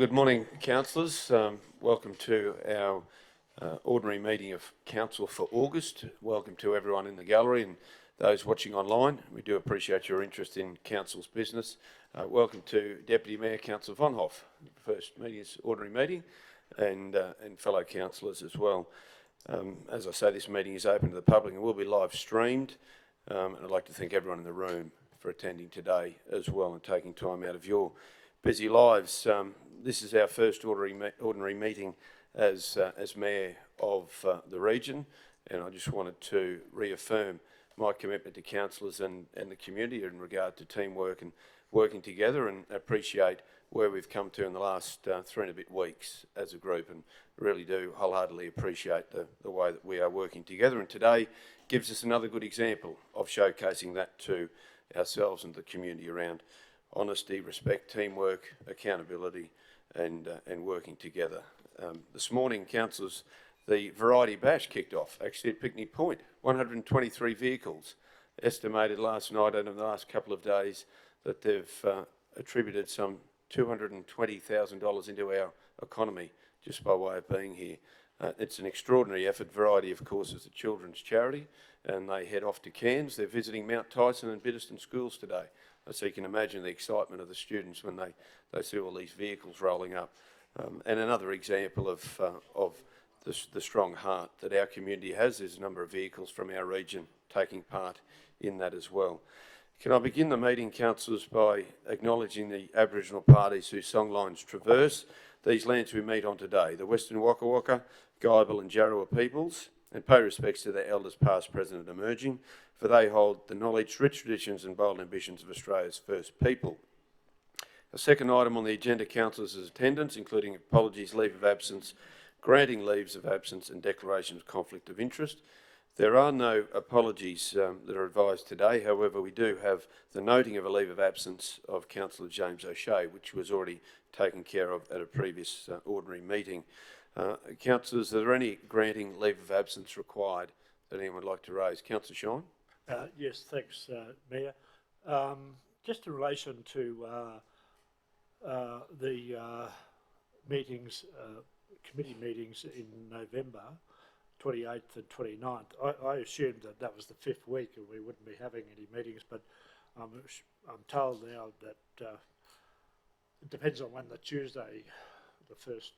Good morning, councillors. Welcome to our ordinary meeting of council for August. Welcome to everyone in the gallery and those watching online. We do appreciate your interest in council's business. Welcome to Deputy Mayor Councillor Vonhoff, first meeting is ordinary meeting, and fellow councillors as well. As I say, this meeting is open to the public and will be live streamed. And I'd like to thank everyone in the room for attending today as well and taking time out of your busy lives. This is our first ordinary meeting as Mayor of the region, and I just wanted to reaffirm my commitment to councillors and the community in regard to teamwork and working together, and appreciate where we've come to in the last 3 and a bit weeks as a group, and really do wholeheartedly appreciate the way that we are working together. And today gives us another good example of showcasing that to ourselves and the community around honesty, respect, teamwork, accountability, and working together. This morning, councillors, the Variety Bash kicked off, actually at Picnic Point. 123 vehicles, estimated last night and in the last couple of days that they've attributed some $220,000 into our economy just by way of being here. It's an extraordinary effort. Variety, of course, is a children's charity, and they head off to Cairns. They're visiting Mount Tyson and Biddiston schools today. So you can imagine the excitement of the students when they see all these vehicles rolling up. And another example of the strong heart that our community has. There's a number of vehicles from our region taking part in that as well. Can I begin the meeting, councillors, by acknowledging the Aboriginal parties whose songlines traverse these lands we meet on today, the Western Waka Waka, Guyabal and Jarrawa peoples, and pay respects to their elders past, present and emerging, for they hold the knowledge, rich traditions and bold ambitions of Australia's first people. The second item on the agenda, councillors' attendance, including apologies, leave of absence, granting leaves of absence and declarations of conflict of interest. There are no apologies that are advised today. However, we do have the noting of a leave of absence of Councillor James O'Shea, which was already taken care of at a previous ordinary meeting. Councillors, are there any granting leave of absence required that anyone would like to raise? Councillor Shine? Yes, thanks, Mayor. Just in relation to the meetings, committee meetings in November, 28th and 29th, I assumed that was the 5th week and we wouldn't be having any meetings, but I'm told now that it depends on when the Tuesday, the first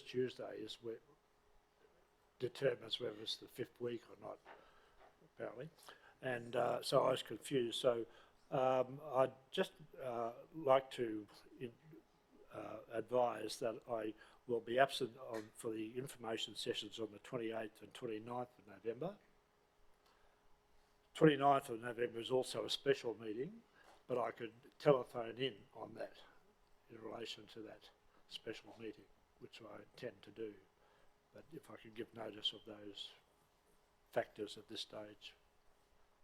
Tuesday is where determines whether it's the 5th week or not, apparently. And so I was confused. So I'd just like to advise that I will be absent for the information sessions on the 28th and 29th of November. 29th of November is also a special meeting, but I could telephone in on that in relation to that special meeting, which I intend to do. But if I could give notice of those factors at this stage.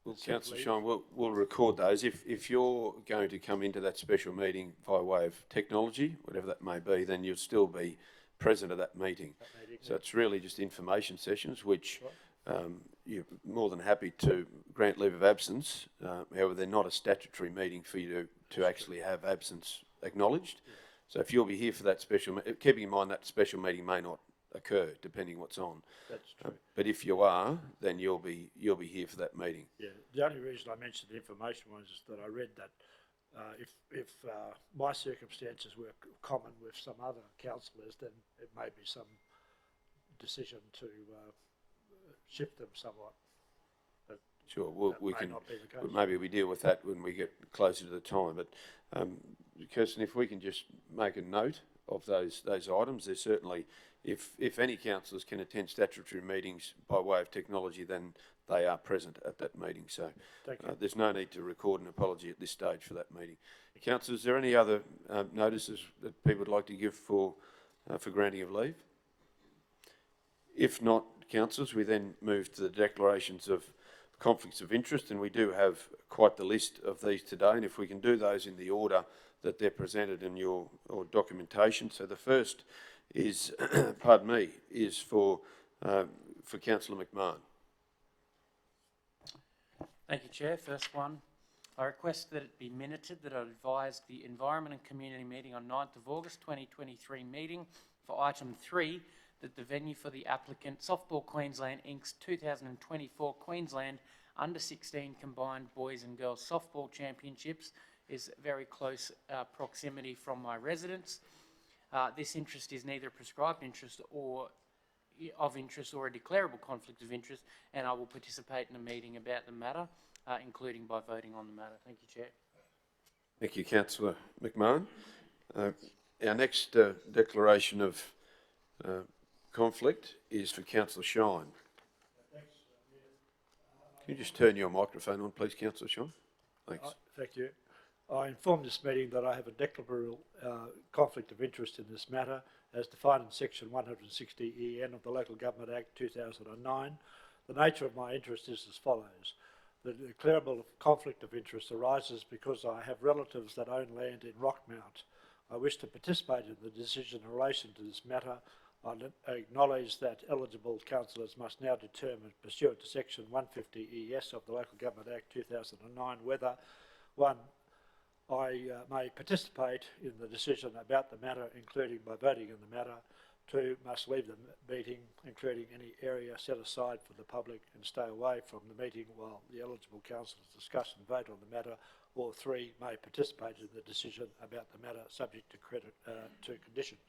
Well, Councillor Shine, we'll record those. If you're going to come into that special meeting by way of technology, whatever that may be, then you'll still be present at that meeting. So it's really just information sessions, which you're more than happy to grant leave of absence. However, they're not a statutory meeting for you to actually have absence acknowledged. Yeah. So if you'll be here for that special, keeping in mind that special meeting may not occur depending what's on. That's true. But if you are, then you'll be here for that meeting. Yeah. The only reason I mentioned the information was that I read that if my circumstances were common with some other councillors, then it may be some decision to shift them somewhat. But sure, we can. Maybe we deal with that when we get closer to the time. But Kirsten, if we can just make a note of those items, there's certainly, if any councillors can attend statutory meetings by way of technology, then they are present at that meeting. So there's no need to record an apology at this stage for that meeting. Councillors, is there any other notices that people would like to give for granting of leave? If not, councillors, we then move to the declarations of conflicts of interest, and we do have quite the list of these today, and if we can do those in the order that they're presented in your documentation. So the first is, pardon me, is for Councillor McMahon. Thank you, Chair. First one, I request that it be minuted that I advised the Environment and Community meeting on 9th of August 2023 meeting for item 3 that the venue for the applicant Softball Queensland Inc.'s 2024 Queensland Under-16 Combined Boys and Girls Softball Championships is very close proximity from my residence. This interest is neither a prescribed interest or of interest or a declarable conflict of interest, and I will participate in a meeting about the matter, including by voting on the matter. Thank you, Chair. Thank you, Councillor McMahon. Our next declaration of conflict is for Councillor Shine. Can you just turn your microphone on, please, Councillor Shine? Thanks. Thank you. I inform this meeting that I have a declarable conflict of interest in this matter as defined in section 160 EN of the Local Government Act 2009. The nature of my interest is as follows. The declarable conflict of interest arises because I have relatives that own land in Rockmount. I wish to participate in the decision in relation to this matter. I acknowledge that eligible councillors must now determine, pursuant to section 150 ES of the Local Government Act 2009, whether 1. I may participate in the decision about the matter, including by voting in the matter. 2. Must leave the meeting, including any area set aside for the public, and stay away from the meeting while the eligible councillors discuss and vote on the matter. Or 3. May participate in the decision about the matter, subject to conditions.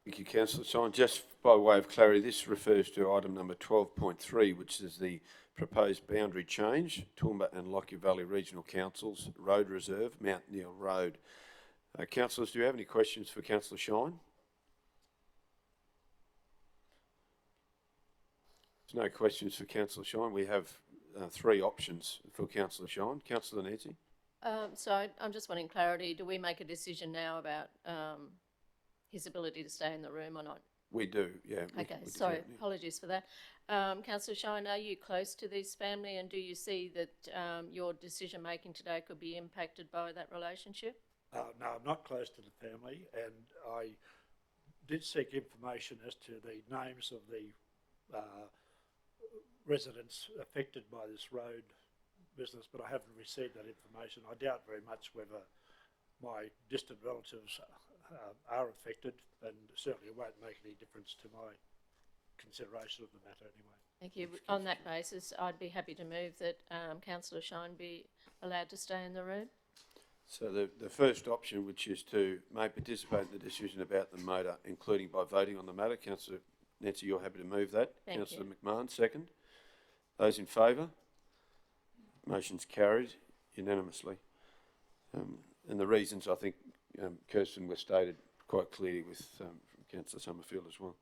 Thank you, Councillor Shine. Just by way of clarity, this refers to item number 12.3, which is the proposed boundary change, Toowoomba and Lockyer Valley Regional Councils, Road Reserve, Mount Neil Road. Councillors, do you have any questions for Councillor Shine? There's no questions for Councillor Shine. We have 3 options for Councillor Shine. Councillor Nancy? So I'm just wanting clarity. Do we make a decision now about his ability to stay in the room or not? We do, yeah. Okay, sorry, apologies for that. Councillor Shine, are you close to this family, and do you see that your decision making today could be impacted by that relationship? No, I'm not close to the family, and I did seek information as to the names of the residents affected by this road business, but I haven't received that information. I doubt very much whether my distant relatives are affected, and certainly it won't make any difference to my consideration of the matter anyway. Thank you. On that basis, I'd be happy to move that Councillor Shine be allowed to stay in the room. So the first option, which is to may participate in the decision about the matter, including by voting on the matter. Councillor Nancy, you're happy to move that? Thank Councillor you. McMahon, second. Those in favour? Motion's carried unanimously. And the reasons, I think, Kirsten, were stated quite clearly with Councillor Summerfield as well.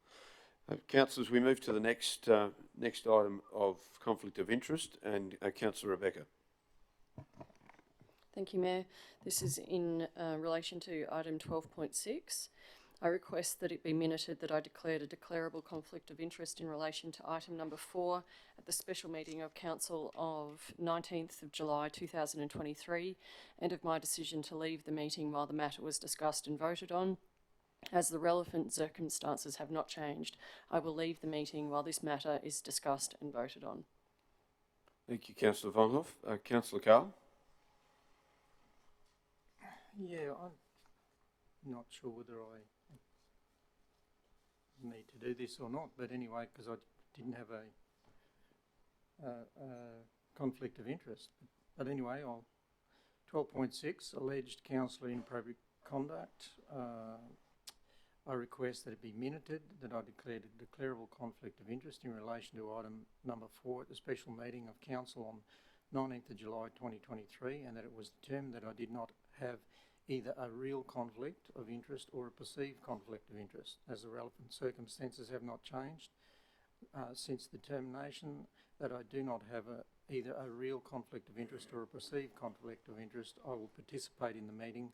Councillors, we move to the next item of conflict of interest, and Councillor Rebecca. Thank you, Mayor. This is in relation to item 12.6. I request that it be minuted that I declared a declarable conflict of interest in relation to item number 4 at the special meeting of Council of 19th of July 2023, and of my decision to leave the meeting while the matter was discussed and voted on. As the relevant circumstances have not changed, I will leave the meeting while this matter is discussed and voted on. Thank you, Councillor Vonhoff. Councillor Carl? Yeah, I'm not sure whether I need to do this or not, but anyway, because I didn't have a conflict of interest. But anyway, 12.6, alleged councillor inappropriate conduct. I request that it be minuted that I declared a declarable conflict of interest in relation to item number 4 at the special meeting of council on 19th of July 2023, and that it was determined that I did not have either a real conflict of interest or a perceived conflict of interest, as the relevant circumstances have not changed since the termination, that I do not have either a real conflict of interest or a perceived conflict of interest. I will participate in the meeting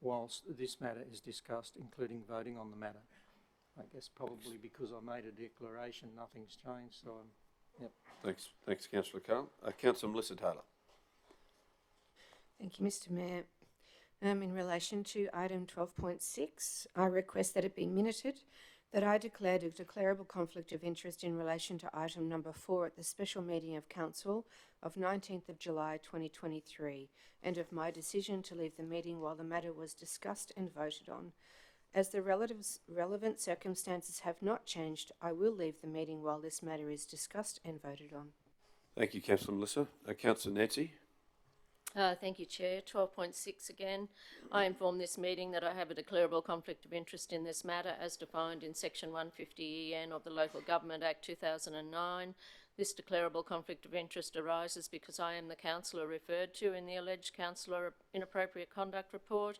whilst this matter is discussed, including voting on the matter. I guess probably because I made a declaration, nothing's changed, so yep. Thanks, Councillor Carl. Councillor Melissa Taylor. Thank you, Mr. Mayor. In relation to item 12.6, I request that it be minuted that I declared a declarable conflict of interest in relation to item number 4 at the special meeting of Council of 19th of July 2023, and of my decision to leave the meeting while the matter was discussed and voted on. As the relevant circumstances have not changed, I will leave the meeting while this matter is discussed and voted on. Thank you, Councillor Melissa. Councillor Nancy. Thank you, Chair. 12.6 again. I inform this meeting that I have a declarable conflict of interest in this matter as defined in Section 150EN of the Local Government Act 2009. This declarable conflict of interest arises because I am the councillor referred to in the alleged councillor inappropriate conduct report.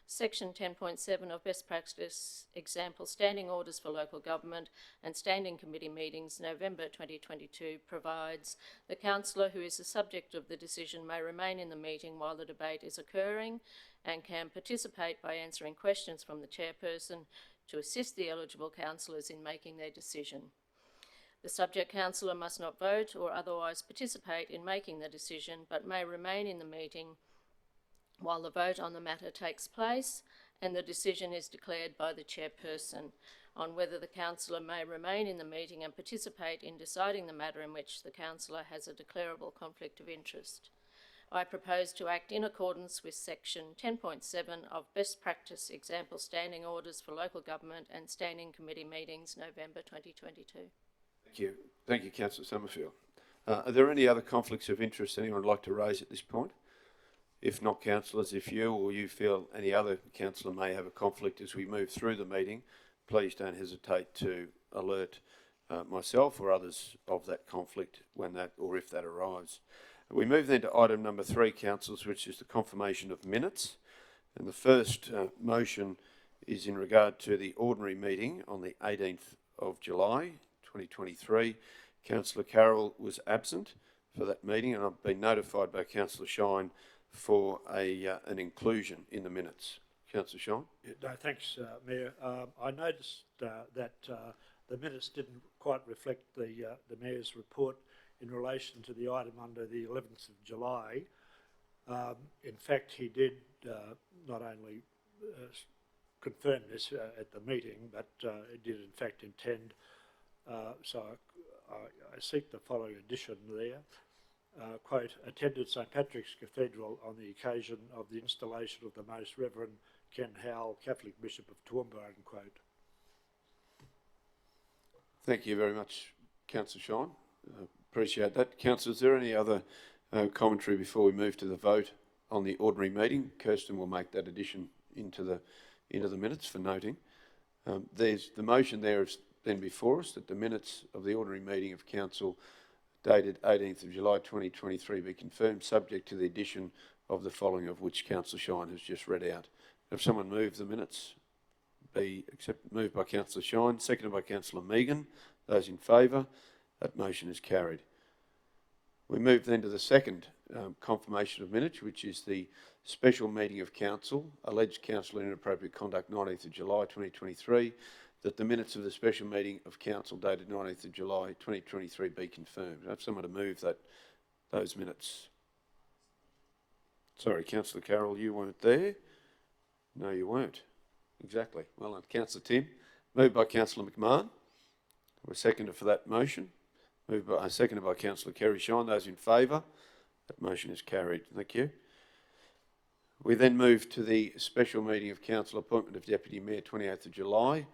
Section 10.7 of Best Practice Example Standing Orders for Local Government and Standing Committee Meetings, November 2022, provides the councillor who is the subject of the decision may remain in the meeting while the debate is occurring and can participate by answering questions from the chairperson to assist the eligible councillors in making their decision. The subject councillor must not vote or otherwise participate in making the decision, but may remain in the meeting while the vote on the matter takes place and the decision is declared by the chairperson on whether the councillor may remain in the meeting and participate in deciding the matter in which the councillor has a declarable conflict of interest. I propose to act in accordance with Section 10.7 of Best Practice Example Standing Orders for Local Government and Standing Committee Meetings, November 2022. Thank you. Thank you, Councillor Summerfield. Are there any other conflicts of interest anyone would like to raise at this point? If not, councillors, if you or you feel any other councillor may have a conflict as we move through the meeting, please don't hesitate to alert myself or others of that conflict when that or if that arrives. We move then to item number 3, councillors, which is the confirmation of minutes. And the first motion is in regard to the ordinary meeting on the 18th of July 2023. Councillor Carroll was absent for that meeting, and I've been notified by Councillor Shine for an inclusion in the minutes. Councillor Shine? No, thanks, Mayor. I noticed that the minutes didn't quite reflect the Mayor's report in relation to the item under the 11th of July. In fact, he did not only confirm this at the meeting, but it did in fact intend. So I seek the following addition there. Quote, attended St Patrick's Cathedral on the occasion of the installation of the Most Reverend Ken Howell, Catholic Bishop of Toowoomba, unquote. Thank you very much, Councillor Shine. Appreciate that. Councillor, is there any other commentary before we move to the vote on the ordinary meeting? Kirsten will make that addition into the minutes for noting. There's the motion there is then before us that the minutes of the ordinary meeting of Council dated 18th of July 2023 be confirmed, subject to the addition of the following, of which Councillor Shine has just read out. If someone move the minutes, moved by Councillor Shine, seconded by Councillor Megan. Those in favour, that motion is carried. We move then to the second confirmation of minutes, which is the special meeting of Council, alleged council inappropriate conduct, 19th of July 2023. That the minutes of the special meeting of Council dated 19th of July 2023 be confirmed. I have someone to move those minutes. Sorry, Councillor Carroll, you weren't there. No, you weren't. Exactly. Well done. Councillor Tim. Moved by Councillor McMahon. We're seconded for that motion. Seconded by Councillor Kerry Shine. Those in favour? That motion is carried. Thank you. We then move to the special meeting of Council appointment of Deputy Mayor 28th of July.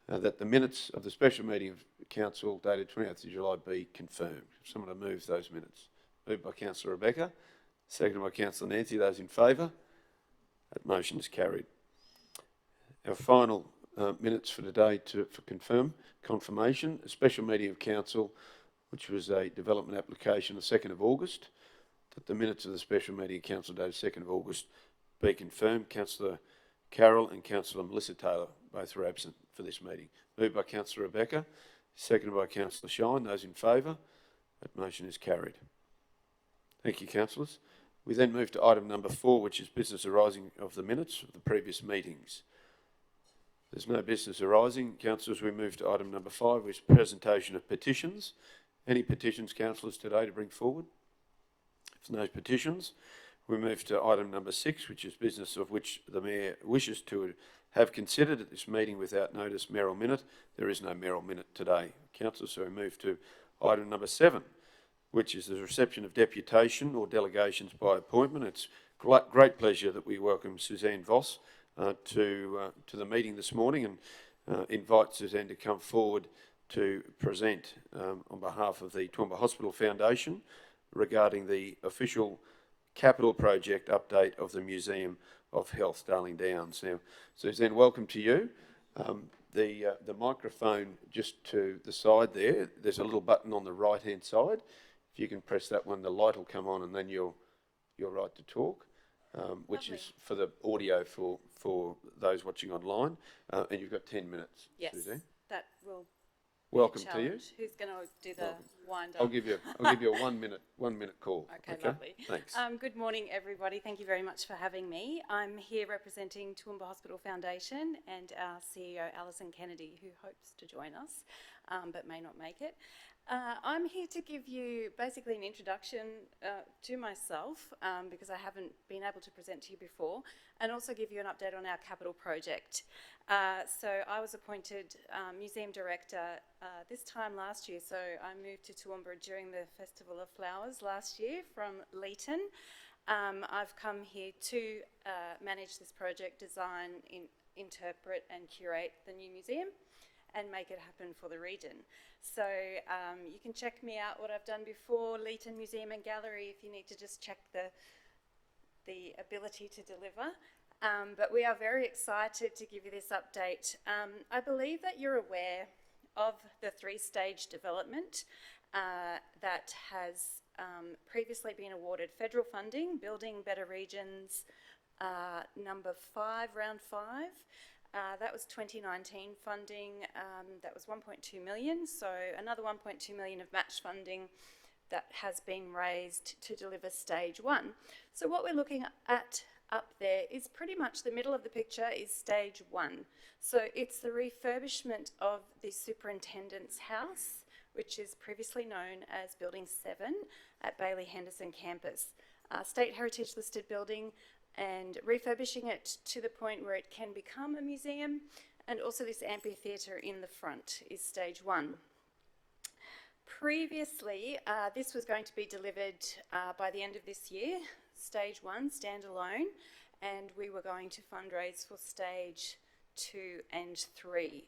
That the minutes of the special meeting of Council dated 28th of July be confirmed. Someone to move those minutes. Moved by Councillor Rebecca, seconded by Councillor Nancy. Those in favour? That motion is carried. Our final minutes for today for confirmation, a special meeting of Council, which was a development application the 2nd of August. That the minutes of the special meeting of Council dated 2nd of August be confirmed. Councillor Carroll and Councillor Melissa Taylor both were absent for this meeting. Moved by Councillor Rebecca, seconded by Councillor Shine. Those in favour? That motion is carried. Thank you, councillors. We then move to item number 4, which is business arising of the minutes of the previous meetings. There's no business arising. Councillors, we move to item number 5, which is presentation of petitions. Any petitions, councillors, today to bring forward? If there's no petitions, we move to item number 6, which is business of which the Mayor wishes to have considered at this meeting without notice Merrill Minute. There is no Merrill Minute today, Councillor, so we move to item number 7, which is the reception of deputation or delegations by appointment. It's great pleasure that we welcome Suzanne Voss to the meeting this morning, and invite Suzanne to come forward to present on behalf of the Toowoomba Hospital Foundation regarding the official capital project update of the Museum of Health, Darling Downs. Now, Suzanne, welcome to you. The microphone just to the side there, there's a little button on the right-hand side. If you can press that one, the light will come on, and then you're right to talk, which is for the audio for those watching online. And you've got 10 minutes, Yes, Suzanne. that will Welcome be a to you. challenge. Who's going to do the wind up? I'll give you a 1 minute call. Okay, lovely. Thanks. Good morning, everybody. Thank you very much for having me. I'm here representing Toowoomba Hospital Foundation and our CEO, Alison Kennedy, who hopes to join us, but may not make it. I'm here to give you basically an introduction to myself, because I haven't been able to present to you before, and also give you an update on our capital project. So I was appointed Museum Director this time last year, so I moved to Toowoomba during the Festival of Flowers last year from Leeton. I've come here to manage this project, design, interpret and curate the new museum and make it happen for the region. So you can check me out what I've done before, Leeton Museum and Gallery, if you need to just check the ability to deliver. But we are very excited to give you this update. I believe that you're aware of the 3-stage development that has previously been awarded federal funding, Building Better Regions number 5, round 5. That was 2019 funding, that was 1.2 million, so another 1.2 million of match funding that has been raised to deliver stage 1. So what we're looking at up there is pretty much the middle of the picture is stage 1. So it's the refurbishment of the Superintendent's House, which is previously known as Building 7 at Bailey Henderson Campus. State Heritage listed building, and refurbishing it to the point where it can become a museum, and also this amphitheatre in the front is stage 1. Previously, this was going to be delivered by the end of this year, stage 1, standalone, and we were going to fundraise for stage 2 and 3.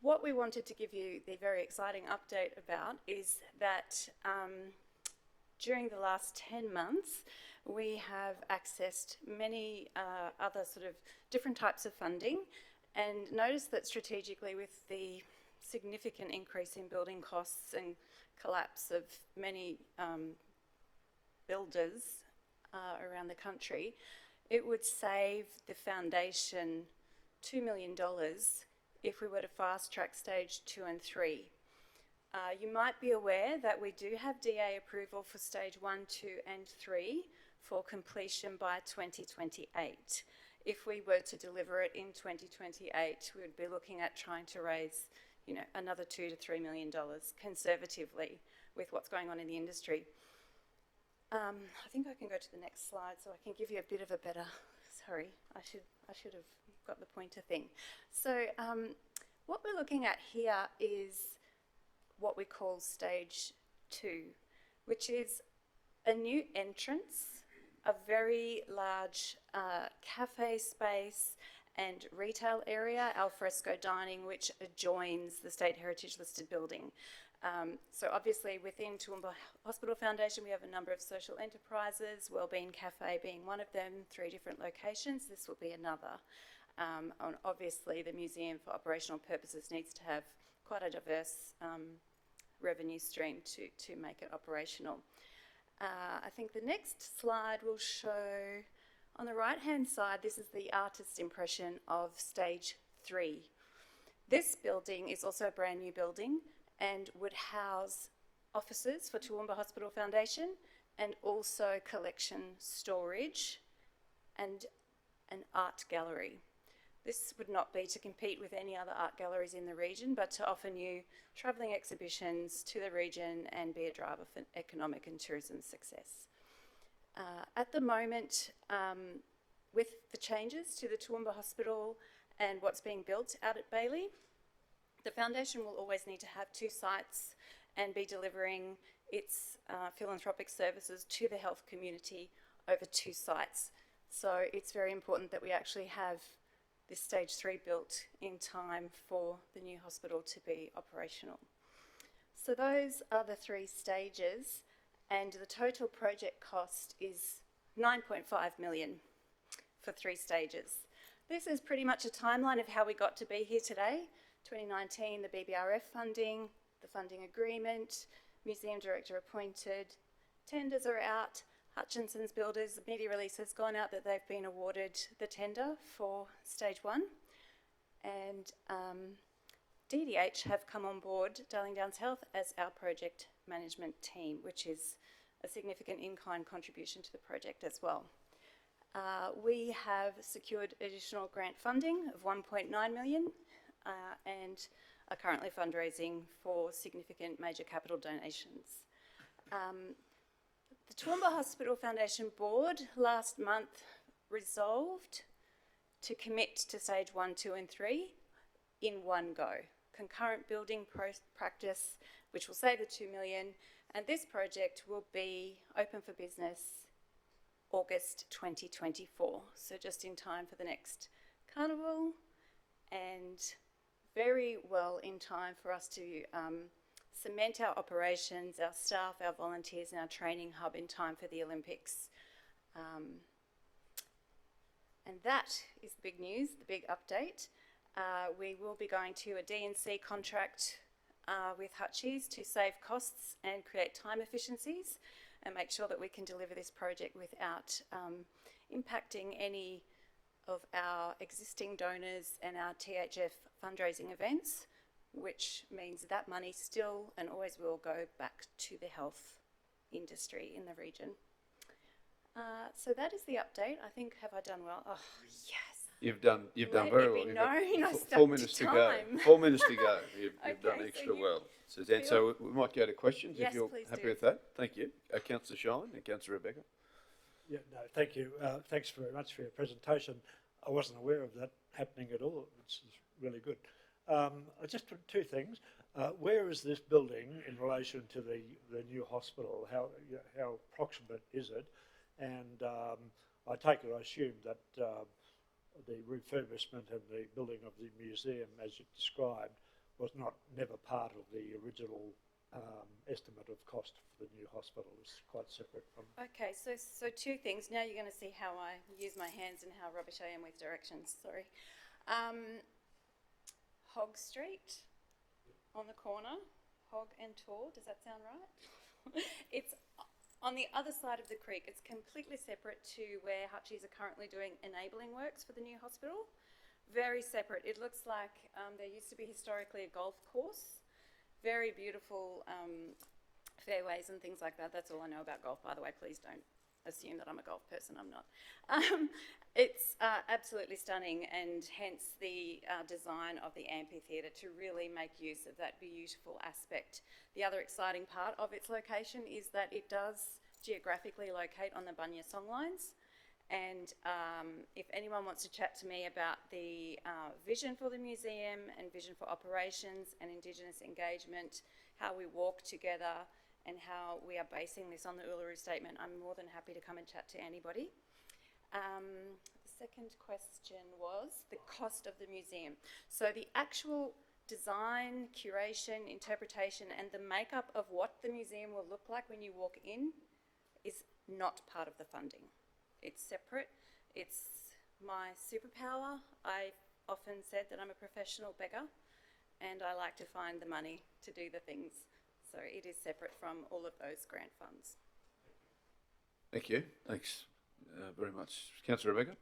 What we wanted to give you the very exciting update about is that during the last 10 months, we have accessed many other sort of different types of funding, and noticed that strategically, with the significant increase in building costs and collapse of many builders around the country, it would save the foundation $2 million if we were to fast track stage 2 and 3. You might be aware that we do have DA approval for stage 1, 2 and 3 for completion by 2028. If we were to deliver it in 2028, we would be looking at trying to raise, another $2 to $3 million conservatively with what's going on in the industry. I think I can go to the next slide so I can give you a bit of a better, sorry, I should have got the pointer thing. So what we're looking at here is what we call stage 2, which is a new entrance, a very large cafe space and retail area, alfresco dining, which adjoins the State Heritage listed building. So obviously within Toowoomba Hospital Foundation, we have a number of social enterprises, Wellbeing Cafe being one of them, 3 different locations. This will be another. And obviously the museum for operational purposes needs to have quite a diverse revenue stream to make it operational. I think the next slide will show, on the right-hand side, this is the artist's impression of stage 3. This building is also a brand new building and would house offices for Toowoomba Hospital Foundation and also collection storage and an art gallery. This would not be to compete with any other art galleries in the region, but to offer new travelling exhibitions to the region and be a driver for economic and tourism success. At the moment, with the changes to the Toowoomba Hospital and what's being built out at Bailey, the foundation will always need to have 2 sites and be delivering its philanthropic services to the health community over 2 sites. So it's very important that we actually have this stage 3 built in time for the new hospital to be operational. So those are the 3 stages, and the total project cost is 9.5 million for 3 stages. This is pretty much a timeline of how we got to be here today. 2019, the BBRF funding, the funding agreement, museum director appointed, tenders are out, Hutchinson's Builders, the media release has gone out that they've been awarded the tender for stage 1, and DDH have come on board, Darling Downs Health, as our project management team, which is a significant in-kind contribution to the project as well. We have secured additional grant funding of 1.9 million and are currently fundraising for significant major capital donations. The Toowoomba Hospital Foundation Board last month resolved to commit to stage 1, 2 and 3 in one go. Concurrent building practice, which will save the 2 million, and this project will be open for business August 2024, so just in time for the next carnival, and very well in time for us to cement our operations, our staff, our volunteers and our training hub in time for the Olympics. And that is the big news, the big update. We will be going to a D&C contract with Hutchies to save costs and create time efficiencies and make sure that we can deliver this project without impacting any of our existing donors and our THF fundraising events, which means that money still and always will go back to the health industry in the region. So that is the update. I think, have I done well? Oh, yes. You've done Let very me well. be You've got known, I 4 stuck minutes to to go. time. 4 minutes to go. You've Okay, done so extra you well, Suzanne. feel- So we might go to questions Yes, if you're please happy do. with that. Thank you. Councillor Shine and Councillor Rebecca. Yeah, no, thank you. Thanks very much for your presentation. I wasn't aware of that happening at all, which is really good. Just 2 things. Where is this building in relation to the new hospital? How proximate is it? And I assume that the refurbishment and the building of the museum, as you described, was never part of the original estimate of cost for the new hospital. It's quite separate from. Okay, so 2 things. Now you're going to see how I use my hands and how rubbish I am with directions. Sorry. Hogg Street on the corner, Hogg and Tor. Does that sound right? It's on the other side of the creek. It's completely separate to where Hutchies are currently doing enabling works for the new hospital. Very separate. It looks like there used to be historically a golf course. Very beautiful fairways and things like that. That's all I know about golf, by the way. Please don't assume that I'm a golf person. I'm not. It's absolutely stunning, and hence the design of the amphitheatre to really make use of that beautiful aspect. The other exciting part of its location is that it does geographically locate on the Bunya songlines. And if anyone wants to chat to me about the vision for the museum and vision for operations and Indigenous engagement, how we walk together and how we are basing this on the Uluru Statement, I'm more than happy to come and chat to anybody. The second question was the cost of the museum. So the actual design, curation, interpretation and the makeup of what the museum will look like when you walk in is not part of the funding. It's separate. It's my superpower. I often said that I'm a professional beggar and I like to find the money to do the things. So it is separate from all of those grant funds. Thank you. Thanks very much. Councillor Rebecca.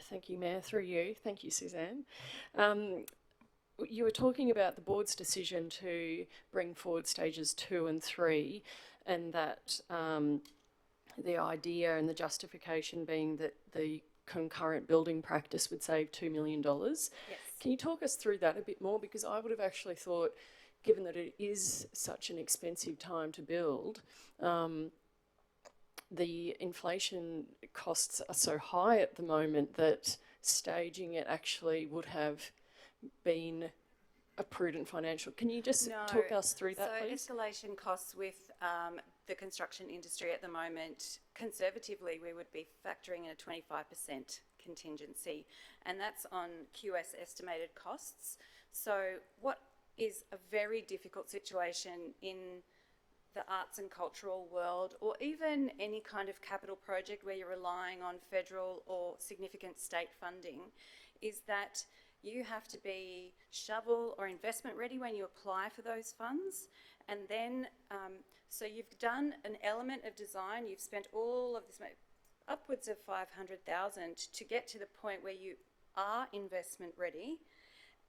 Thank you, Mayor. Through you. Thank you, Suzanne. You were talking about the board's decision to bring forward stages 2 and 3, and that the idea and the justification being that the concurrent building practice would save $2 million. Yes. Can you talk us through that a bit more? Because I would have actually thought, given that it is such an expensive time to build, the inflation costs are so high at the moment that staging it actually would have been a prudent financial. Can you just talk us through that, please? So escalation costs with the construction industry at the moment, conservatively, we would be factoring in a 25% contingency, and that's on QS estimated costs. So what is a very difficult situation in the arts and cultural world, or even any kind of capital project where you're relying on federal or significant state funding, is that you have to be shovel or investment ready when you apply for those funds. And then, so you've done an element of design, you've spent all of this, upwards of 500,000 to get to the point where you are investment ready.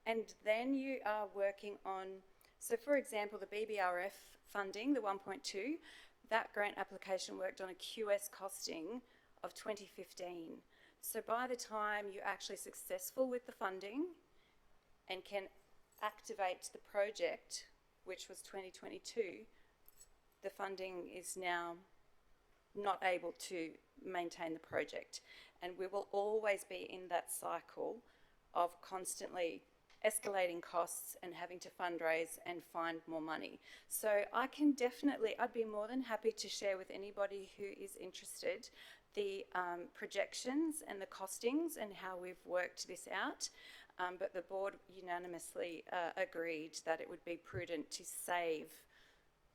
And then you are working on, so for example, the BBRF funding, the 1.2, that grant application worked on a QS costing of 2015. So by the time you're actually successful with the funding and can activate the project, which was 2022, the funding is now not able to maintain the project. And we will always be in that cycle of constantly escalating costs and having to fundraise and find more money. So I can definitely, I'd be more than happy to share with anybody who is interested the projections and the costings and how we've worked this out. But the board unanimously agreed that it would be prudent to save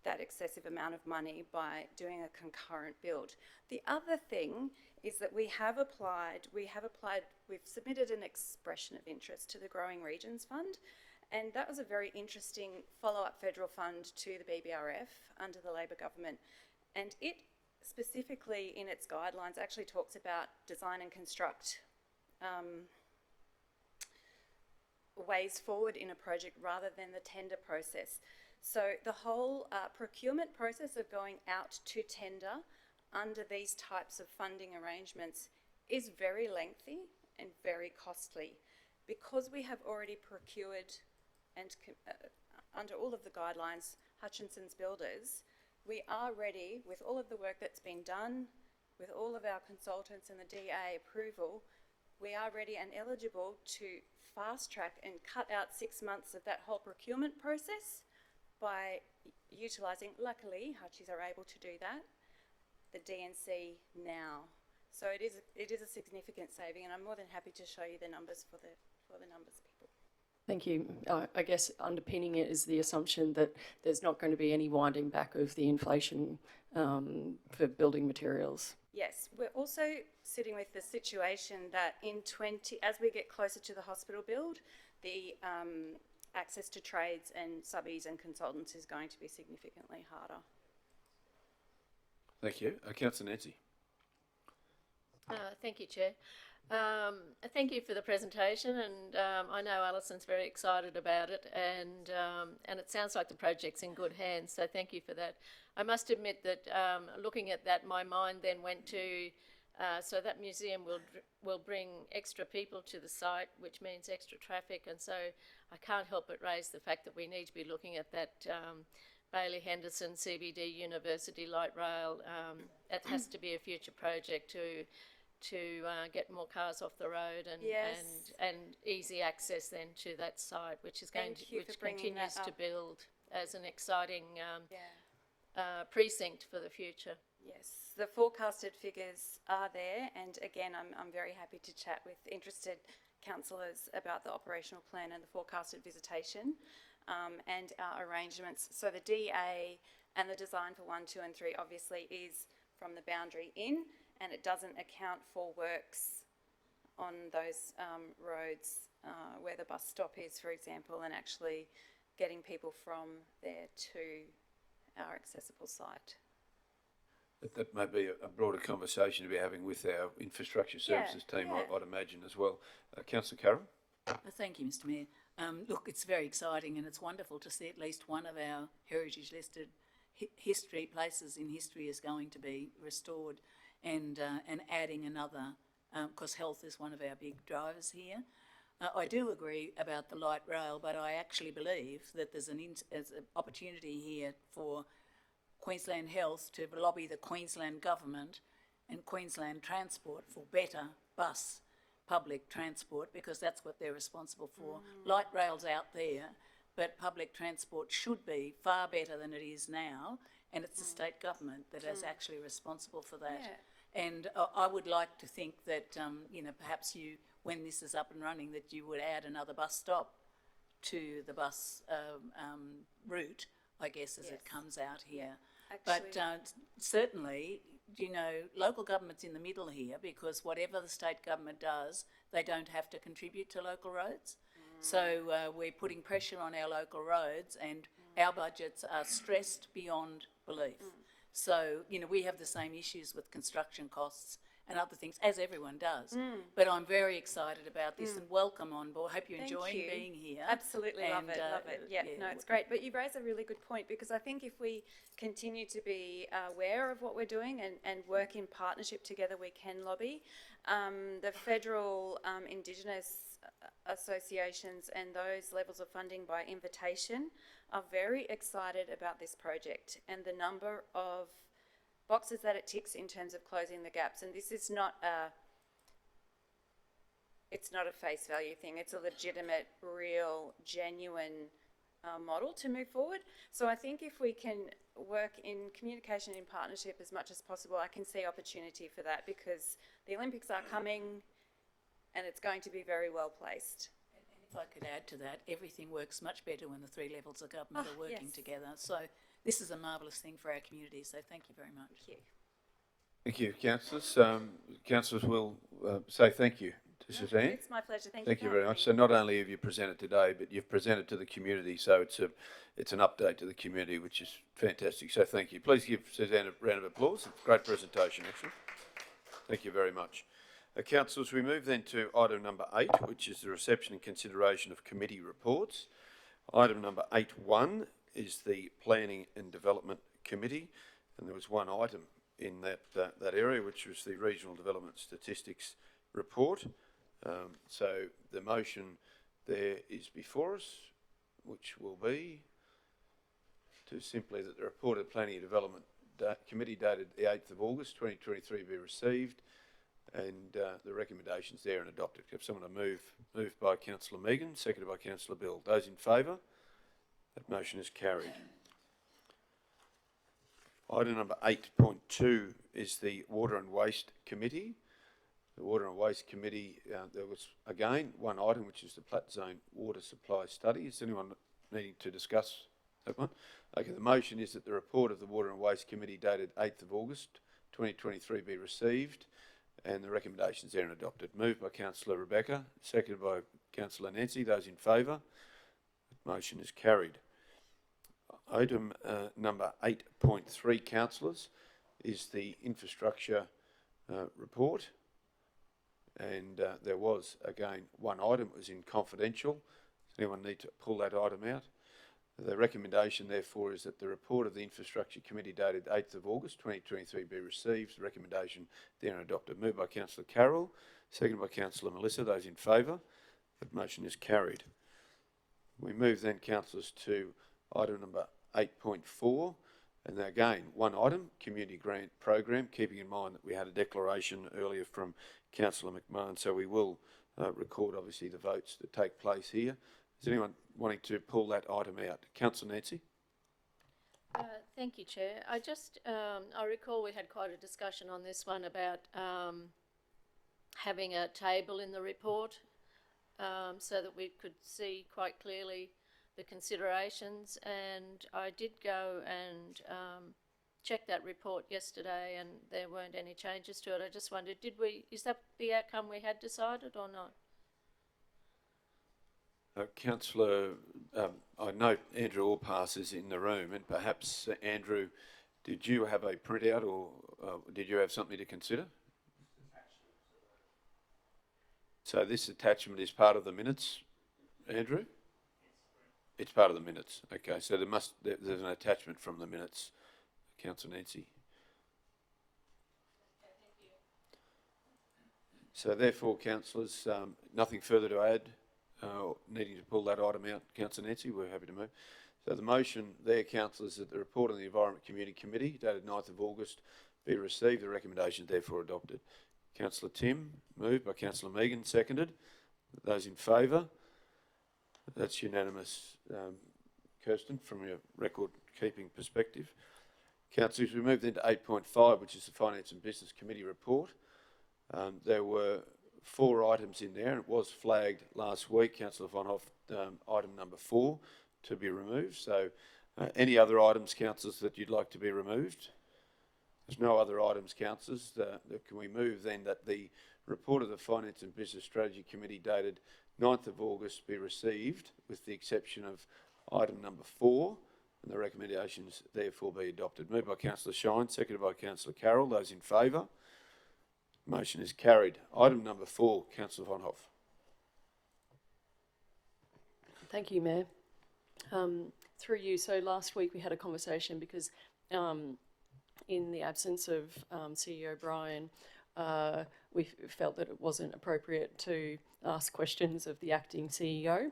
that excessive amount of money by doing a concurrent build. The other thing is that we've submitted an expression of interest to the Growing Regions Fund, and that was a very interesting follow-up federal fund to the BBRF under the Labor government. And it specifically in its guidelines actually talks about design and construct ways forward in a project rather than the tender process. So the whole procurement process of going out to tender under these types of funding arrangements is very lengthy and very costly. Because we have already procured and under all of the guidelines, Hutchinson's Builders, we are ready with all of the work that's been done, with all of our consultants and the DA approval, we are ready and eligible to fast track and cut out 6 months of that whole procurement process by utilising, luckily, Hutchies are able to do that, the DNC now. So it is a significant saving, and I'm more than happy to show you the numbers for the numbers people. Thank you. I guess underpinning it is the assumption that there's not going to be any winding back of the inflation for building materials. Yes, we're also sitting with the situation that as we get closer to the hospital build, the access to trades and subbies and consultants is going to be significantly harder. Thank you. Councillor Nancy. Thank you, Chair. Thank you for the presentation, and I know Alison's very excited about it, and it sounds like the project's in good hands, so thank you for that. I must admit that looking at that, my mind then went to, so that museum will bring extra people to the site, which means extra traffic, and so I can't help but raise the fact that we need to be looking at that Bailey Henderson CBD University light rail. It has to be a future project to get more cars off the road and easy access then to that site, which continues to build as an exciting precinct for the future. Yes, the forecasted figures are there, and again, I'm very happy to chat with interested councillors about the operational plan and the forecasted visitation and our arrangements. So the DA and the design for 1, 2 and 3 obviously is from the boundary in, and it doesn't account for works on those roads where the bus stop is, for example, and actually getting people from there to our accessible site. That may be a broader conversation to be having with our infrastructure services team, I'd imagine as well. Councillor Carroll. Thank you, Mr Mayor. Look, it's very exciting, and it's wonderful to see at least one of our heritage listed history places in history is going to be restored, and adding another, because health is one of our big drivers here. I do agree about the light rail, but I actually believe that there's an opportunity here for Queensland Health to lobby the Queensland Government and Queensland Transport for better bus public transport, because that's what they're responsible for. Light rail's out there, but public transport should be far better than it is now, and it's the state government that is actually responsible for that. And I would like to think that, perhaps you, when this is up and running, that you would add another bus stop to the bus route, I guess, as it comes out here. But certainly, local government's in the middle here, because whatever the state government does, they don't have to contribute to local roads. So we're putting pressure on our local roads, and our budgets are stressed beyond belief. So, we have the same issues with construction costs and other things, as everyone does. But I'm very excited about this and welcome on board. Hope you're enjoying being here. Absolutely, love And, it. Yeah, yeah. no, it's great. But you raise a really good point, because I think if we continue to be aware of what we're doing and work in partnership together, we can lobby. The federal Indigenous associations and those levels of funding by invitation are very excited about this project and the number of boxes that it ticks in terms of closing the gaps. And this is not a face value thing. It's a legitimate, real, genuine model to move forward. So I think if we can work in communication and in partnership as much as possible, I can see opportunity for that, because the Olympics are coming and it's going to be very well placed. If I could add to that, everything works much better when the three levels of government are working yes. together. So this is a marvellous thing for our community, so thank you very much. Thank you. Thank you, councillors. Councillors will say thank you to Suzanne. It's my pleasure. Thank Thank you you for very having much. me. So not only have you presented today, but you've presented to the community, so it's an update to the community, which is fantastic. So thank you. Please give Suzanne a round of applause. Great presentation, actually. Thank you very much. Councillors, we move then to item number 8, which is the reception and consideration of committee reports. Item number 8.1 is the Planning and Development Committee, and there was one item in that area, which was the Regional Development Statistics Report. So the motion there is before us, which will be to simply that the report of Planning and Development Committee dated the 8th of August 2023 be received, and the recommendations there and adopted. Have someone to move by Councillor Megan, seconded by Councillor Bill. Those in favour? That motion is carried. Item number 8.2 is the Water and Waste Committee. The Water and Waste Committee, there was again one item, which is the Platte Zone Water Supply Study. Is anyone needing to discuss that one? Okay, the motion is that the report of the Water and Waste Committee dated 8th of August 2023 be received, and the recommendations there and adopted. Moved by Councillor Rebecca, seconded by Councillor Nancy. Those in favour? The motion is carried. Item number 8.3, councillors, is the infrastructure report, and there was again one item that was in confidential. Does anyone need to pull that item out? The recommendation therefore is that the report of the Infrastructure Committee dated 8th of August 2023 be received. The recommendation there and adopted. Moved by Councillor Carroll, seconded by Councillor Melissa. Those in favour? That motion is carried. We move then, councillors, to item number 8.4, and again one item, community grant program, keeping in mind that we had a declaration earlier from Councillor McMahon, so we will record obviously the votes that take place here. Is anyone wanting to pull that item out? Councillor Nancy? Thank you, Chair. I recall we had quite a discussion on this one about having a table in the report so that we could see quite clearly the considerations, and I did go and check that report yesterday, and there weren't any changes to it. I just wondered, is that the outcome we had decided or not? Councillor, I note Andrew Allpass is in the room, and perhaps, Andrew, did you have a printout or did you have something to consider? So this attachment is part of the minutes, Andrew? It's part of the minutes. Okay, so there's an attachment from the minutes, Councillor Nancy. So therefore, councillors, nothing further to add. Needing to pull that item out, Councillor Nancy, we're happy to move. So the motion there, councillors, is that the report on the Environment Community Committee dated 9th of August be received. The recommendation therefore adopted. Councillor Tim, moved by Councillor Megan, seconded. Those in favour? That's unanimous, Kirsten, from your record-keeping perspective. Councillors, we move then to 8.5, which is the Finance and Business Committee report. There were 4 items in there, and it was flagged last week, Councillor Von Hoff, item number 4 to be removed. So any other items, councillors, that you'd like to be removed? There's no other items, councillors. Can we move then that the report of the Finance and Business Strategy Committee dated 9th of August be received, with the exception of item number 4, and the recommendations therefore be adopted. Moved by Councillor Shine, seconded by Councillor Carroll. Those in favour? Motion is carried. Item number 4, Councillor Von Hoff. Thank you, Mayor. Through you, so last week we had a conversation because in the absence of CEO Brian, we felt that it wasn't appropriate to ask questions of the acting CEO.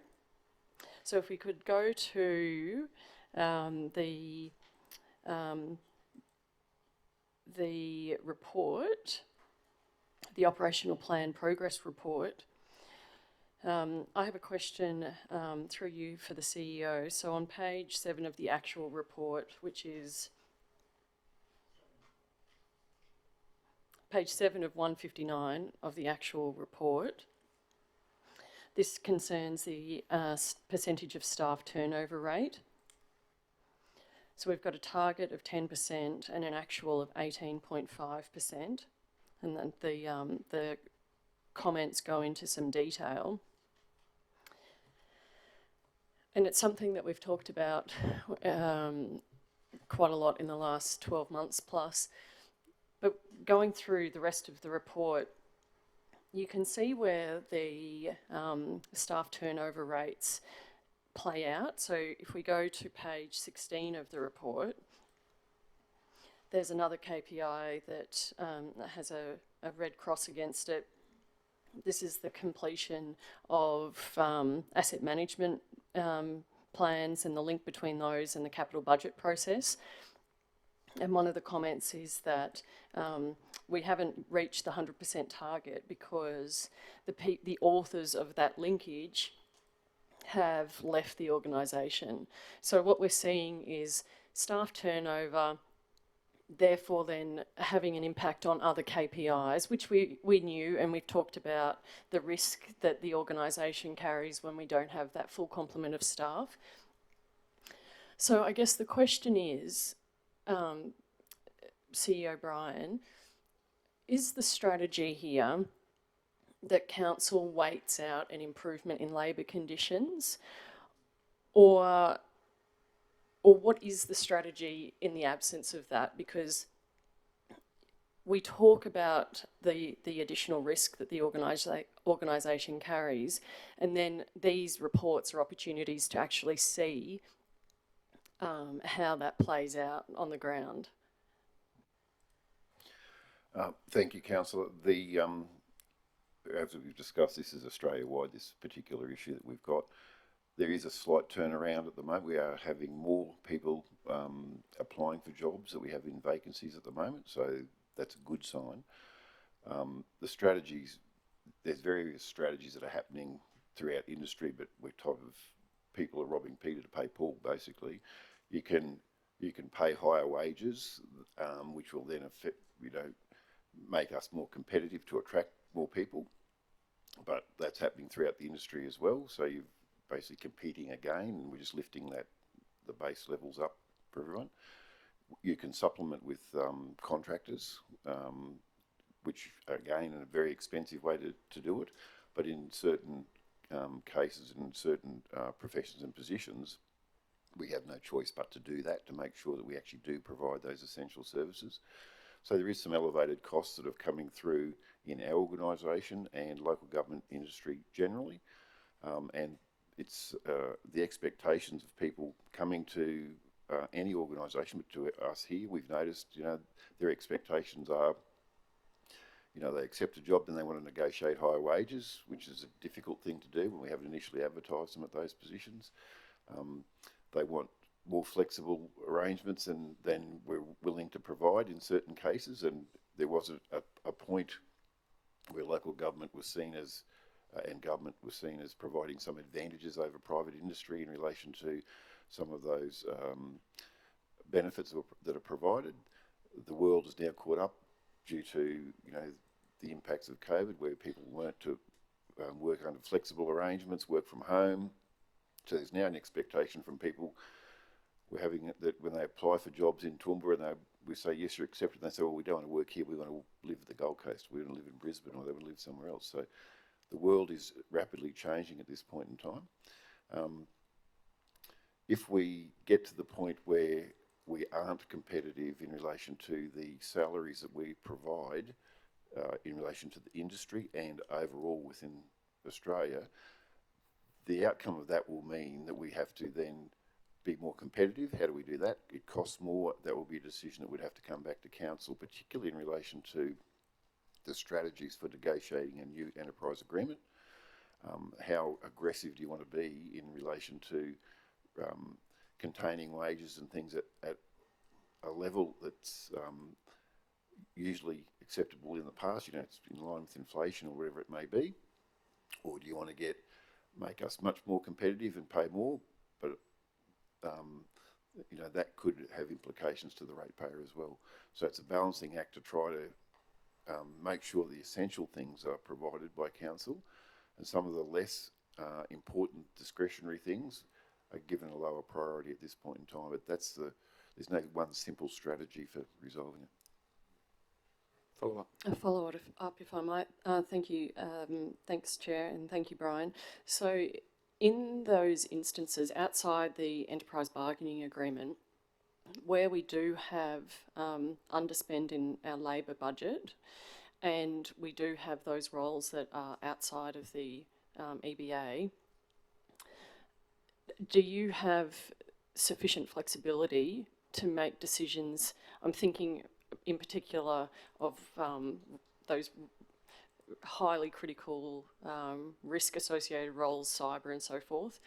So if we could go to the report, the operational plan progress report. I have a question through you for the CEO. So on page 7 of the actual report, which is page 7 of 159 of the actual report, this concerns the percentage of staff turnover rate. So we've got a target of 10% and an actual of 18.5%, and then the comments go into some detail. And it's something that we've talked about quite a lot in the last 12 months plus. But going through the rest of the report, you can see where the staff turnover rates play out. So if we go to page 16 of the report, there's another KPI that has a red cross against it. This is the completion of asset management plans and the link between those and the capital budget process. And one of the comments is that we haven't reached the 100% target because the authors of that linkage have left the organisation. So what we're seeing is staff turnover, therefore then having an impact on other KPIs, which we knew, and we've talked about the risk that the organisation carries when we don't have that full complement of staff. So I guess the question is, CEO Brian, is the strategy here that council waits out an improvement in labour conditions, or what is the strategy in the absence of that? Because we talk about the additional risk that the organisation carries, and then these reports are opportunities to actually see how that plays out on the ground. Thank you, Councillor. As we've discussed, this is Australia-wide, this particular issue that we've got. There is a slight turnaround at the moment. We are having more people applying for jobs that we have in vacancies at the moment, so that's a good sign. The strategies, there's various strategies that are happening throughout industry, but we're type of people are robbing Peter to pay Paul, basically. You can pay higher wages, which will then affect, make us more competitive to attract more people, but that's happening throughout the industry as well. So you're basically competing again, and we're just lifting the base levels up for everyone. You can supplement with contractors, which again, a very expensive way to do it, but in certain cases and in certain professions and positions, we have no choice but to do that to make sure that we actually do provide those essential services. So there is some elevated costs that are coming through in our organisation and local government industry generally, and it's the expectations of people coming to any organisation, but to us here, we've noticed, their expectations are, they accept a job and they want to negotiate higher wages, which is a difficult thing to do when we haven't initially advertised them at those positions. They want more flexible arrangements than we're willing to provide in certain cases. And there was a point where local government was seen as, and government was seen as providing some advantages over private industry in relation to some of those benefits that are provided. The world is now caught up due to, the impacts of COVID, where people learnt to work under flexible arrangements, work from home. So there's now an expectation from people. We're having it that when they apply for jobs in Toowoomba and we say, yes, you're accepted, and they say, well, we don't want to work here, we want to live at the Gold Coast, we want to live in Brisbane, or they want to live somewhere else. So the world is rapidly changing at this point in time. If we get to the point where we aren't competitive in relation to the salaries that we provide in relation to the industry and overall within Australia, the outcome of that will mean that we have to then be more competitive. How do we do that? It costs more. That will be a decision that would have to come back to council, particularly in relation to the strategies for negotiating a new enterprise agreement. How aggressive do you want to be in relation to containing wages and things at a level that's usually acceptable in the past, it's in line with inflation or whatever it may be? Or do you want to make us much more competitive and pay more? But that could have implications to the ratepayer as well. So it's a balancing act to try to make sure the essential things are provided by council, and some of the less important discretionary things are given a lower priority at this point in time. But there's no one simple strategy for resolving it. Follow up. A follow up, if I might. Thank you. Thanks, Chair, and thank you, Brian. So in those instances outside the enterprise bargaining agreement, where we do have underspend in our labour budget, and we do have those roles that are outside of the EBA, do you have sufficient flexibility to make decisions? I'm thinking in particular of those highly critical risk associated roles, cyber and so forth,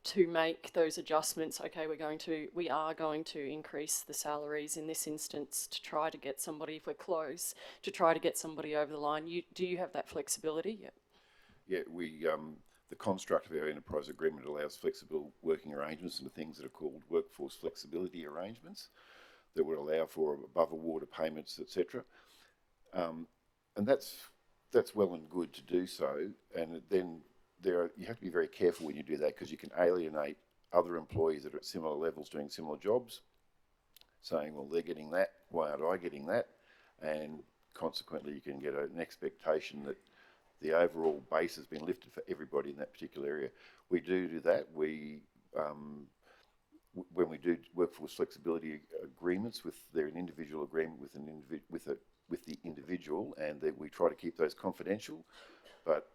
to make those adjustments. Okay, we are going to increase the salaries in this instance to try to get somebody, if we're close, to try to get somebody over the line. Do you have that flexibility? Yeah, the construct of our enterprise agreement allows flexible working arrangements and the things that are called workforce flexibility arrangements that would allow for above award payments, etc. And that's well and good to do so. And then you have to be very careful when you do that, because you can alienate other employees that are at similar levels doing similar jobs, saying, well, they're getting that, why aren't I getting that? And consequently, you can get an expectation that the overall base has been lifted for everybody in that particular area. We do that. When we do workforce flexibility agreements, they're an individual agreement with the individual, and that we try to keep those confidential. But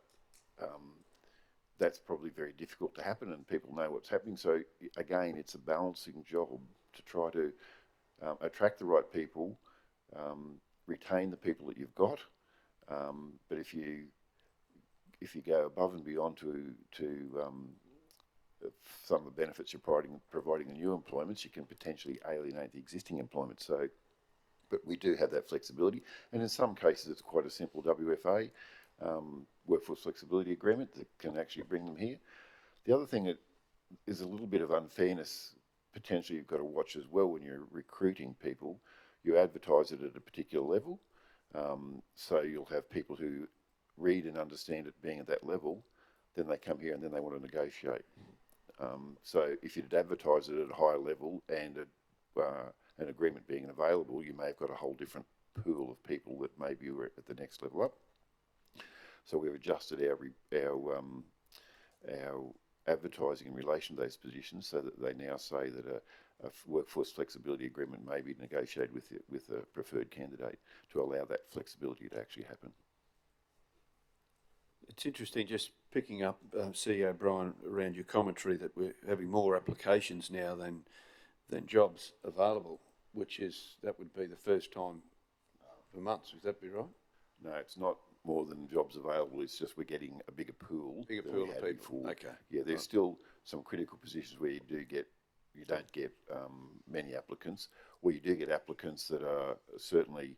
that's probably very difficult to happen, and people know what's happening. So again, it's a balancing job to try to attract the right people, retain the people that you've got. But if you go above and beyond to some of the benefits you're providing the new employments, you can potentially alienate the existing employment. So, but we do have that flexibility, and in some cases it's quite a simple WFA, workforce flexibility agreement, that can actually bring them here. The other thing that is a little bit of unfairness potentially you've got to watch as well when you're recruiting people. You advertise it at a particular level, so you'll have people who read and understand it being at that level, then they come here and then they want to negotiate. So if you'd advertise it at a higher level and an agreement being available, you may have got a whole different pool of people that maybe were at the next level up. So we've adjusted our advertising in relation to those positions, so that they now say that a workforce flexibility agreement may be negotiated with a preferred candidate to allow that flexibility to actually happen. It's interesting, just picking up, CEO Brian, around your commentary that we're having more applications now than jobs available, that would be the first time for months. Would that be right? No, it's not more than jobs available. It's just we're getting a bigger pool. Bigger pool of people. Before. Okay. Yeah, there's still some critical positions where you do get, you don't get many applicants, or you do get applicants that are certainly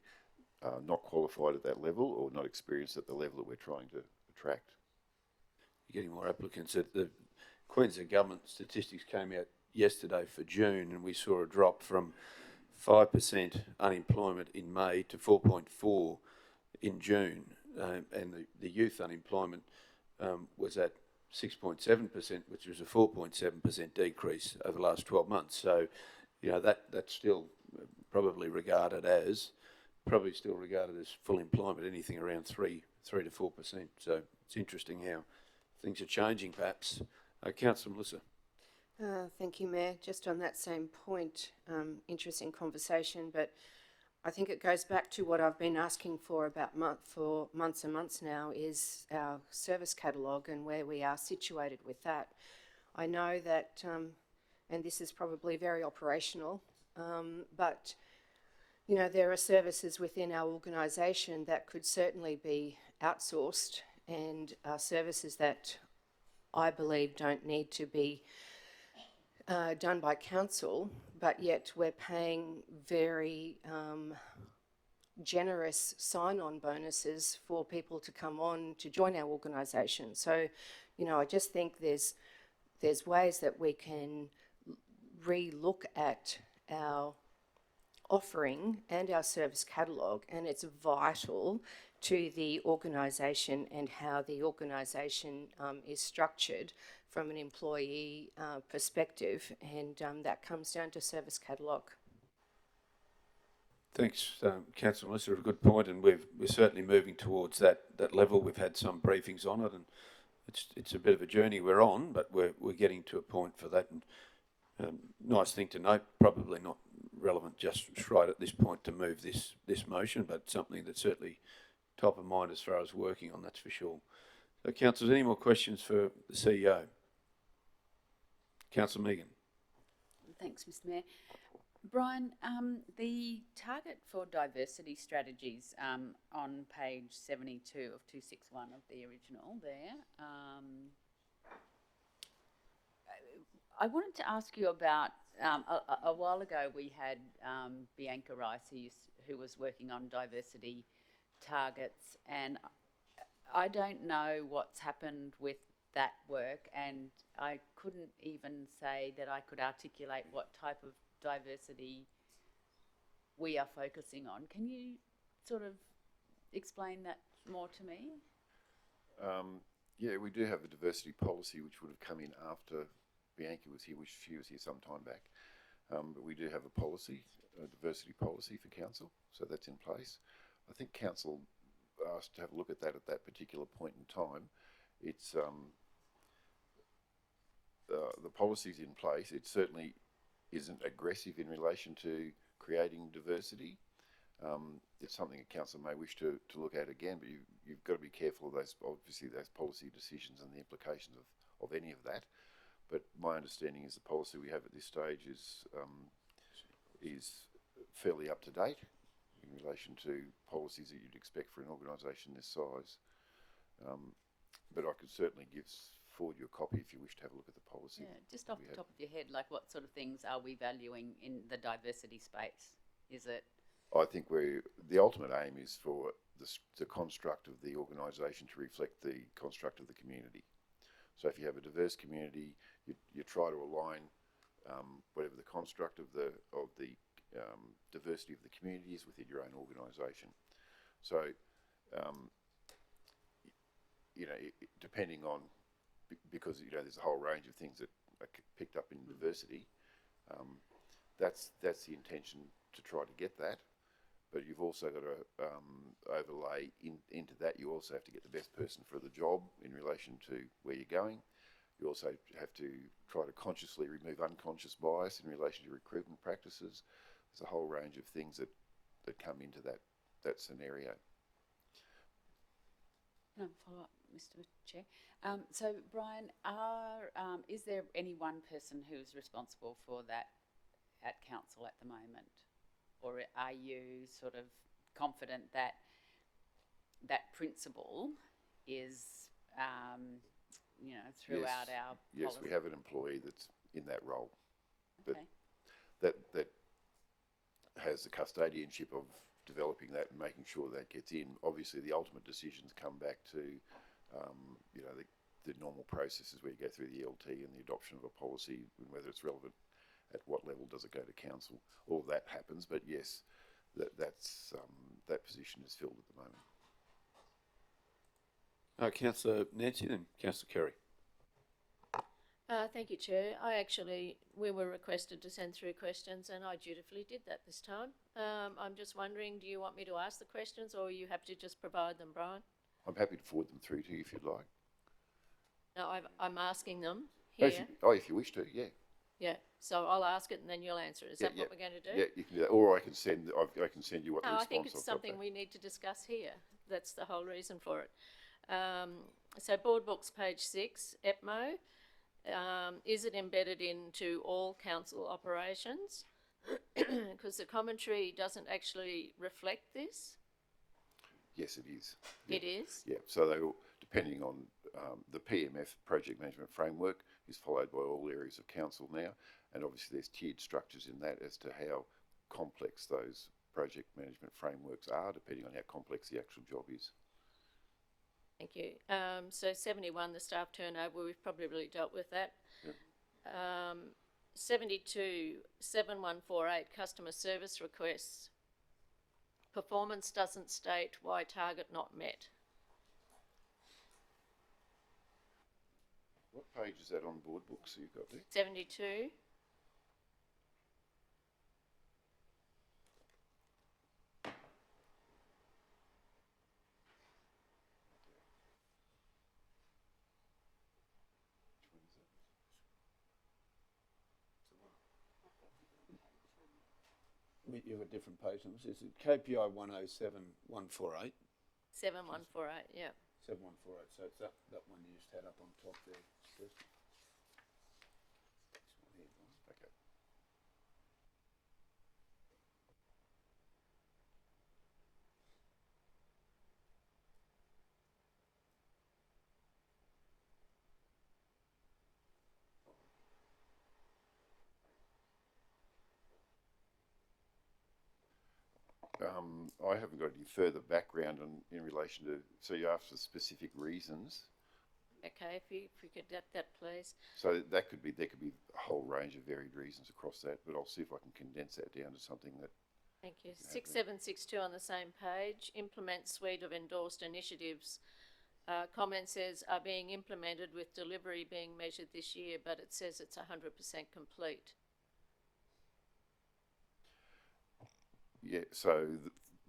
not qualified at that level or not experienced at the level that we're trying to attract. You're getting more applicants. The Queensland Government statistics came out yesterday for June, and we saw a drop from 5% unemployment in May to 4.4% in June, and the youth unemployment was at 6.7%, which was a 4.7% decrease over the last 12 months. So, you know, that's still probably still regarded as full employment, anything around 3 to 4%. So it's interesting how things are changing, perhaps. Councillor Melissa. Thank you, Mayor. Just on that same point, interesting conversation, but I think it goes back to what I've been asking for for months and months now, is our service catalogue and where we are situated with that. I know that, and this is probably very operational, but you know, there are services within our organisation that could certainly be outsourced, and services that I believe don't need to be done by council, but yet we're paying very generous sign-on bonuses for people to come on to join our organisation. So, you know, I just think there's ways that we can re-look at our offering and our service catalogue, and it's vital to the organisation and how the organisation is structured from an employee perspective, and that comes down to service catalogue. Thanks, Councillor Melissa. A good point, and we're certainly moving towards that level. We've had some briefings on it, and it's a bit of a journey we're on, but we're getting to a point for that. And nice thing to note, probably not relevant just right at this point to move this motion, but something that's certainly top of mind as far as working on, that's for sure. So, councillors, any more questions for the CEO? Councillor Megan. Thanks, Mr. Mayor. Brian, the target for diversity strategies on page 72 of 261 of the original there, I wanted to ask you about, a while ago we had Bianca Rice, who was working on diversity targets, and I don't know what's happened with that work, and I couldn't even say that I could articulate what type of diversity we are focusing on. Can you sort of explain that more to me? Yeah, we do have a diversity policy which would have come in after Bianca was here, which she was here some time back. But we do have a policy, a diversity policy for council, so that's in place. I think council asked to have a look at that particular point in time. It's the policy's in place. It certainly isn't aggressive in relation to creating diversity. It's something a council may wish to look at again, but you've got to be careful of those policy decisions and the implications of any of that. But my understanding is the policy we have at this stage is fairly up to date in relation to policies that you'd expect for an organisation this size. But I could certainly forward you a copy if you wish to have a look at the policy. Yeah, just off the top of your head, like what sort of things are we valuing in the diversity space? Is it? I think the ultimate aim is for the construct of the organisation to reflect the construct of the community. So if you have a diverse community, you try to align whatever the construct of the diversity of the community is within your own organisation. So, you know, depending on, because, you know, there's a whole range of things that are picked up in diversity, that's the intention, to try to get that. But you've also got to overlay into that. You also have to get the best person for the job in relation to where you're going. You also have to try to consciously remove unconscious bias in relation to recruitment practices. There's a whole range of things that come into that scenario. No, follow up, Mr. Chair. So, Brian, is there any one person who's responsible for that at council at the moment? Or are you sort of confident that that principle is, you know, throughout our Yes, policy? we have an employee that's in that role. But Okay. that has the custodianship of developing that and making sure that gets in. Obviously, the ultimate decisions come back to, you know, the normal processes where you go through the LT and the adoption of a policy, and whether it's relevant, at what level does it go to council. All that happens, but yes, that position is filled at the moment. Councillor Nancy, then Councillor Kerry. Thank you, Chair. We were requested to send through questions and I dutifully did that this time. I'm just wondering, do you want me to ask the questions or are you happy to just provide them, Brian? I'm happy to forward them through to you if you'd like. No, I'm asking them here. If you wish to, yeah. Yeah, so I'll ask it and then you'll answer it. Is that Yeah. what we're going to do? Yeah, you can do that. Or I can send you what the response No, I think it's I've got something back. we need to discuss here. That's the whole reason for it. So Board Books, page 6, EPMO. Is it embedded into all council operations? Because the commentary doesn't actually reflect this. Yes, it is. It is? Yeah, so they all, depending on the PMF, Project Management Framework, is followed by all areas of council now, and obviously there's tiered structures in that as to how complex those project management frameworks are, depending on how complex the actual job is. Thank you. So 71, the staff turnover, we've probably dealt with that. Yep. 72, 7148, customer service requests. Performance doesn't state why target not met. What page is that on Board Books you've got there? 72. You've got different page numbers. Is it KPI 107148? 7148, yeah. 7148. So it's that one you just had up on top there. This one here, Brian. Okay. I haven't got any further background in relation to, so you asked for specific reasons. Okay, if you could get that, please. So there could be a whole range of varied reasons across that, but I'll see if I can condense that down to something that. Thank you. 6762 on the same page, implement suite of endorsed initiatives. Comment says are being implemented with delivery being measured this year, but it says it's 100% complete. Yeah, so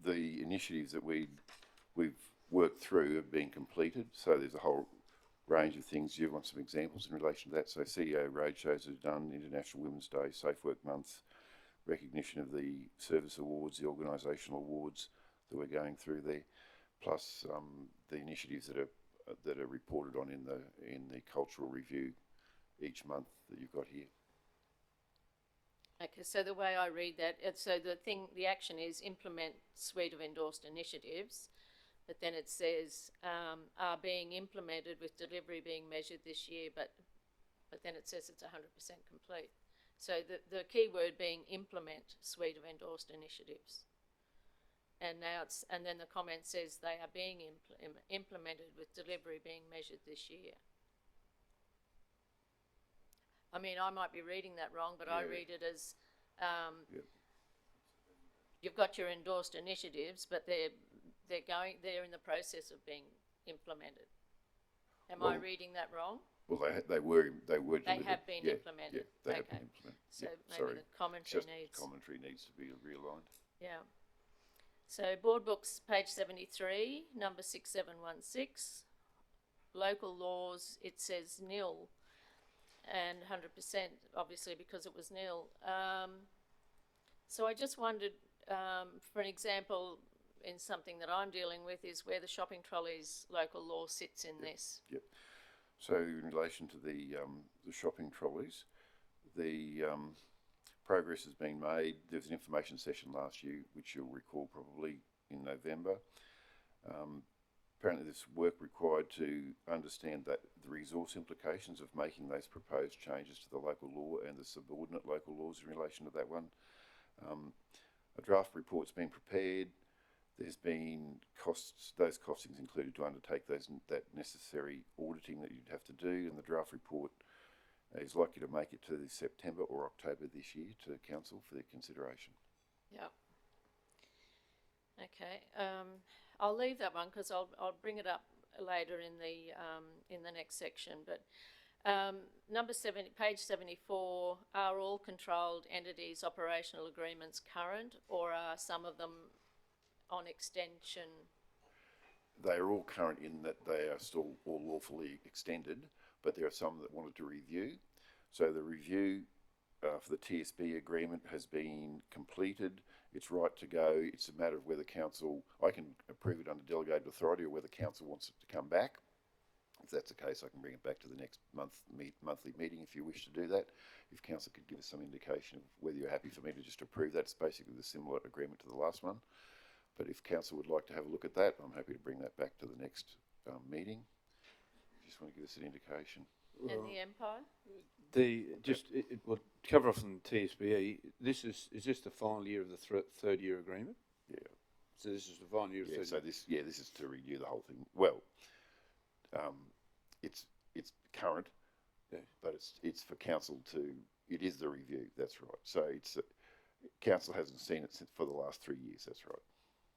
the initiatives that we've worked through have been completed. So there's a whole range of things. You want some examples in relation to that? So CEO roadshows are done, International Women's Day, Safe Work Month, recognition of the service awards, the organisational awards that we're going through there, plus the initiatives that are reported on in the cultural review each month that you've got here. Okay, so the way I read that, the action is implement suite of endorsed initiatives, but then it says are being implemented with delivery being measured this year, but then it says it's 100% complete. So the key word being implement suite of endorsed initiatives. And now and then the comment says they are being implemented with delivery being measured this year. I mean, I might be reading that wrong, but I read it as you've got your endorsed initiatives, but they're in the process of being implemented. Am I reading that wrong? Well, they were delivered. They have been implemented. Yeah, they have been implemented. So yeah, maybe the commentary commentary needs to be realigned. Yeah. So Board Books, page 73, number 6716. Local laws, it says nil. And 100%, obviously, because it was nil. So I just wondered, for an example, in something that I'm dealing with, is where the shopping trolleys local law sits in this. Yep. So in relation to the shopping trolleys, the progress has been made. There was an information session last year, which you'll recall probably in November. apparently there's work required to understand that the resource implications of making those proposed changes to the local law and the subordinate local laws in relation to that one. A draft report's been prepared. There's been costs, those costings included to undertake that necessary auditing that you'd have to do, and the draft report is likely to make it to September or October this year to council for their consideration. Yep. Okay, I'll leave that one because I'll bring it up later in the next section. But number 70, page 74, are all controlled entities operational agreements current, or are some of them on extension? They are all current in that they are still all lawfully extended, but there are some that wanted to review. So the review for the TSB agreement has been completed. It's right to go. It's a matter of whether council, I can approve it under delegated authority, or whether council wants it to come back. If that's the case, I can bring it back to the next monthly meeting if you wish to do that. If council could give us some indication of whether you're happy for me to just approve that. It's basically the similar agreement to the last one. But if council would like to have a look at that, I'm happy to bring that back to the next meeting. Just want to give us an indication. And the Empire? We'll cover off on the TSBE. Is this the final year of the third year agreement? Yeah. So this is the final year of the third year. This is to renew the whole thing. Well, it's current, yeah, but it's for council to. It is the review. That's right. So it's council hasn't seen it for the last 3 years. That's right.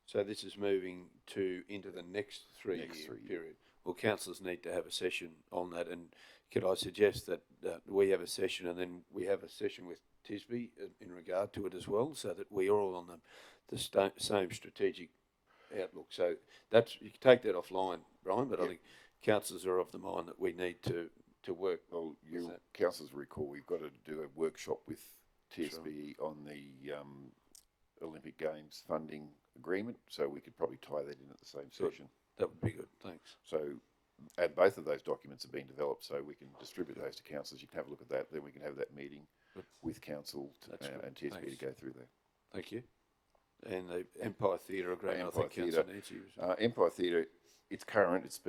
So this is moving into the next three-year period. Well, councillors need to have a session on that, and could I suggest that we have a session and then we have a session with TSB in regard to it as well, so that we are all on the same strategic outlook. So that's, you can take that offline, Brian, but I think councillors are of the mind that we need to work. Well, councillors recall we've got to do a workshop with TSB on the Olympic Games funding agreement, so we could probably tie that in at the same session. That would be good, thanks. So, and both of those documents have been developed, so we can distribute those to councillors. You can have a look at that, then we can have that meeting with council and TSB thanks. To go through there. Thank you. And the Empire Theatre agreement, I think Councillor Nancy was... Empire Theatre, it's current, it's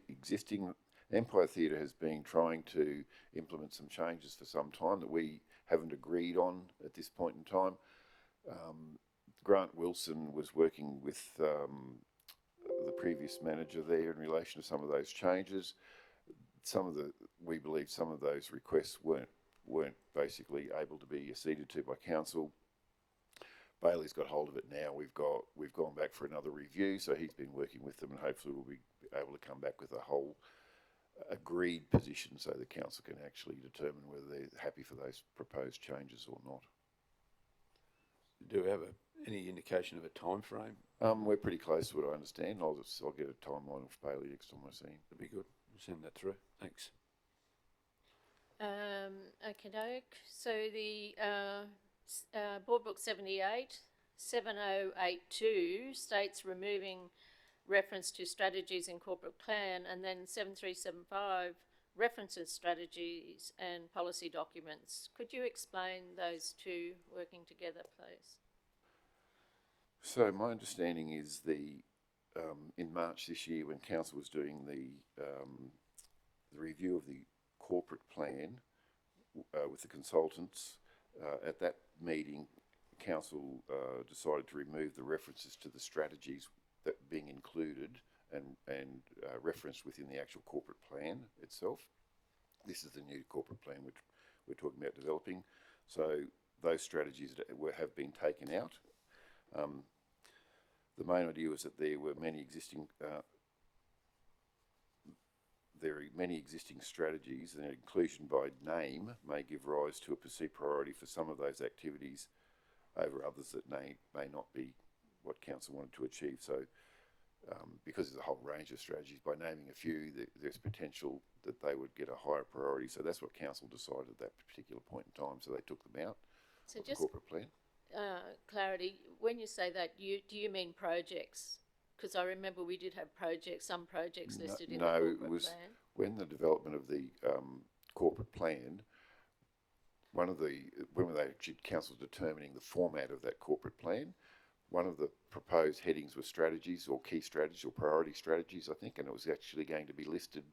existing. Empire Theatre has been trying to implement some changes for some time that we haven't agreed on at this point in time. Grant Wilson was working with the previous manager there in relation to some of those changes. We believe some of those requests weren't basically able to be acceded to by council. Bailey's got hold of it now. We've gone back for another review, so he's been working with them, and hopefully we'll be able to come back with a whole agreed position so the council can actually determine whether they're happy for those proposed changes or not. Do we have any indication of a time frame? We're pretty close to it, I understand. I'll get a timeline of Bailey next time I see him. That'd be good. We'll send that through. Thanks. Okay, so the Board Book 78, 7082 states removing reference to strategies in corporate plan, and then 7375 references strategies and policy documents. Could you explain those two working together, please? So my understanding is in March this year, when council was doing the review of the corporate plan with the consultants, at that meeting, council decided to remove the references to the strategies that being included and referenced within the actual corporate plan itself. This is the new corporate plan which we're talking about developing. So those strategies have been taken out. The main idea was that there were many existing strategies, and inclusion by name may give rise to a perceived priority for some of those activities over others that may not be what council wanted to achieve. So because there's a whole range of strategies, by naming a few, there's potential that they would get a higher priority. So that's what council decided at that particular point in time. So they took them out of the corporate plan. Clarity, when you say that, do you mean projects? Because I remember we did have some projects listed in the corporate plan. No, it was when the development of the corporate plan, when council was determining the format of that corporate plan, one of the proposed headings was strategies or key strategies or priority strategies, I think, and it was actually going to be listed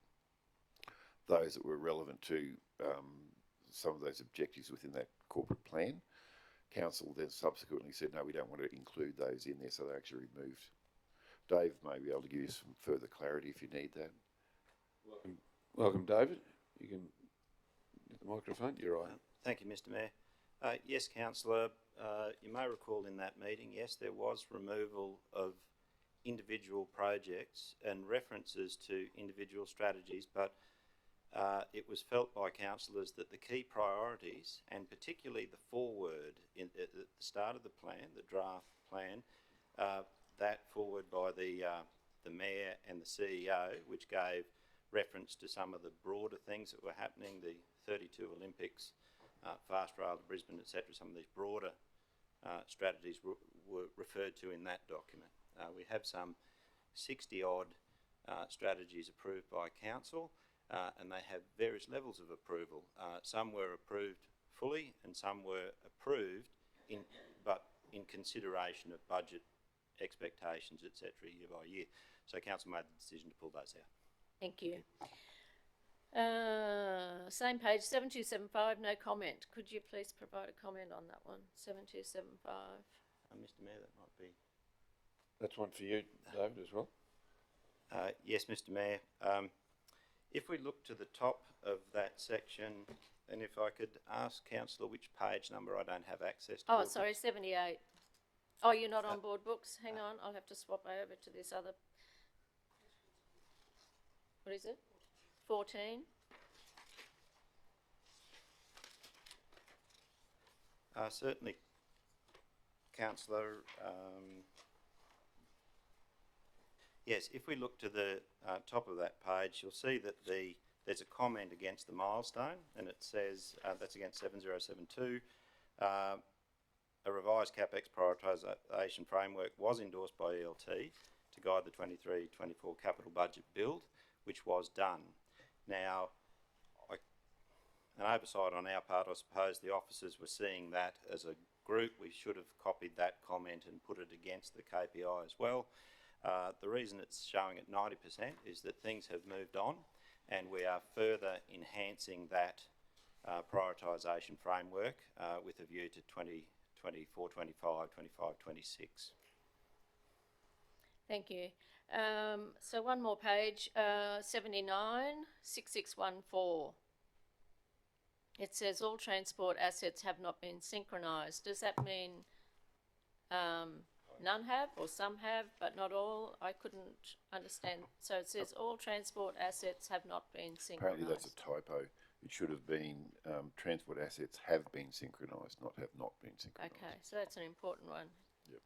those that were relevant to some of those objectives within that corporate plan. Council then subsequently said, no, we don't want to include those in there, so they actually removed. Dave may be able to give you some further clarity if you need that. Welcome, David. You can get the microphone. You're right. Thank you, Mr Mayor. Yes, Councillor, you may recall in that meeting, yes, there was removal of individual projects and references to individual strategies, but it was felt by councillors that the key priorities, and particularly the foreword at the start of the plan, the draft plan, that foreword by the Mayor and the CEO, which gave reference to some of the broader things that were happening, the 32 Olympics, fast rail to Brisbane, etc. Some of these broader strategies were referred to in that document. We have some 60-odd strategies approved by council, and they have various levels of approval. Some were approved fully, and some were approved but in consideration of budget expectations, etc., year by year. So council made the decision to pull those out. Thank you. Same page, 7275, no comment. Could you please provide a comment on that one? 7275. Mr Mayor, that might be... That's one for you, David, as well. Yes, Mr Mayor. If we look to the top of that section, and if I could ask councillor which page number, I don't have access to. Oh, sorry, 78. Oh, you're not on board books? Hang on, I'll have to swap over to this other. What is it? 14? Certainly, councillor. Yes, if we look to the top of that page, you'll see that there's a comment against the milestone, and it says that's against 7072. A revised CapEx prioritisation framework was endorsed by ELT to guide the 23-24 capital budget build, which was done. Now, an oversight on our part, I suppose the officers were seeing that as a group. We should have copied that comment and put it against the KPI as well. The reason it's showing at 90% is that things have moved on, and we are further enhancing that prioritisation framework with a view to 2024, 25, 25, 26. Thank you. So one more page, 79, 6614. It says all transport assets have not been synchronised. Does that mean none have or some have, but not all? I couldn't understand. So it says all transport assets have not been synchronised. Apparently that's a typo. It should have been transport assets have been synchronised, not have not been synchronised. Okay, so that's an important one. Yep.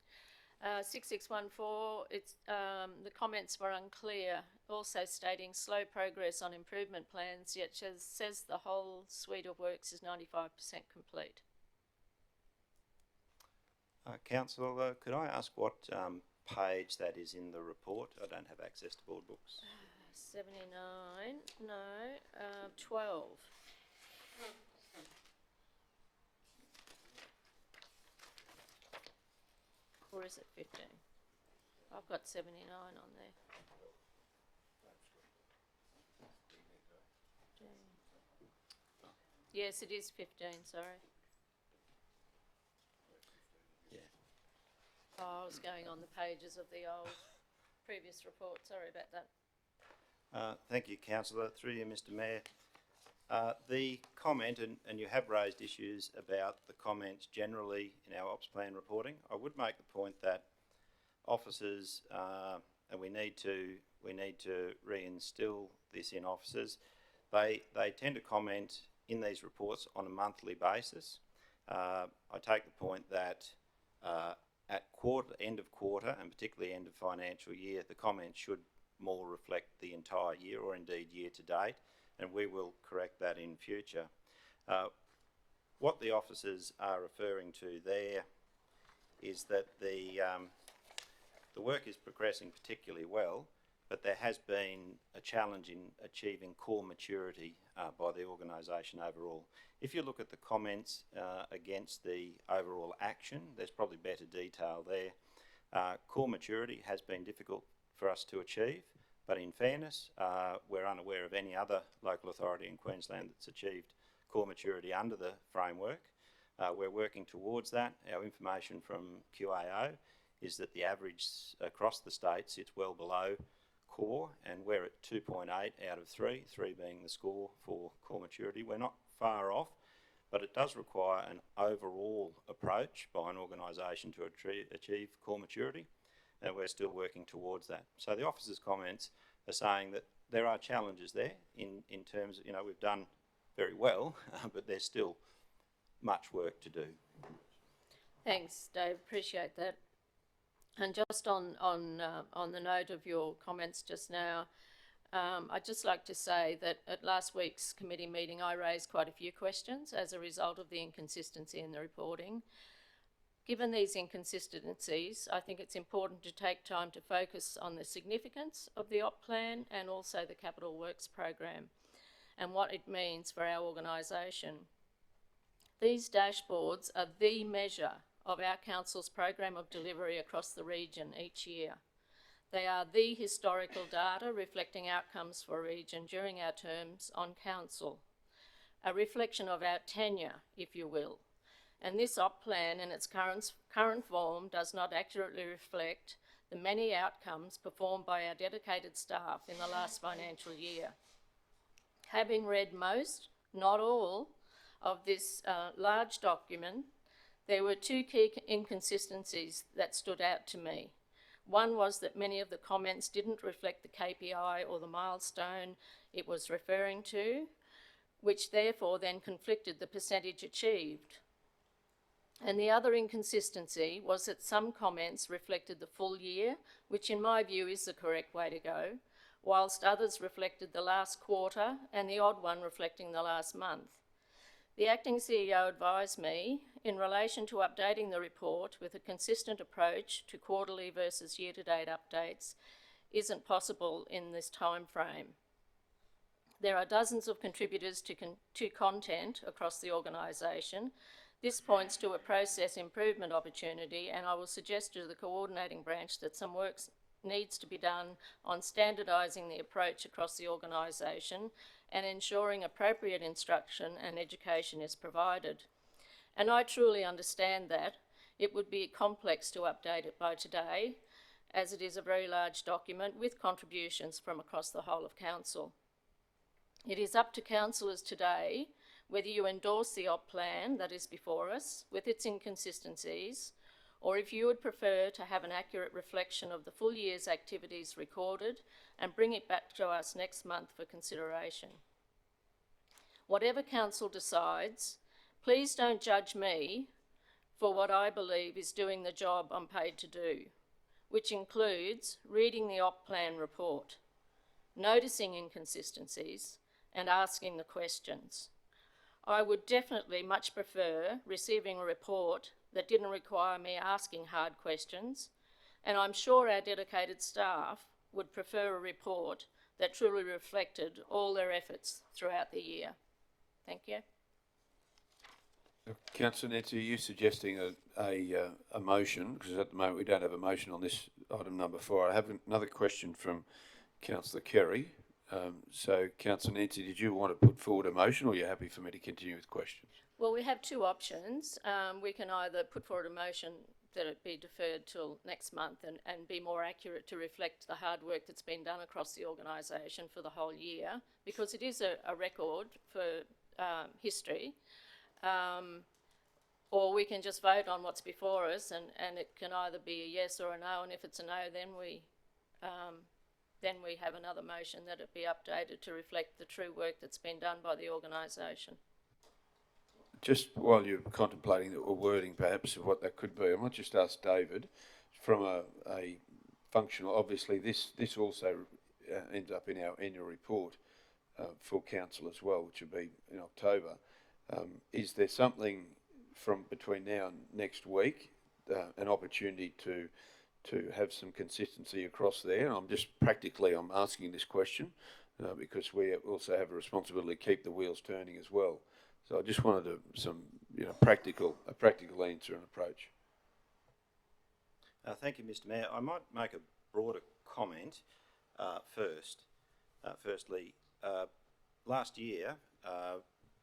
6614, it's, the comments were unclear, also stating slow progress on improvement plans, yet says the whole suite of works is 95% complete. Councillor, could I ask what page that is in the report? I don't have access to board books. 79, no, 12. Or is it 15? I've got 79 on there. Yes, it is 15, sorry. Yeah. Oh, I was going on the pages of the old previous report. Sorry about that. Thank you, councillor. Through you, Mr Mayor. The comment, and you have raised issues about the comments generally in our ops plan reporting. I would make the point that officers, and we need to reinstil this in officers. They tend to comment in these reports on a monthly basis. I take the point that at end of quarter, and particularly end of financial year, the comments should more reflect the entire year, or indeed year to date, and we will correct that in future. What the officers are referring to there is that the work is progressing particularly well, but there has been a challenge in achieving core maturity by the organisation overall. If you look at the comments against the overall action, there's probably better detail there. Core maturity has been difficult for us to achieve, but in fairness, we're unaware of any other local authority in Queensland that's achieved core maturity under the framework. We're working towards that. Our information from QAO is that the average across the state sits well below core, and we're at 2.8 out of 3, 3 being the score for core maturity. We're not far off, but it does require an overall approach by an organisation to achieve core maturity, and we're still working towards that. So the officer's comments are saying that there are challenges there in terms of, you know, we've done very well, but there's still much work to do. Thanks, Dave. Appreciate that. And just on the note of your comments just now, I'd just like to say that at last week's committee meeting, I raised quite a few questions as a result of the inconsistency in the reporting. Given these inconsistencies, I think it's important to take time to focus on the significance of the OP plan and also the Capital Works program and what it means for our organisation. These dashboards are the measure of our council's program of delivery across the region each year. They are the historical data reflecting outcomes for a region during our terms on council, a reflection of our tenure, if you will. And this OP plan in its current form does not accurately reflect the many outcomes performed by our dedicated staff in the last financial year. Having read most, not all, of this large document, there were two key inconsistencies that stood out to me. One was that many of the comments didn't reflect the KPI or the milestone it was referring to, which therefore then conflicted the percentage achieved. And the other inconsistency was that some comments reflected the full year, which in my view is the correct way to go, whilst others reflected the last quarter and the odd one reflecting the last month. The acting CEO advised me, in relation to updating the report with a consistent approach to quarterly versus year-to-date updates, isn't possible in this time frame. There are dozens of contributors to content across the organisation. This points to a process improvement opportunity, and I will suggest to the coordinating branch that some work needs to be done on standardising the approach across the organisation and ensuring appropriate instruction and education is provided. And I truly understand that it would be complex to update it by today, as it is a very large document with contributions from across the whole of council. It is up to councillors today whether you endorse the OP plan that is before us with its inconsistencies, or if you would prefer to have an accurate reflection of the full year's activities recorded and bring it back to us next month for consideration. Whatever council decides, please don't judge me for what I believe is doing the job I'm paid to do, which includes reading the OP plan report, noticing inconsistencies, and asking the questions. I would definitely much prefer receiving a report that didn't require me asking hard questions, and I'm sure our dedicated staff would prefer a report that truly reflected all their efforts throughout the year. Thank you. Councillor Nancy, are you suggesting a motion? Because at the moment we don't have a motion on this item number 4. I have another question from Councillor Kerry. So, Councillor Nancy, did you want to put forward a motion, or are you happy for me to continue with questions? Well, we have two options. We can either put forward a motion that it be deferred till next month and be more accurate to reflect the hard work that's been done across the organisation for the whole year, because it is a record for history, or we can just vote on what's before us, and it can either be a yes or a no, and if it's a no, then we have another motion that it be updated to reflect the true work that's been done by the organisation. Just while you're contemplating the wording perhaps of what that could be, I might just ask David, from a functional, obviously this also ends up in our annual report for council as well, which will be in October. Is there something from between now and next week, an opportunity to have some consistency across there? And I'm asking this question because we also have a responsibility to keep the wheels turning as well. So I just wanted a practical answer and approach. Thank you, Mr. Mayor. I might make a broader comment first. Firstly, last year,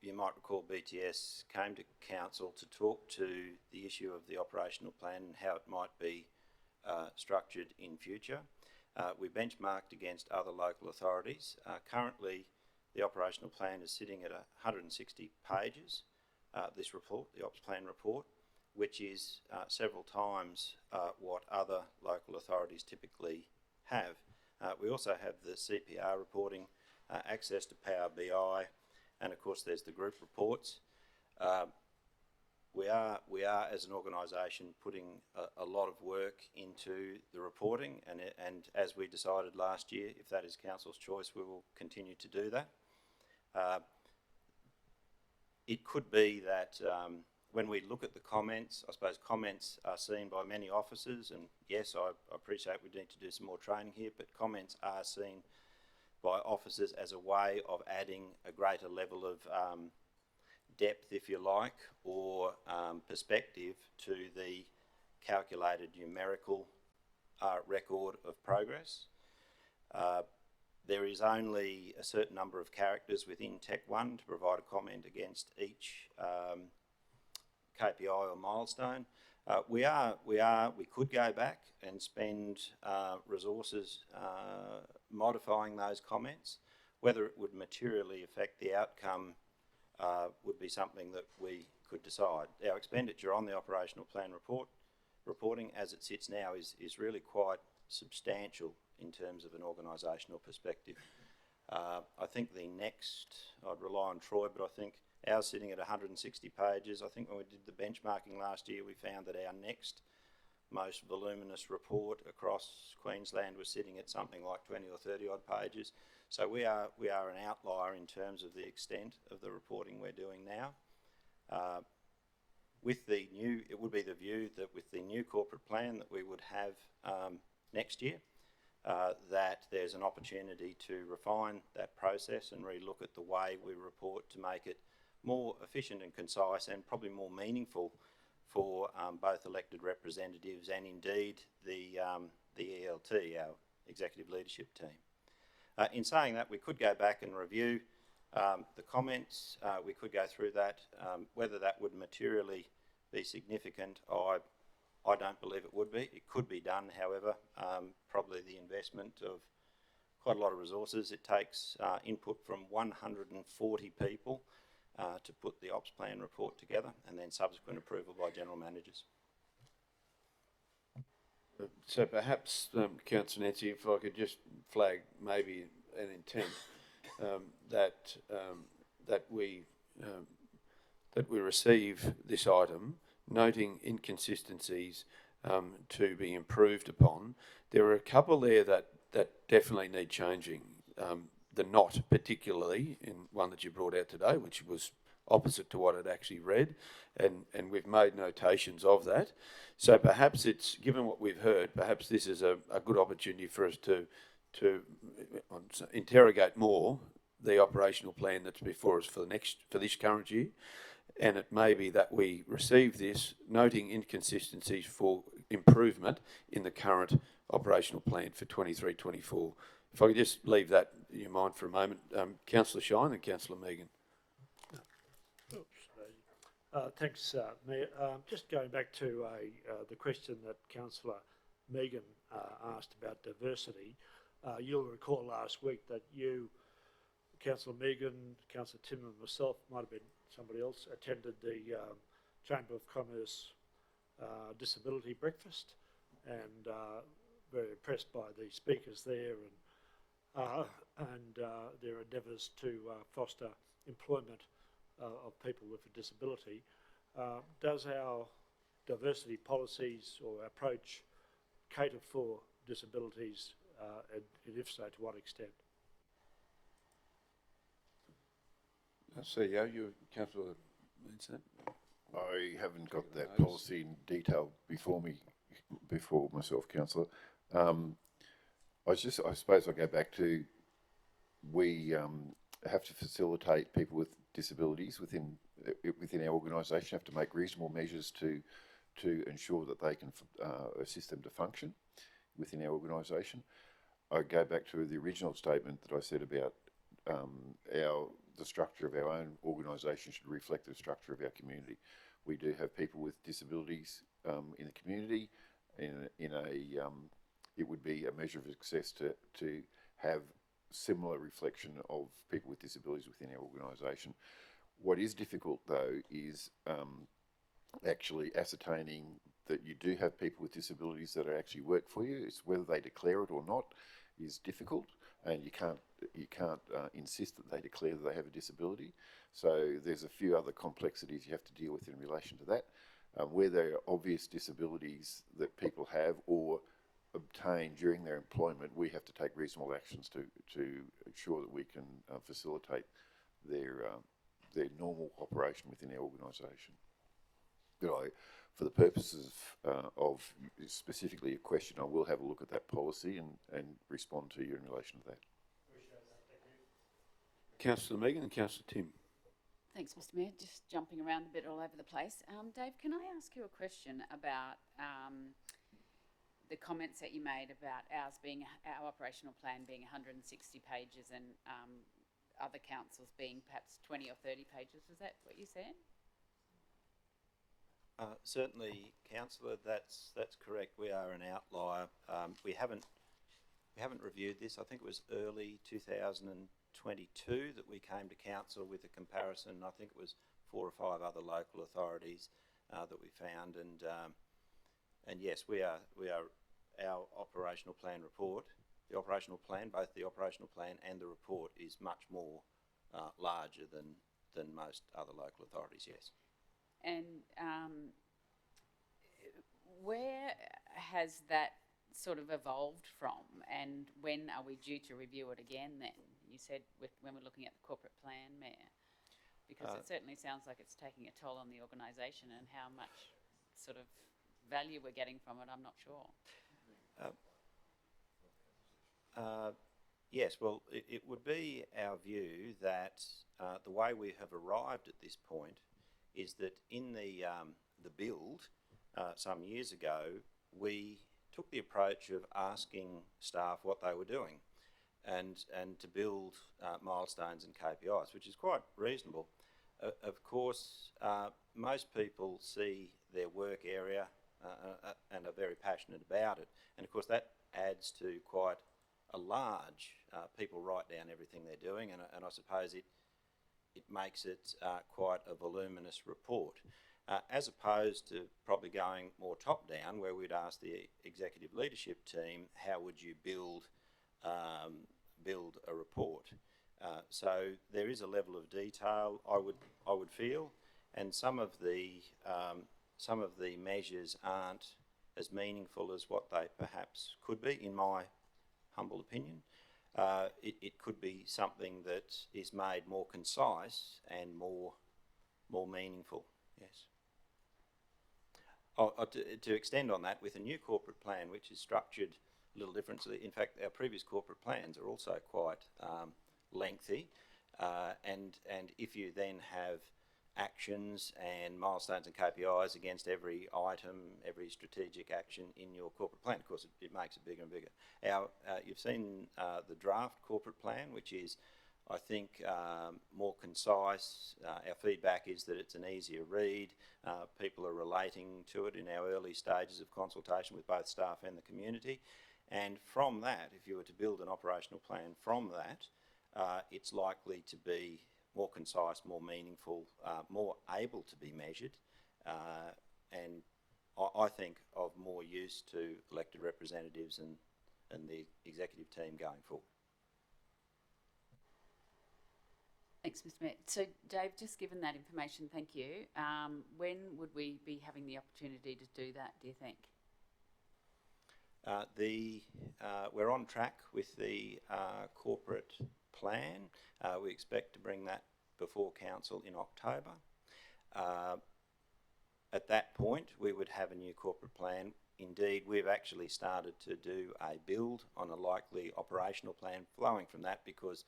you might recall BTS came to council to talk to the issue of the operational plan and how it might be structured in future. We benchmarked against other local authorities. Currently, the operational plan is sitting at 160 pages, this report, the Ops Plan report, which is several times what other local authorities typically have. We also have the CPR reporting, access to Power BI, and of course there's the group reports. We are as an organisation putting a lot of work into the reporting, and as we decided last year, if that is council's choice, we will continue to do that. It could be that when we look at the comments, I suppose comments are seen by many officers, and yes, I appreciate we need to do some more training here, but comments are seen by officers as a way of adding a greater level of depth, if you like, or perspective to the calculated numerical record of progress. There is only a certain number of characters within Tech 1 to provide a comment against each KPI or milestone. We could go back and spend resources modifying those comments. Whether it would materially affect the outcome would be something that we could decide. Our expenditure on the operational plan reporting as it sits now is really quite substantial in terms of an organisational perspective. I think the next, I'd rely on Troy, but I think ours sitting at 160 pages. I think when we did the benchmarking last year, we found that our next most voluminous report across Queensland was sitting at something like 20 or 30 odd pages. So we are an outlier in terms of the extent of the reporting we're doing now. It would be the view that with the new corporate plan that we would have next year, that there's an opportunity to refine that process and relook at the way we report to make it more efficient and concise and probably more meaningful for both elected representatives and indeed the ELT, our executive leadership team. In saying that, we could go back and review the comments. We could go through that. Whether that would materially be significant, I don't believe it would be. It could be done, however. Probably the investment of quite a lot of resources. It takes input from 140 people to put the Ops Plan report together, and then subsequent approval by general managers. So perhaps, Councillor Nancy, if I could just flag maybe an intent that we receive this item, noting inconsistencies to be improved upon. There are a couple there that definitely need changing. The not particularly in one that you brought out today, which was opposite to what I'd actually read, and we've made notations of that. So perhaps it's, given what we've heard, perhaps this is a good opportunity for us to interrogate more the operational plan that's before us for this current year, and it may be that we receive this, noting inconsistencies for improvement in the current operational plan for 23-24. If I could just leave that in your mind for a moment. Councillor Shine and Councillor Megan. Thanks, Mayor. Just going back to the question that Councillor Megan asked about diversity, you'll recall last week that you, Councillor Megan, Councillor Tim and myself, might have been somebody else, attended the Chamber of Commerce disability breakfast, and very impressed by the speakers there and their endeavours to foster employment of people with a disability. Does our diversity policies or approach cater for disabilities, and if so, to what extent? CEO, you, Councillor Vincent. I haven't got that policy in detail before myself, Councillor. I suppose I'll go back to, we have to facilitate people with disabilities within our organisation, have to make reasonable measures to to ensure that they can assist them to function within our organisation. I go back to the original statement that I said about the structure of our own organisation should reflect the structure of our community. We do have people with disabilities in the community. It would be a measure of success to have similar reflection of people with disabilities within our organisation. What is difficult though is actually ascertaining that you do have people with disabilities that actually work for you. It's whether they declare it or not is difficult, and you can't insist that they declare that they have a disability. So there's a few other complexities you have to deal with in relation to that. Where there are obvious disabilities that people have or obtain during their employment, we have to take reasonable actions to ensure that we can facilitate their normal operation within our organisation. But for the purposes of specifically a question, I will have a look at that policy and respond to you in relation to that. Councillor Megan and Councillor Tim. Thanks, Mr. Mayor. Just jumping around a bit all over the place. Dave, can I ask you a question about the comments that you made about our operational plan being 160 pages and other councils being perhaps 20 or 30 pages? Was that what you said? Certainly, councillor, that's correct. We are an outlier. We haven't reviewed this. I think it was early 2022 that we came to council with a comparison. I think it was 4 or 5 other local authorities that we found, and yes, we are our operational plan report. The operational plan, both the operational plan and the report, is much more larger than most other local authorities. Yes. And where has that sort of evolved from, and when are we due to review it again then? You said when we're looking at the corporate plan, Mayor, because it certainly sounds like it's taking a toll on the organisation, and how much sort of value we're getting from it, I'm not sure. Yes, well, it would be our view that the way we have arrived at this point is that in the build some years ago, we took the approach of asking staff what they were doing and to build milestones and KPIs, which is quite reasonable. Of course, most people see their work area and are very passionate about it. And of course, that adds to quite a large, people write down everything they're doing, and I suppose it makes it quite a voluminous report, as opposed to probably going more top down, where we'd ask the executive leadership team, how would you build a report? So there is a level of detail I would feel, and some of the measures aren't as meaningful as what they perhaps could be, in my humble opinion. It could be something that is made more concise and more meaningful. Yes. To extend on that, with a new corporate plan, which is structured a little differently. In fact, our previous corporate plans are also quite lengthy, and if you then have actions and milestones and KPIs against every item, every strategic action in your corporate plan, of course, it makes it bigger and bigger. You've seen the draft corporate plan, which is, I think, more concise. Our feedback is that it's an easier read. People are relating to it in our early stages of consultation with both staff and the community. And from that, if you were to build an operational plan from that, it's likely to be more concise, more meaningful, more able to be measured, and I think of more use to elected representatives and the executive team going forward. Thanks, Mr. Mayor. So, Dave, just given that information, thank you. When would we be having the opportunity to do that, do you think? We're on track with the corporate plan. We expect to bring that before council in October. At that point, we would have a new corporate plan. Indeed, we've actually started to do a build on a likely operational plan flowing from that, because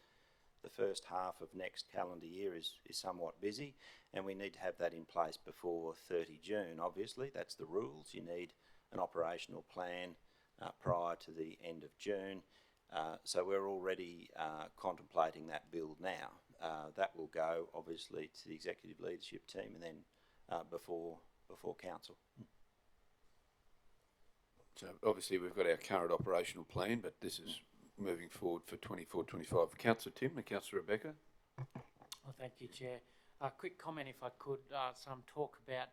the first half of next calendar year is somewhat busy, and we need to have that in place before 30 June. Obviously, that's the rules. You need an operational plan prior to the end of June. So we're already contemplating that build now. That will go, obviously, to the executive leadership team and then before council. So obviously we've got our current operational plan, but this is moving forward for 24-25. Councillor Tim and Councillor Rebecca. Well, thank you, Chair. A quick comment, if I could, some talk about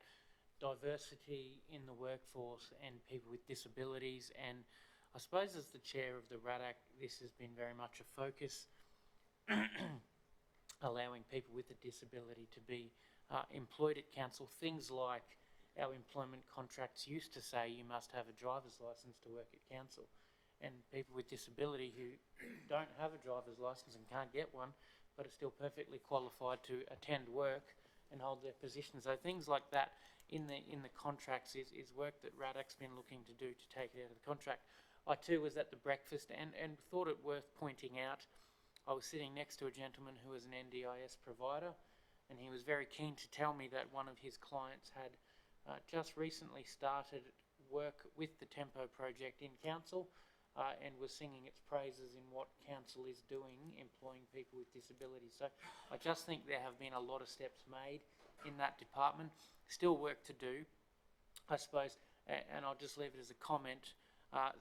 diversity in the workforce and people with disabilities, and I suppose as the chair of the RADAC, this has been very much a focus, allowing people with a disability to be employed at council. Things like our employment contracts used to say you must have a driver's licence to work at council, and people with disability who don't have a driver's licence and can't get one but are still perfectly qualified to attend work and hold their position. So things like that in the contracts is work that RADAC's been looking to do to take it out of the contract. I too was at the breakfast and thought it worth pointing out. I was sitting next to a gentleman who was an NDIS provider, and he was very keen to tell me that one of his clients had just recently started work with the Tempo project in council and was singing its praises in what council is doing, employing people with disabilities. So I just think there have been a lot of steps made in that department. Still work to do, I suppose, and I'll just leave it as a comment.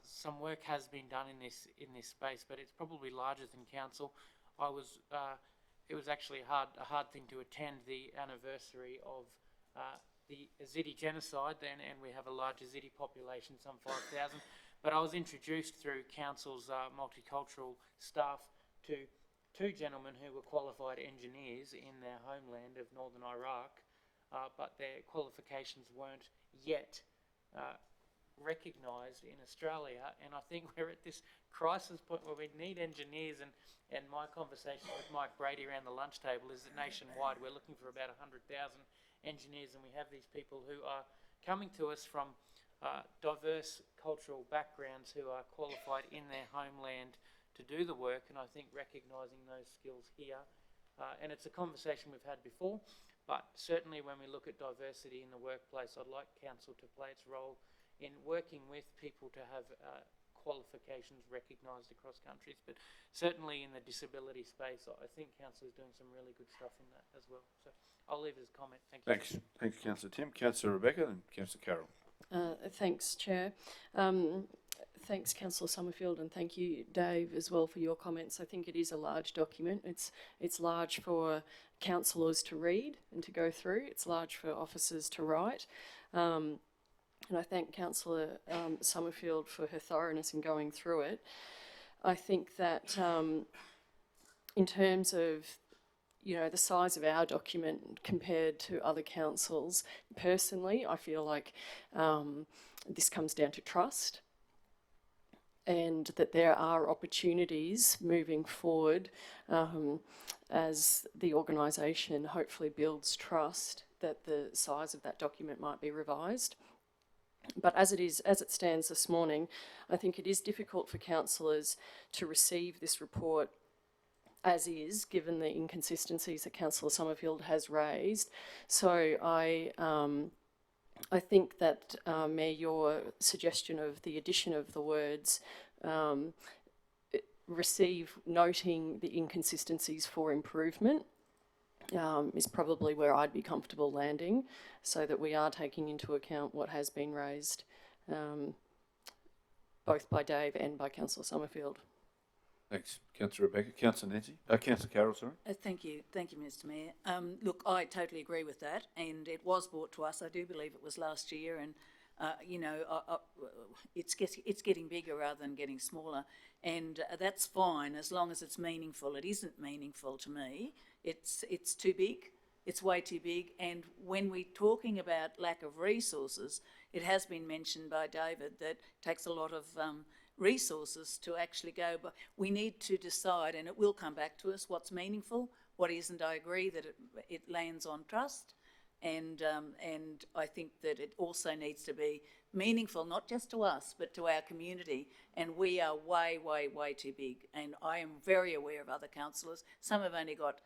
Some work has been done in this space, but it's probably larger than council. It was actually a hard thing to attend the anniversary of the Yazidi genocide, and we have a large Yazidi population, some 5,000. But I was introduced through council's multicultural staff to two gentlemen who were qualified engineers in their homeland of northern Iraq, but their qualifications weren't yet recognised in Australia. And I think we're at this crisis point where we need engineers, and my conversation with Mike Brady around the lunch table is that nationwide we're looking for about 100,000 engineers, and we have these people who are coming to us from diverse cultural backgrounds who are qualified in their homeland to do the work, and I think recognising those skills here, and it's a conversation we've had before, but certainly when we look at diversity in the workplace, I'd like council to play its role in working with people to have qualifications recognised across countries, but certainly in the disability space, I think council is doing some really good stuff in that as well. So I'll leave it as a comment. Thank you. Thanks, Councillor Tim. Councillor Rebecca and Councillor Carroll. Thanks, Chair. Thanks, Councillor Summerfield, and thank you, Dave, as well for your comments. I think it is a large document. It's large for councillors to read and to go through. It's large for officers to write. And I thank Councillor Summerfield for her thoroughness in going through it. I think that in terms of the size of our document compared to other councils, personally, I feel like this comes down to trust, and that there are opportunities moving forward as the organisation hopefully builds trust that the size of that document might be revised. But as it stands this morning, I think it is difficult for councillors to receive this report as is, given the inconsistencies that Councillor Summerfield has raised. So I think that, Mayor, your suggestion of the addition of the words receive noting the inconsistencies for improvement is probably where I'd be comfortable landing, so that we are taking into account what has been raised both by Dave and by Councillor Summerfield. Thanks, Councillor Rebecca. Councillor Nancy. Councillor Carroll, sorry. Thank you, Mr. Mayor. Look, I totally agree with that, and it was brought to us. I do believe it was last year, and it's getting bigger rather than getting smaller, and that's fine as long as it's meaningful. It isn't meaningful to me. It's too big. It's way too big. And when we're talking about lack of resources, it has been mentioned by David that it takes a lot of resources to actually go, but we need to decide, and it will come back to us, what's meaningful, what isn't. I agree that it lands on trust, and I think that it also needs to be meaningful, not just to us, but to our community. And we are way, way, way too big. And I am very aware of other councillors. Some have only got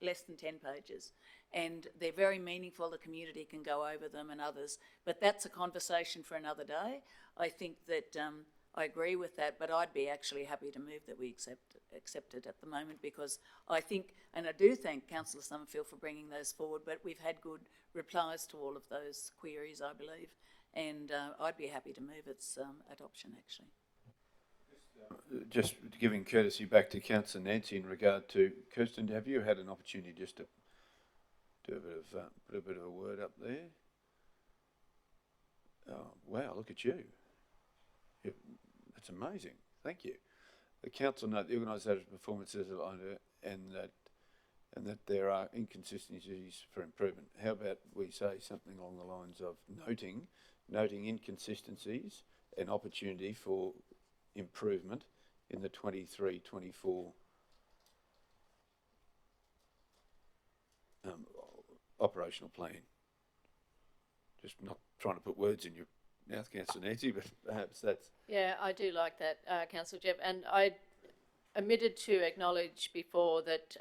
less than 10 pages. And they're very meaningful, the community can go over them and others. But that's a conversation for another day. I think that I agree with that, but I'd be actually happy to move that we accept it at the moment, because I think, and I do thank Councillor Summerfield for bringing those forward, but we've had good replies to all of those queries, I believe, and I'd be happy to move its adoption, actually. Just giving courtesy back to Councillor Nancy in regard to Kirsten, have you had an opportunity just to do a bit of put a bit of a word up there? Oh, wow, look at you. That's amazing. Thank you. The council note the organisator's performance is aligned and that there are inconsistencies for improvement. How about we say something along the lines of noting inconsistencies and opportunity for improvement in the 23-24 operational plan. Just not trying to put words in your mouth, Councillor Nancy, but perhaps that's... Yeah, I do like that, Councillor Jeff, and I omitted to acknowledge before that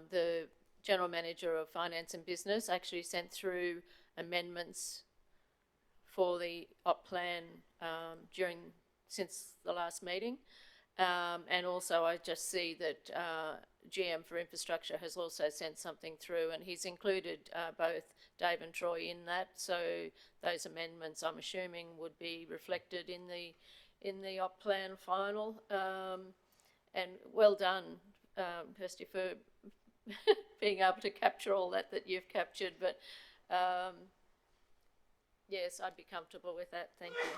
the General Manager of Finance and Business actually sent through amendments for the op plan since the last meeting. And also I just see that GM for Infrastructure has also sent something through, and he's included both Dave and Troy in that. So those amendments, I'm assuming, would be reflected in the op plan final. And well done, Kirsty, for being able to capture all that you've captured. But yes, I'd be comfortable with that. Thank you.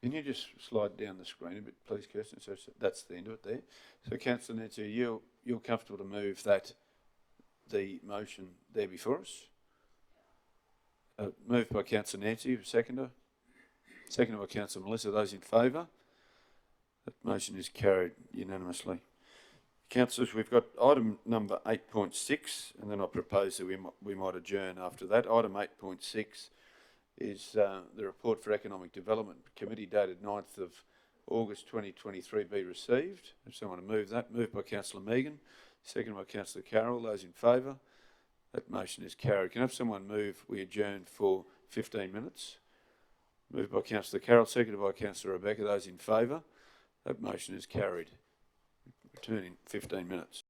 Can you just slide down the screen a bit, please, Kirsten? So that's the end of it there. So, Councillor Nancy, you're comfortable to move that the motion there before us? Moved by Councillor Nancy, seconder. Seconded by Councillor Melissa. Those in favour? That motion is carried unanimously. Councillors, we've got item number 8.6, and then I propose that we might adjourn after that. Item 8.6 is the report for Economic Development Committee dated 9th of August 2023 be received. If someone to move that, moved by Councillor Megan, seconded by Councillor Carroll. Those in favour? That motion is carried. Can I have someone move we adjourn for 15 minutes? Moved by Councillor Carroll, seconded by Councillor Rebecca. Those in favour? That motion is carried. Return in 15 minutes.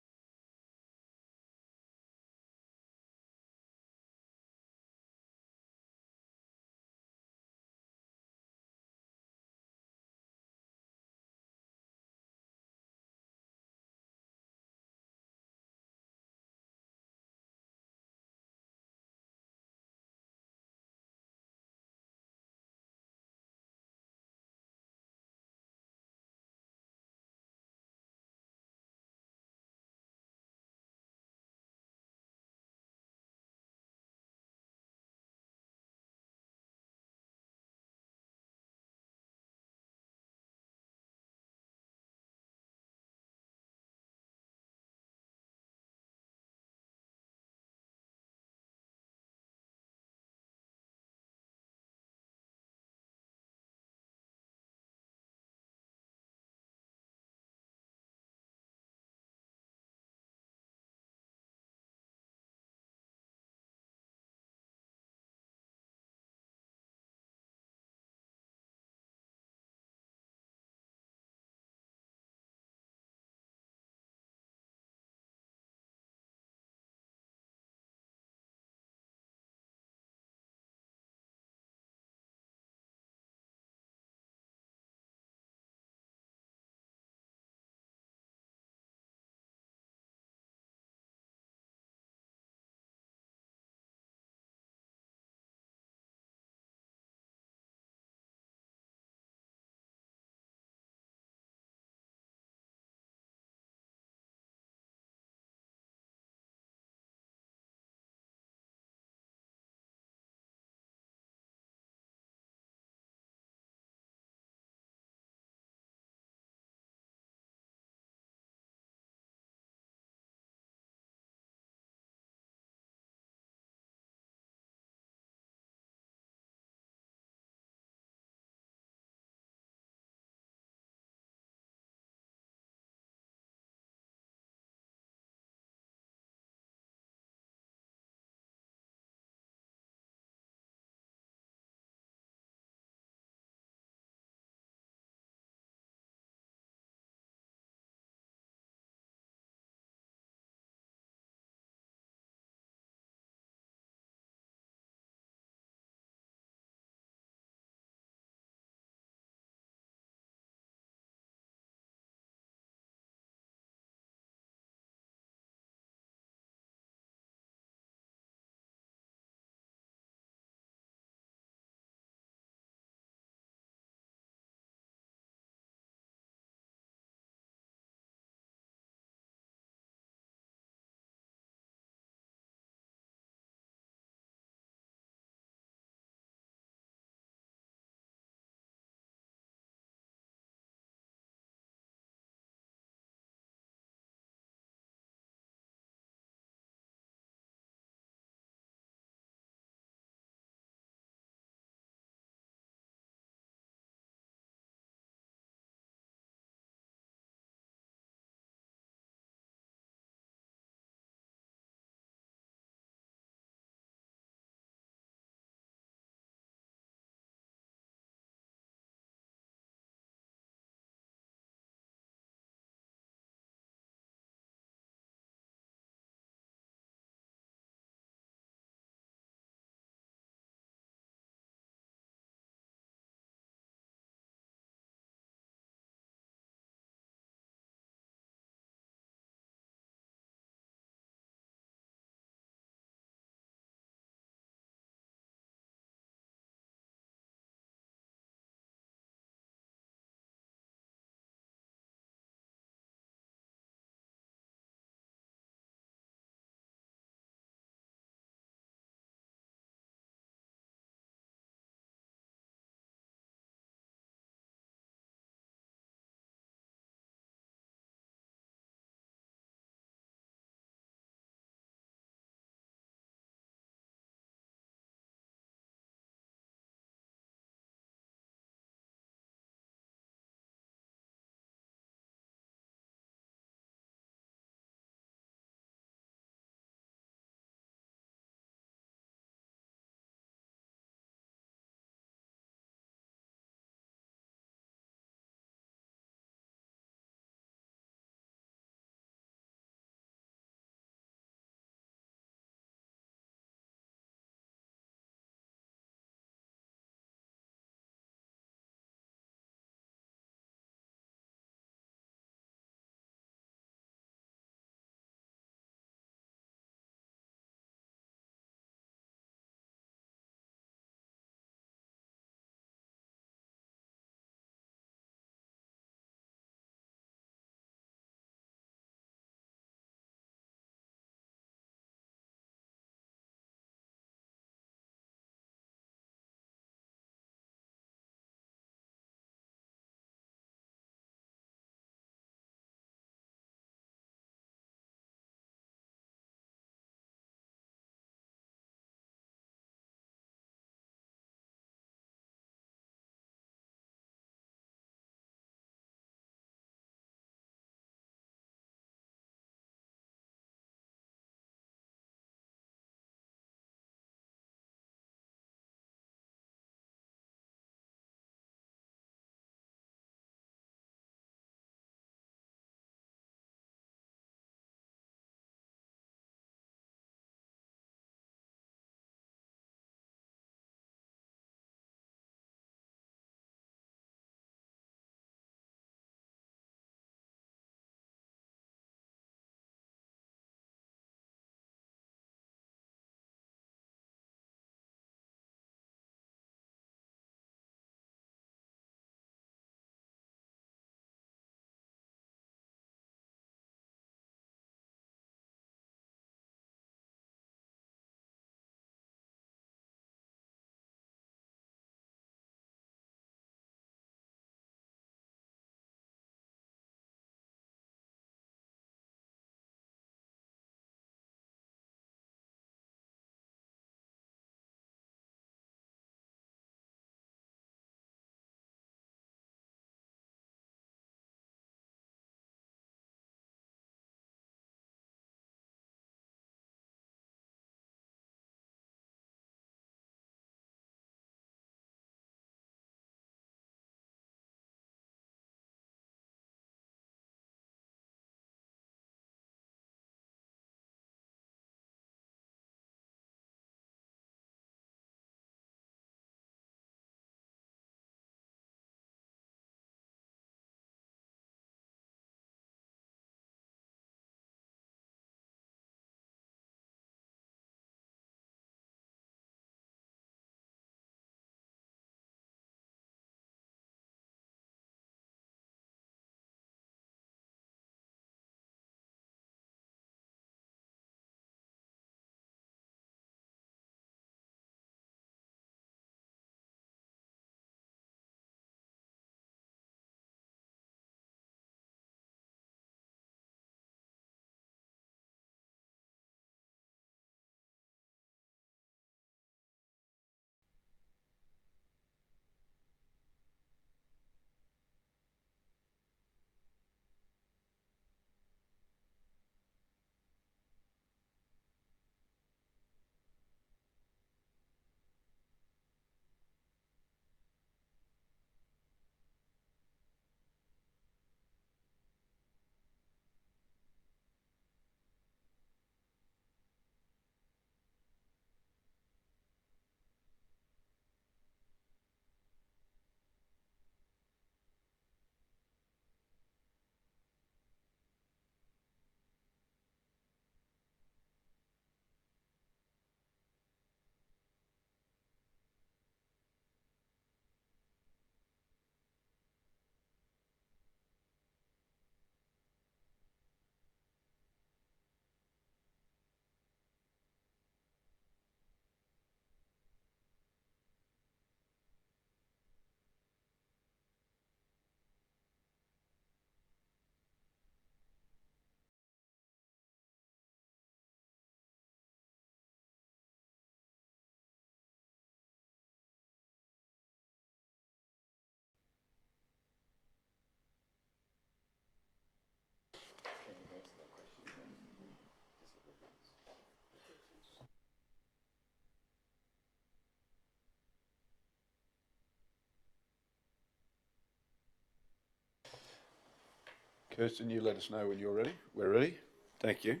Kirsten, you let us know when you're ready. We're ready. Thank you.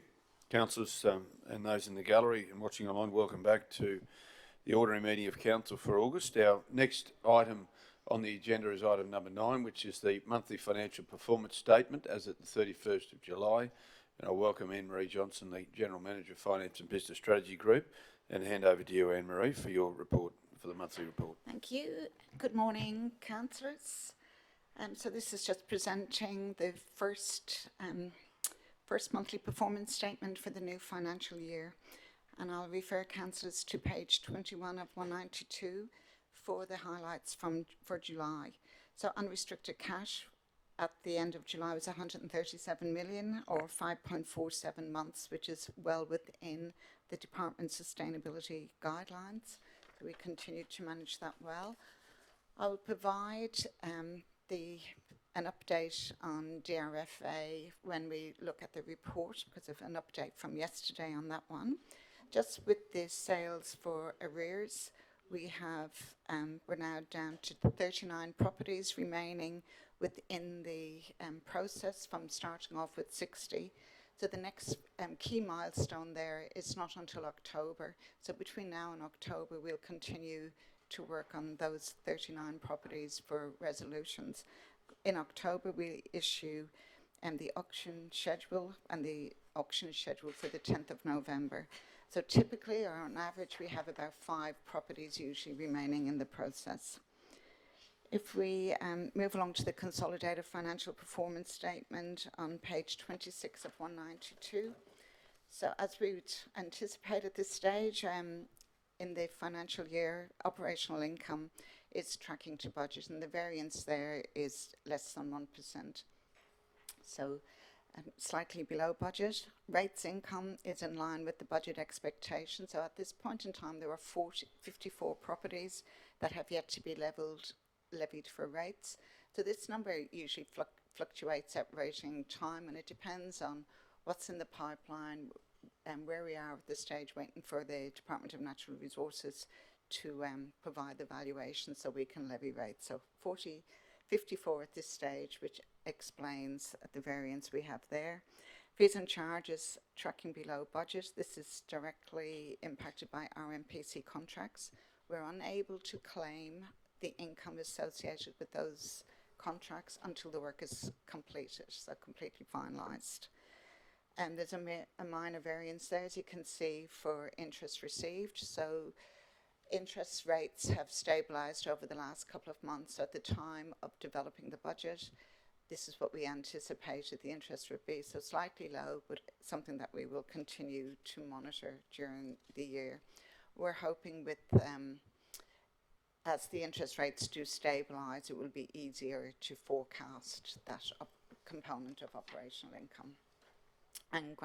Councillors and those in the gallery and watching online, welcome back to the ordinary meeting of Council for August. Our next item on the agenda is item number 9, which is the monthly financial performance statement as at the 31st of July. And I welcome Anne-Marie Johnson, the General Manager of Finance and Business Strategy Group, and hand over to you, Anne-Marie, for your report, for the monthly report. Thank you. Good morning, councillors. So this is just presenting the first monthly performance statement for the new financial year. And I'll refer councillors to page 21 of 192 for the highlights for July. So unrestricted cash at the end of July was 137 million, or 5.47 months, which is well within the Department's sustainability guidelines. So we continue to manage that well. I will provide an update on DRFA when we look at the report, because of an update from yesterday on that one. Just with the sales for arrears, we're now down to 39 properties remaining within the process from starting off with 60. So the next key milestone there is not until October. So between now and October, we'll continue to work on those 39 properties for resolutions. In October, we issue the auction schedule, and the auction is scheduled for the 10th of November. So typically, or on average, we have about 5 properties usually remaining in the process. If we move along to the consolidated financial performance statement on page 26 of 192. So as we would anticipate at this stage, in the financial year, operational income is tracking to budget, and the variance there is less than 1%. So slightly below budget. Rates income is in line with the budget expectation. So at this point in time, there are 54 properties that have yet to be levied for rates. So this number usually fluctuates at rating time, and it depends on what's in the pipeline and where we are at this stage, waiting for the Department of Natural Resources to provide the valuation so we can levy rates. So 54 at this stage, which explains the variance we have there. Fees and charges tracking below budget. This is directly impacted by our MPC contracts. We're unable to claim the income associated with those contracts until the work is completed, so completely finalised. And there's a minor variance there, as you can see, for interest received. So interest rates have stabilised over the last couple of months. At the time of developing the budget, this is what we anticipated the interest would be. So slightly low, but something that we will continue to monitor during the year. We're hoping with as the interest rates do stabilise, it will be easier to forecast that component of operational income. And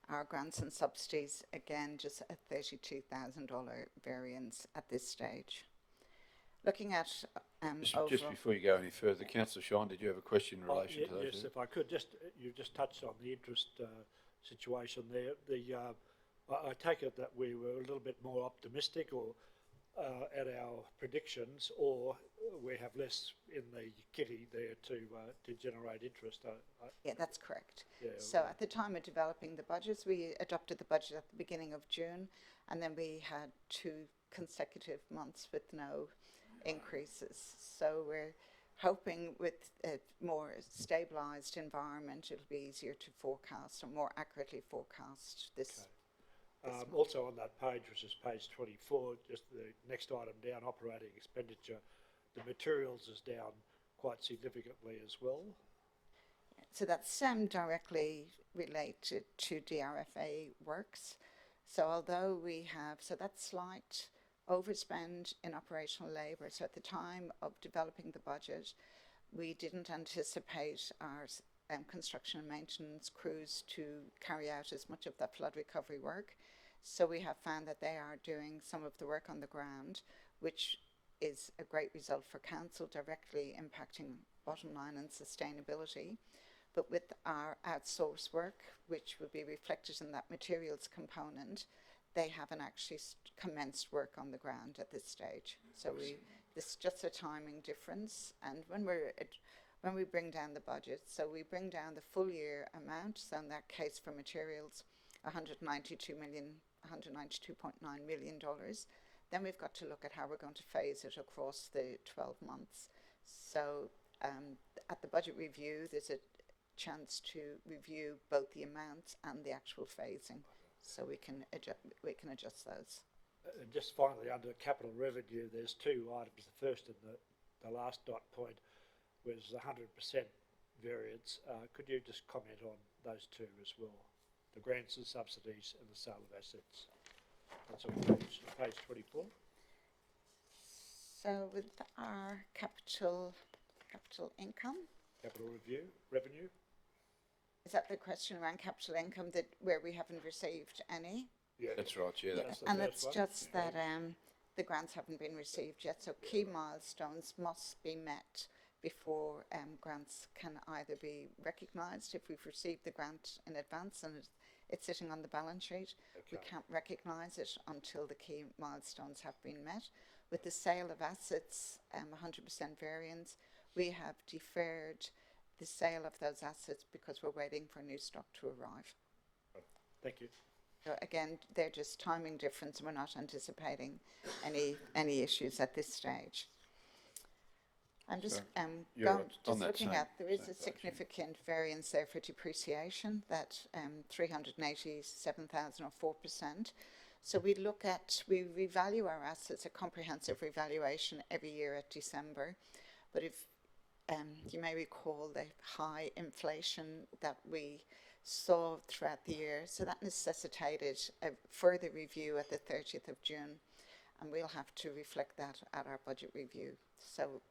our grants and subsidies, again, just a $32,000 variance at this stage. Looking at just before you go any further, Councillor Shine, did you have a question in relation to those? Yes, if I could, you just touched on the interest situation there. I take it that we were a little bit more optimistic, or at our predictions, or we have less in the kitty there to generate interest. Yeah, that's correct. Yeah, so at the time of developing the budgets, we adopted the budget at the beginning of June, and then we had 2 consecutive months with no increases. So we're hoping with a more stabilised environment, it'll be easier to forecast, or more accurately forecast this. Also on that page, which is page 24, just the next item down, operating expenditure, the materials is down quite significantly as well. So that's directly related to DRFA works. So although we have, so that's slight overspend in operational labour. So at the time of developing the budget, we didn't anticipate our construction and maintenance crews to carry out as much of that flood recovery work. So we have found that they are doing some of the work on the ground, which is a great result for council, directly impacting bottom line and sustainability. But with our outsource work, which will be reflected in that materials component, they haven't actually commenced work on the ground at this stage. So this is just a timing difference. And when we're when we bring down the budget. So we bring down the full year amount. So in that case for materials, $192.9 million. Then we've got to look at how we're going to phase it across the 12 months. So at the budget review, there's a chance to review both the amounts and the actual phasing, so we can adjust those. And just finally, under capital revenue, there's two items. The first and the last dot point was 100% variance. Could you just comment on those two as well? The grants and subsidies and the sale of assets. That's on page 24. So with our capital income, Capital revenue. is that the question around capital income that where we haven't received any? Yeah, That's right, yeah. That's the And first it's one. just that the grants haven't been received yet, so key milestones must be met before grants can either be recognised. If we've received the grant in advance and it's sitting on the balance sheet, we can't recognise it until the key milestones have been met. With the sale of assets, 100% variance, we have deferred the sale of those assets because we're waiting for new stock to arrive. Thank you. So again, they're just timing difference, and we're not anticipating any issues at this stage. I'm just you're on that looking same- at, there is same a page, yeah. significant variance there for depreciation, that 387,000 or 4%. So we revalue our assets, a comprehensive revaluation every year at December. But if you may recall the high inflation that we saw throughout the year, so that necessitated a further review at the 30th of June, and we'll have to reflect that at our budget review. So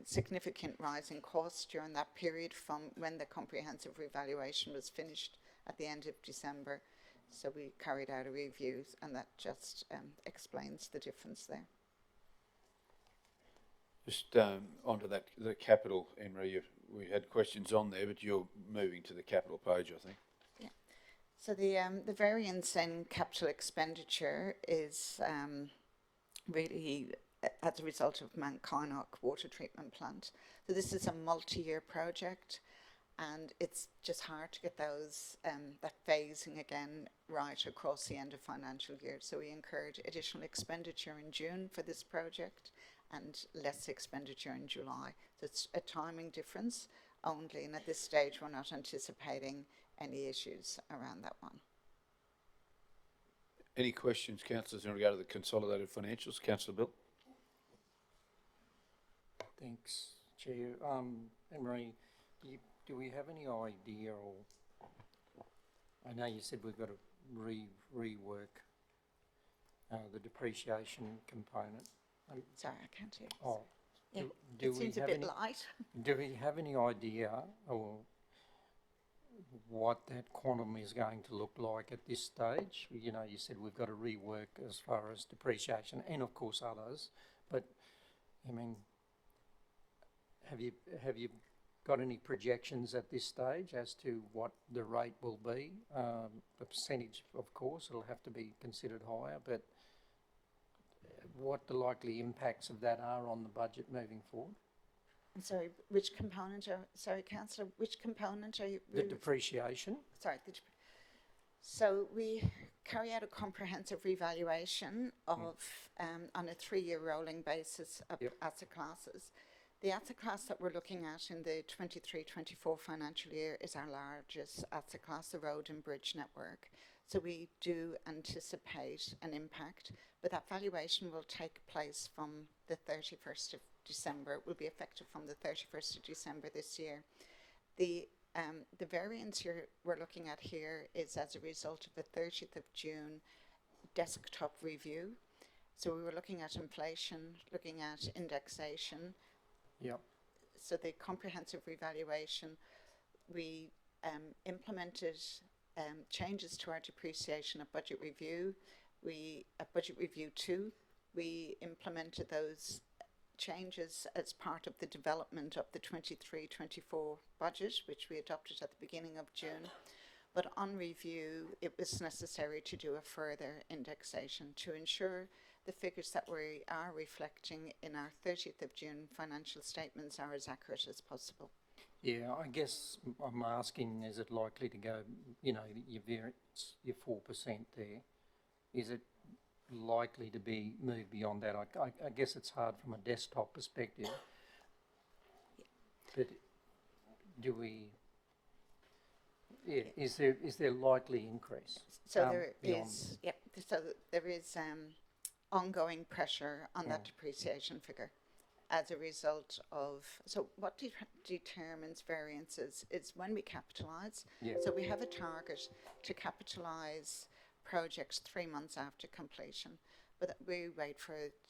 significant rise in costs during that period from when the comprehensive revaluation was finished at the end of December. So we carried out a review, and that just explains the difference there. Just onto that, the capital, Henry, we had questions on there, but you're moving to the capital page, I think. Yeah. So the variance in capital expenditure is really as a result of Mount Kynoch water treatment plant. So this is a multi-year project, and it's just hard to get those that phasing again right across the end of financial year. So we incurred additional expenditure in June for this project and less expenditure in July. So it's a timing difference only, and at this stage we're not anticipating any issues around that one. Any questions, councillors, in regard to the consolidated financials? Councillor Bill? Thanks, Chair. Anne-Marie, do we have any idea, or I know you said we've got to rework the depreciation component. Sorry, I can't hear. Oh, Yeah, do it we seems a have bit any- light. Do we have any idea or what that quantum is going to look like at this stage? You know, you said we've got to rework as far as depreciation and of course others, but I mean, have you got any projections at this stage as to what the rate will be? The percentage, of course, it'll have to be considered higher, but what the likely impacts of that are on the budget moving forward? I'm sorry, which component sorry, Councillor, which component are you? The depreciation? Sorry, so we carry out a comprehensive revaluation of, on a 3-year rolling basis of asset classes. The asset class that we're looking at in the 23-24 financial year is our largest asset class, the road and bridge network. So we do anticipate an impact, but that valuation will take place from the 31st of December. It will be effective from the 31st of December this year. The variance we're looking at here is as a result of the 30th of June desktop review. So we were looking at inflation, looking at indexation. Yep. So the comprehensive revaluation, we implemented changes to our depreciation at budget review. At budget review 2, we implemented those changes as part of the development of the 23-24 budget, which we adopted at the beginning of June. But on review, it was necessary to do a further indexation to ensure the figures that we are reflecting in our 30th of June financial statements are as accurate as possible. Yeah, I guess I'm asking, is it likely to go, you know, your variance, your 4% there, is it likely to be moved beyond that? I guess it's hard from a desktop perspective, but do we, yeah, is there likely increase? So there beyond is, yep, so there is ongoing pressure on that depreciation figure as a result of, so what determines variances is when we capitalise. Yeah. So we have a target to capitalise projects 3 months after completion, but we wait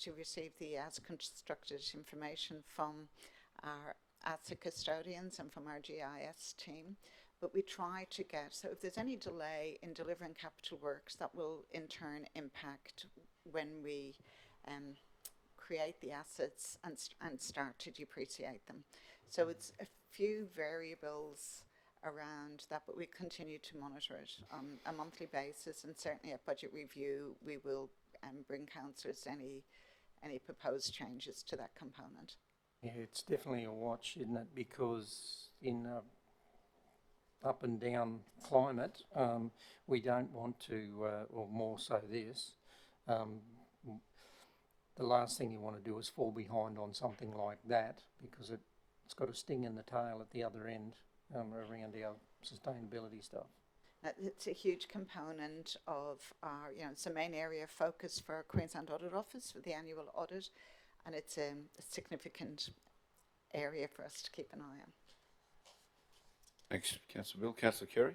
to receive the as constructed information from our asset custodians and from our GIS team. But we try to get, so if there's any delay in delivering capital works, that will in turn impact when we create the assets and start to depreciate them. So it's a few variables around that, but we continue to monitor it on a monthly basis, and certainly at budget review we will bring councillors any proposed changes to that component. Yeah, it's definitely a watch, isn't it? Because in up and down climate, we don't want to, or more so this, the last thing you want to do is fall behind on something like that, because it's got a sting in the tail at the other end around our sustainability stuff. It's a huge component of our, it's a main area of focus for our Queensland Audit Office for the annual audit, and it's a significant area for us to keep an eye on. Thanks, Councillor Bill. Councillor Kerry.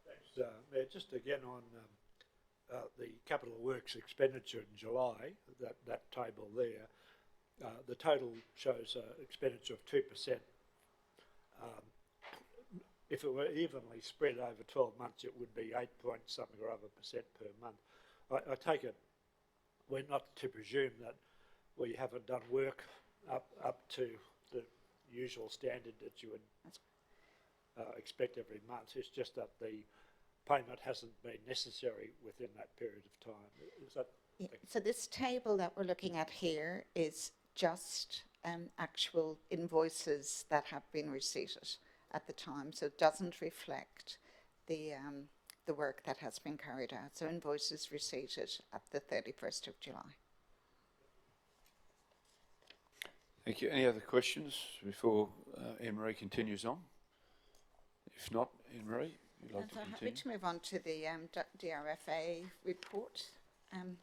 Thanks, Mayor. Just again on the capital works expenditure in July, that table there, the total shows expenditure of 2%. If it were evenly spread over 12 months, it would be 8 point something or other % per month. I take it we're not to presume that we haven't done work up to the usual standard that you would expect every month. It's just that the payment hasn't been necessary within that period of time. Is that? Yeah. So this table that we're looking at here is just actual invoices that have been receipted at the time, so it doesn't reflect the work that has been carried out. So invoices receipted at the 31st of July. Thank you. Any other questions before Anne-Marie continues on? If not, Anne-Marie, you'd like to I'm continue? happy to move on to the DRFA report,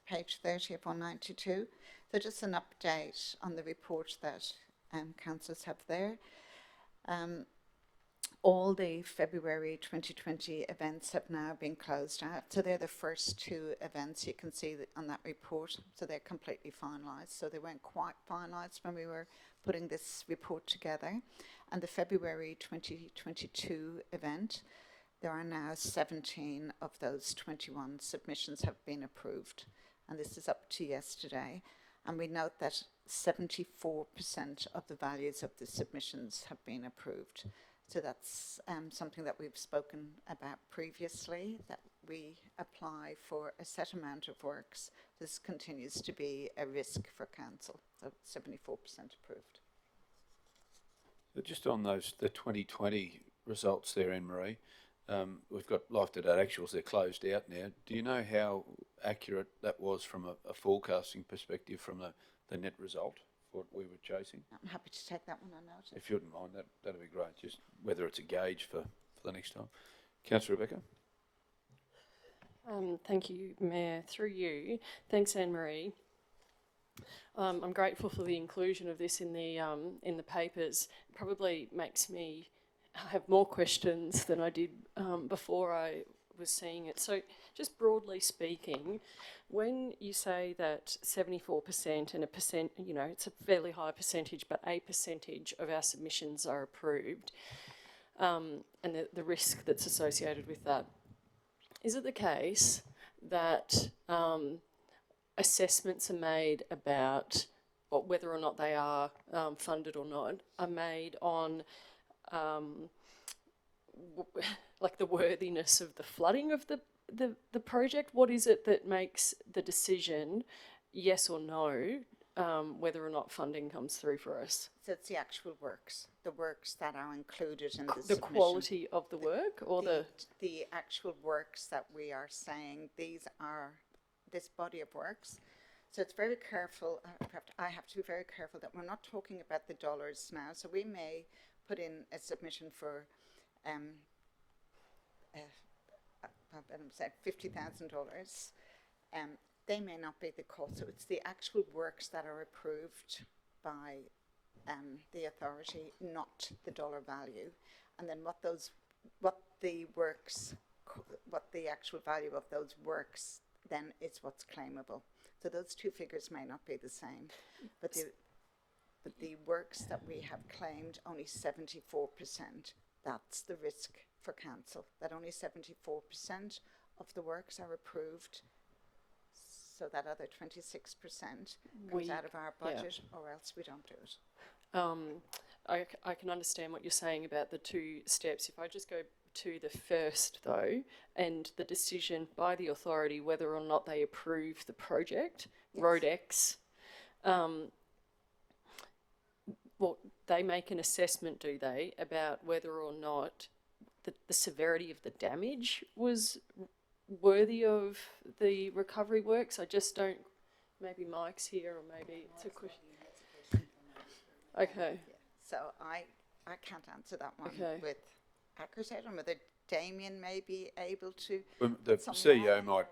page 30 of 192. So just an update on the report that councillors have there. All the February 2020 events have now been closed out. So they're the first 2 events you can see on that report. So they're completely finalised. So they weren't quite finalised when we were putting this report together. And the February 2022 event, there are now 17 of those 21 submissions have been approved. And this is up to yesterday. And we note that 74% of the values of the submissions have been approved. So that's something that we've spoken about previously, that we apply for a set amount of works. This continues to be a risk for council, so 74% approved. But just on the 2020 results there, Anne-Marie, we've got life-to-date actuals, they're closed out now. Do you know how accurate that was from a forecasting perspective from the net result? What we were chasing. I'm happy to take that one on notice. If you wouldn't mind, that'd be great. Just whether it's a gauge for the next time. Councillor Rebecca. Thank you, Mayor. Through you, thanks, Anne-Marie. I'm grateful for the inclusion of this in the papers. It probably makes me have more questions than I did before I was seeing it. So, just broadly speaking, when you say that 74% and a percent, it's a fairly high percentage, but a percentage of our submissions are approved, and the risk that's associated with that, is it the case that assessments are made about whether or not they are funded or not, are made on like the worthiness of the flooding of the the project, what is it that makes the decision, yes or no, whether or not funding comes through for us? So it's the actual works, the works that are included in the The submission. quality of the work, or The actual works that we are saying, these are this body of works. So it's very careful, I have to be very careful that we're not talking about the dollars now. So we may put in a submission for $50,000. They may not be the cost. So it's the actual works that are approved by the authority, not the dollar value. And then what the actual value of those works then is what's claimable. So those two figures may not be the same, but the works that we have claimed, only 74%. That's the risk for council, that only 74% of the works are approved. So that other 26% comes out of our budget, or else we don't do it. I can understand what you're saying about the two steps. If I just go to the first, though, and the decision by the authority whether or not they approve the project, yes. Road X, well, they make an assessment, do they, about whether or not the severity of the damage was worthy of the recovery works? I just don't, maybe Mike's here, or maybe it's a question. Okay. Yeah. So I can't answer that one with accuracy. I don't know whether Damien may be able to. Well, the CEO might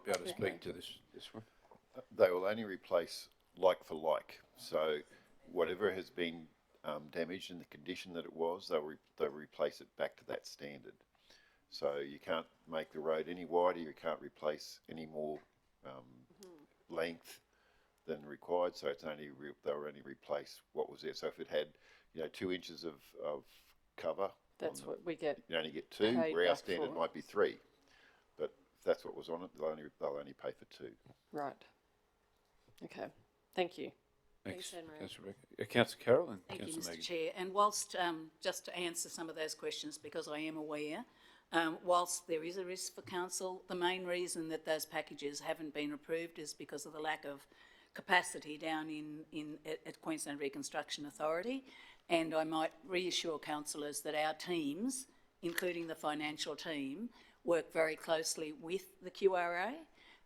be able to speak to this one. They will only replace like for like. So whatever has been damaged in the condition that it was, they'll replace it back to that standard. So you can't make the road any wider. You can't replace any more length than required. So it's only they'll only replace what was there. So if it had 2 inches of cover, that's what we get. You only get 2. Where our standard might be 3. But if that's what was on it, they'll only pay for 2. Right. Okay. Thank you. Thanks, Councillor Rebecca. Councillor Carroll and Thank you, Councillor Mr. Megan. Chair. And whilst, just to answer some of those questions, because I am aware, whilst there is a risk for council, the main reason that those packages haven't been approved is because of the lack of capacity down at Queensland Reconstruction Authority. And I might reassure councillors that our teams, including the financial team, work very closely with the QRA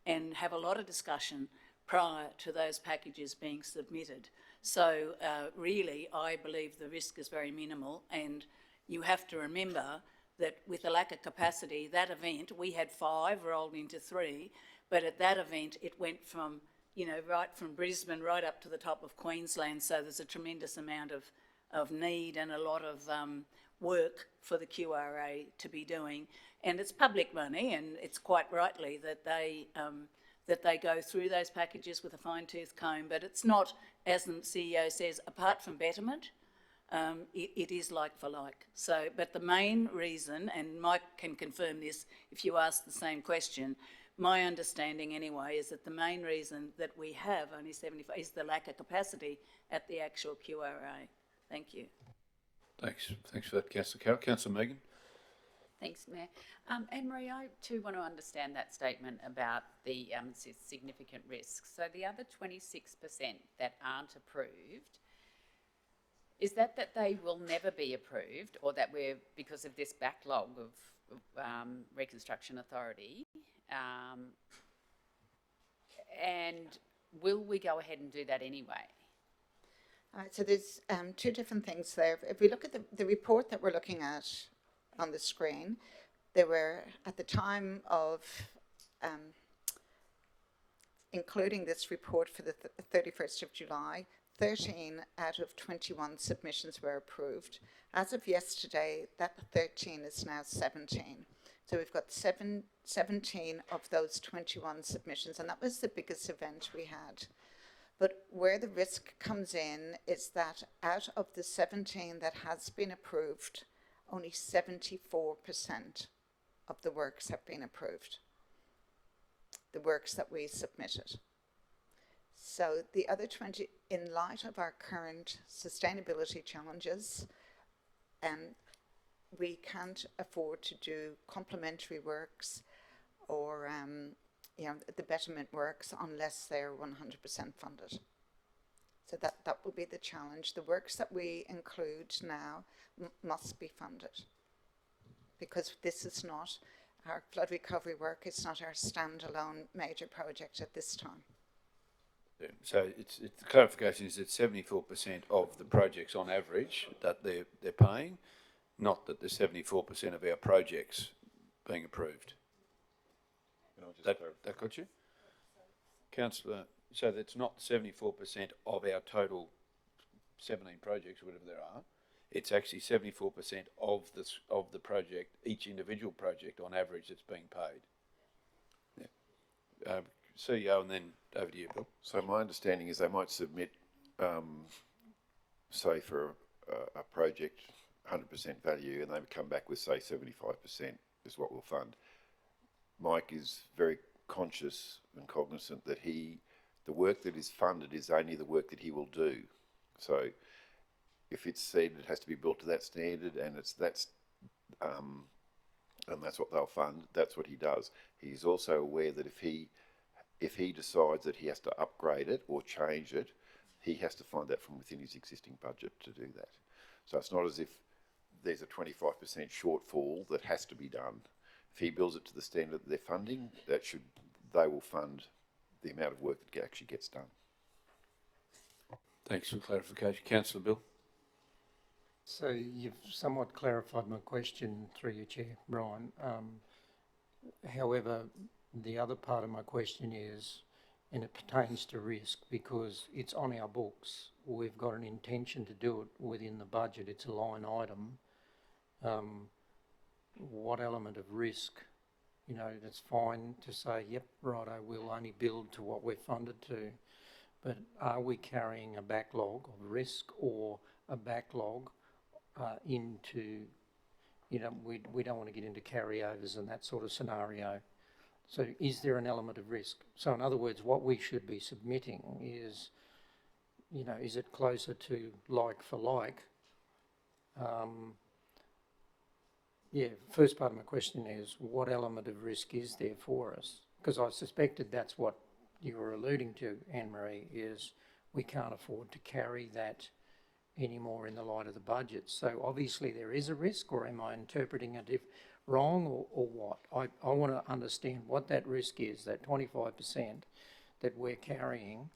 and have a lot of discussion prior to those packages being submitted. So really, I believe the risk is very minimal, and you have to remember that with the lack of capacity, that event, we had 5 rolled into 3, but at that event, it went from, right from Brisbane right up to the top of Queensland, so there's a tremendous amount of need and a lot of work for the QRA to be doing. And it's public money, and it's quite rightly that they go through those packages with a fine-tooth comb, but it's not, as the CEO says, apart from betterment, it is like for like. So, but the main reason, and Mike can confirm this if you ask the same question, my understanding anyway is that the main reason that we have only 75 is the lack of capacity at the actual QRA. Thank you. Thanks for that, Councillor Carroll. Councillor Megan. Thanks, Mayor. Anne-Marie, I too want to understand that statement about the significant risks. So the other 26% that aren't approved, is that they will never be approved, or that we're, because of this backlog of Reconstruction Authority, and will we go ahead and do that anyway? So there's 2 different things there. If we look at the report that we're looking at on the screen, there were, at the time of including this report for the 31st of July, 13 out of 21 submissions were approved. As of yesterday, that 13 is now 17. So we've got 17 of those 21 submissions, and that was the biggest event we had. But where the risk comes in is that out of the 17 that has been approved, only 74% of the works have been approved, the works that we submitted. So the other 20, in light of our current sustainability challenges, we can't afford to do complementary works or the betterment works unless they're 100% funded. So that will be the challenge. The works that we include now must be funded, because this is not our flood recovery work. It's not our standalone major project at this time. So it's the clarification is that 74% of the projects on average that they're paying, not that there's 74% of our projects being approved. That got you? Councillor, so that's not 74% of our total 17 projects, whatever there are. It's actually 74% of the project, each individual project on average that's being paid. Yeah. CEO, and then over to you, Bill. So my understanding is they might submit, say for a project, 100% value, and they would come back with, say, 75% is what we'll fund. Mike is very conscious and cognizant that the work that is funded is only the work that he will do. So if it's said it has to be built to that standard and that's what they'll fund, that's what he does. He's also aware that if he decides that he has to upgrade it or change it, he has to find that from within his existing budget to do that. So it's not as if there's a 25% shortfall that has to be done. If he builds it to the standard that they're funding, they will fund the amount of work that actually gets done. Thanks for clarification. Councillor Bill. So you've somewhat clarified my question through your chair, Brian. However, the other part of my question is, and it pertains to risk because it's on our books. We've got an intention to do it within the budget. It's a line item. What element of risk? That's fine to say, yep, righto, we'll only build to what we're funded to. But are we carrying a backlog of risk or a backlog into, we don't want to get into carryovers and that sort of scenario. So is there an element of risk? So in other words, what we should be submitting is, is it closer to like for like? First part of my question is, what element of risk is there for us? Because I suspected that's what you were alluding to, Anne-Marie, is we can't afford to carry that anymore in the light of the budget. So obviously there is a risk, or am I interpreting it wrong, or what? I want to understand what that risk is, that 25% that we're carrying,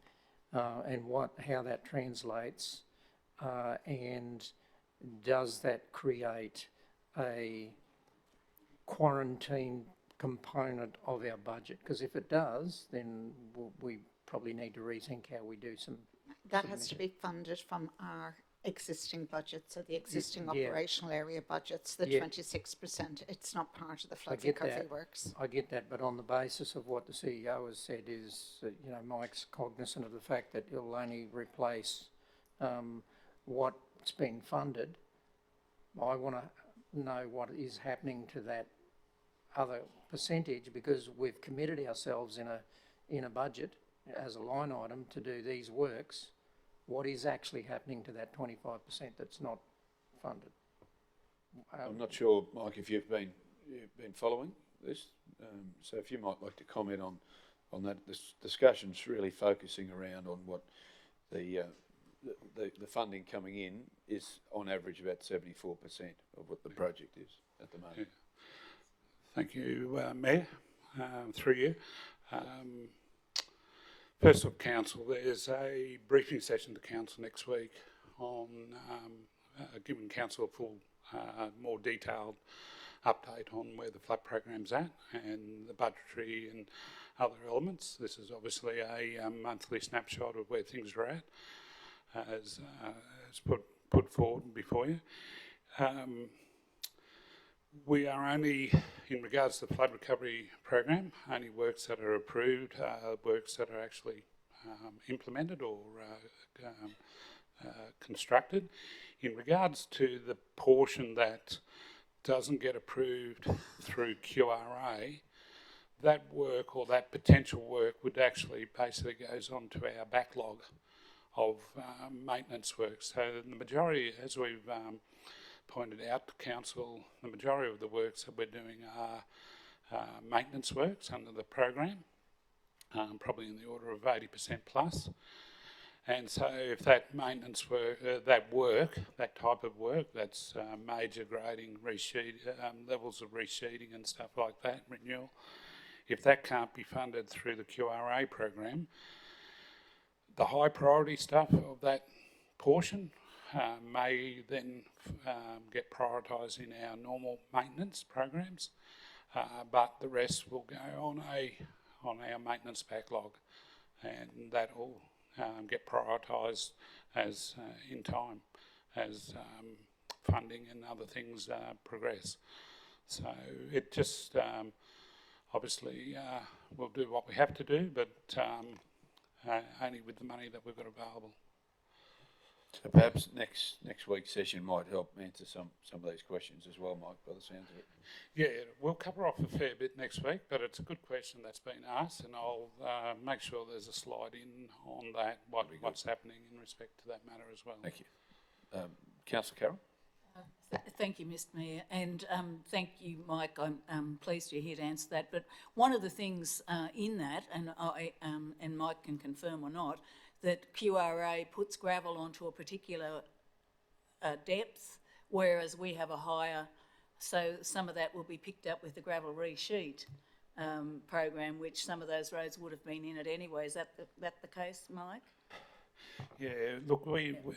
and how that translates, and does that create a quarantine component of our budget? Because if it does, then we probably need to rethink how we do some. That has to be funded from our existing budget, so the existing operational area budgets, the 26%. It's not part of the flood recovery works. I get that, but on the basis of what the CEO has said is that, Mike's cognizant of the fact that he'll only replace what's been funded. I want to know what is happening to that other percentage, because we've committed ourselves in a budget as a line item to do these works. What is actually happening to that 25% that's not funded? I'm not sure, Mike, if you've been following this. So if you might like to comment on that. This discussion's really focusing around on what the funding coming in is on average about 74% of what the project is at the moment. Yeah. Thank you, Mayor, through you. First of Council, there's a briefing session to Council next week on giving Council a full, more detailed update on where the flood program's at and the budgetary and other elements. This is obviously a monthly snapshot of where things are at, as put forward before you. We are only, in regards to the flood recovery program, only works that are approved, works that are actually implemented or constructed. In regards to the portion that doesn't get approved through QRA, that work or that potential work would actually basically goes on to our backlog of maintenance work. So the majority, as we've pointed out to Council, the majority of the works that we're doing are maintenance works under the program, probably in the order of 80% plus. And so if that maintenance work, that type of work, that's major grading, levels of resheeting and stuff like that, renewal, if that can't be funded through the QRA program, the high priority stuff of that portion may then get prioritised in our normal maintenance programs, but the rest will go on our maintenance backlog, and that will get prioritised as in time as funding and other things progress. So it just obviously we'll do what we have to do, but only with the money that we've got available. So perhaps next week's session might help answer some of these questions as well, Mike, by the sounds of it. Yeah, we'll cover off a fair bit next week, but it's a good question that's been asked, and I'll make sure there's a slide in on that, what's happening in respect to that matter as well. Thank you. Councillor Carroll? Thank you, Mr Mayor, and thank you, Mike. I'm pleased you're here to answer that. But one of the things in that, and Mike can confirm or not, that QRA puts gravel onto a particular depth, whereas we have a higher, so some of that will be picked up with the gravel resheet program, which some of those roads would have been in it anyway. Is that the case, Mike? Yeah, look,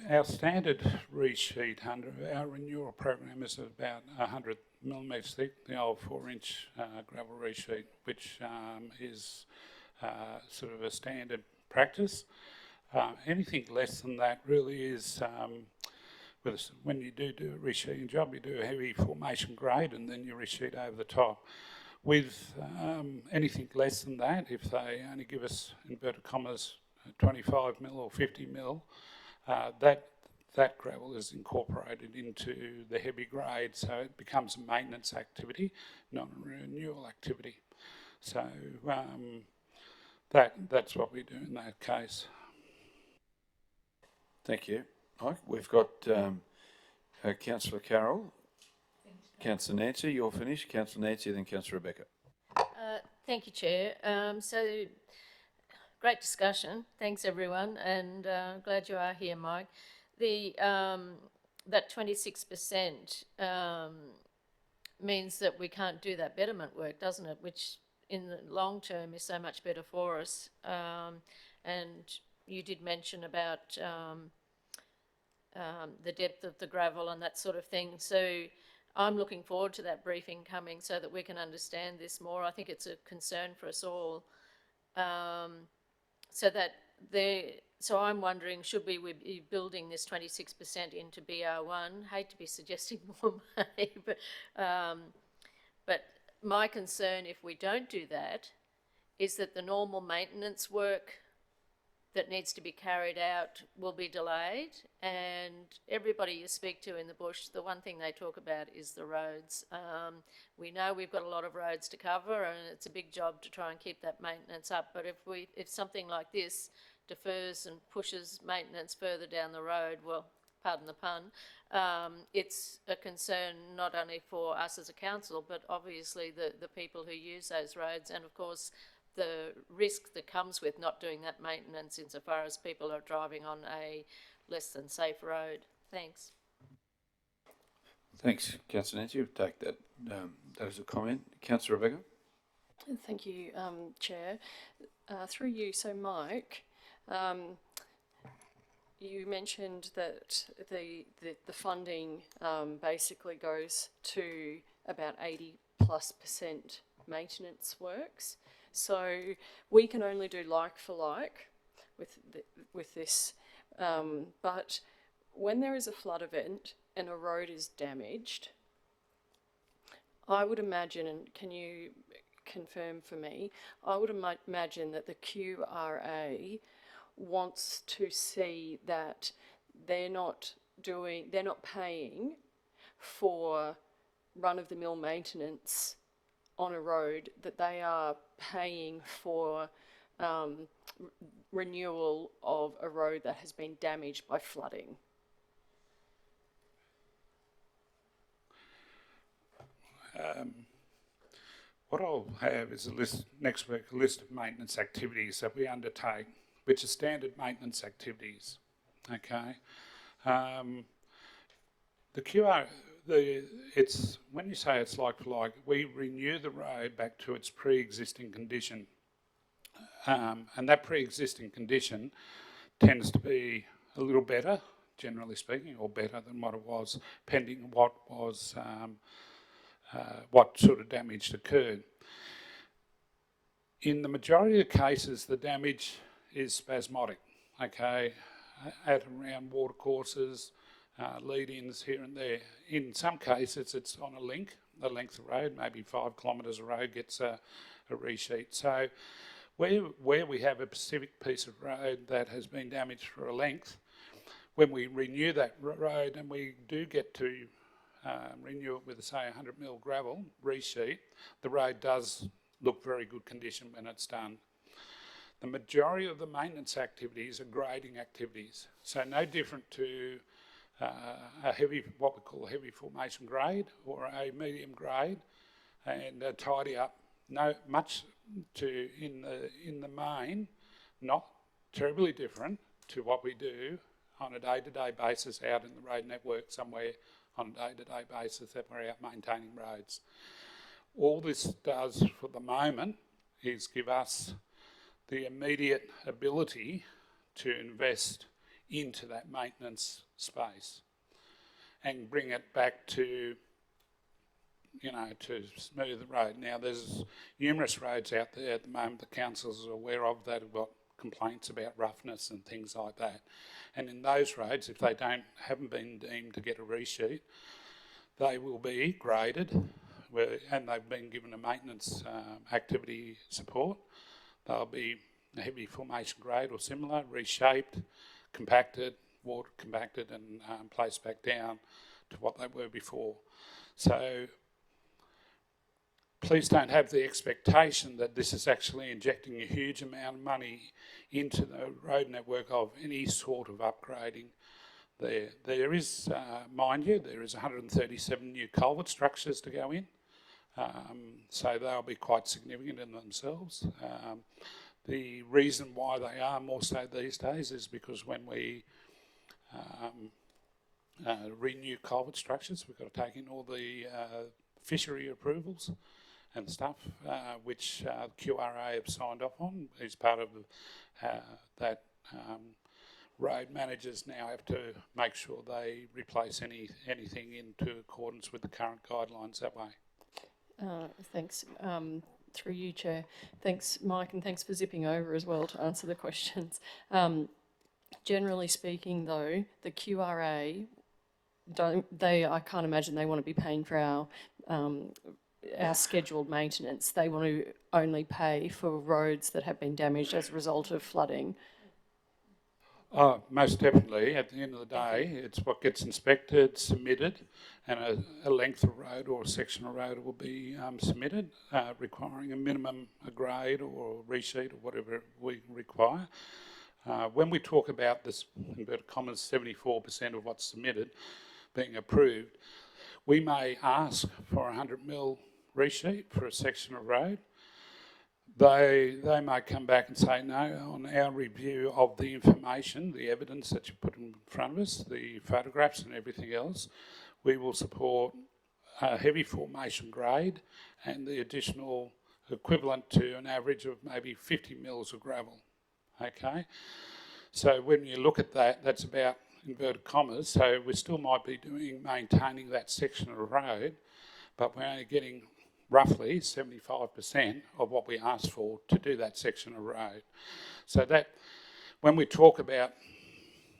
our standard resheet under our renewal program is about 100 millimetres thick, the old 4-inch gravel resheet, which is sort of a standard practice. Anything less than that really is, when you do a resheeting job, you do a heavy formation grade and then you resheet over the top. With anything less than that, if they only give us, inverted commas, 25 mil or 50 mil, that gravel is incorporated into the heavy grade, so it becomes a maintenance activity, not a renewal activity. So that's what we do in that case. Thank you, Mike. We've got Councillor Carroll, Councillor Nancy, you're finished. Councillor Nancy, then Councillor Rebecca. Thank you, Chair. So, great discussion. Thanks, everyone, and glad you are here, Mike. That 26% means that we can't do that betterment work, doesn't it? Which, in the long term, is so much better for us. And you did mention about the depth of the gravel and that sort of thing. So I'm looking forward to that briefing coming so that we can understand this more. I think it's a concern for us all. So I'm wondering, should we be building this 26% into BR1? Hate to be suggesting more money, but my concern, if we don't do that, is that the normal maintenance work that needs to be carried out will be delayed, and everybody you speak to in the bush, the one thing they talk about is the roads. We know we've got a lot of roads to cover, and it's a big job to try and keep that maintenance up, but if something like this defers and pushes maintenance further down the road, well, pardon the pun, it's a concern not only for us as a council, but obviously the people who use those roads, and of course the risk that comes with not doing that maintenance insofar as people are driving on a less than safe road. Thanks. Thanks, Councillor Nancy. We'll take that as a comment. Councillor Rebecca? Thank you, Chair. Through you, so Mike, you mentioned that the funding basically goes to about 80+% maintenance works. So we can only do like for like with this, but when there is a flood event and a road is damaged, I would imagine, and can you confirm for me, I would imagine that the QRA wants to see that they're not paying for run-of-the-mill maintenance on a road, that they are paying for renewal of a road that has been damaged by flooding. what I'll have is a list next week, a list of maintenance activities that we undertake, which are standard maintenance activities. Okay, the QR, it's when you say it's like for like, we renew the road back to its pre-existing condition, and that pre-existing condition tends to be a little better, generally speaking, or better than what it was, pending what was what sort of damage occurred. In the majority of cases, the damage is spasmodic, okay, at and around watercourses, lead-ins here and there. In some cases, it's on a length of road, maybe 5 kilometres of road gets a resheet. So where we have a specific piece of road that has been damaged for a length, when we renew that road and we do get to renew it with, say, 100mm gravel resheet, the road does look very good condition when it's done. The majority of the maintenance activities are grading activities, so no different to a heavy, what we call a heavy formation grade or a medium grade, and a tidy up. No much to in the main, not terribly different to what we do on a day-to-day basis out in the road network somewhere on a day-to-day basis that we're out maintaining roads. All this does for the moment is give us the immediate ability to invest into that maintenance space and bring it back to, you know, to smooth the road. Now, there's numerous roads out there at the moment the councils are aware of that have got complaints about roughness and things like that. And in those roads, if they haven't been deemed to get a resheet, they will be graded, and they've been given a maintenance activity support. They'll be a heavy formation grade or similar, reshaped, compacted, water compacted, and placed back down to what they were before. So please don't have the expectation that this is actually injecting a huge amount of money into the road network of any sort of upgrading. There is, mind you, there is 137 new culvert structures to go in, so they'll be quite significant in themselves. The reason why they are more so these days is because when we renew culvert structures, we've got to take in all the fishery approvals and stuff, which QRA have signed off on as part of that. Road managers now have to make sure they replace anything into accordance with the current guidelines that way. Thanks. Through you, Chair. Thanks, Mike, and thanks for zipping over as well to answer the questions. Generally speaking, though, the QRA, I can't imagine they want to be paying for our scheduled maintenance. They want to only pay for roads that have been damaged as a result of flooding. Most definitely. At the end of the day, it's what gets inspected, submitted, and a length of road or a section of road will be submitted, requiring a minimum grade or resheet or whatever we require. When we talk about this, inverted commas, 74% of what's submitted being approved, we may ask for a 100mm resheet for a section of road. They may come back and say, no, on our review of the information, the evidence that you put in front of us, the photographs and everything else, we will support a heavy formation grade and the additional equivalent to an average of maybe 50 mils of gravel, okay? So when you look at that, that's about inverted commas, so we still might be maintaining that section of road, but we're only getting roughly 75% of what we asked for to do that section of road. So that, when we talk about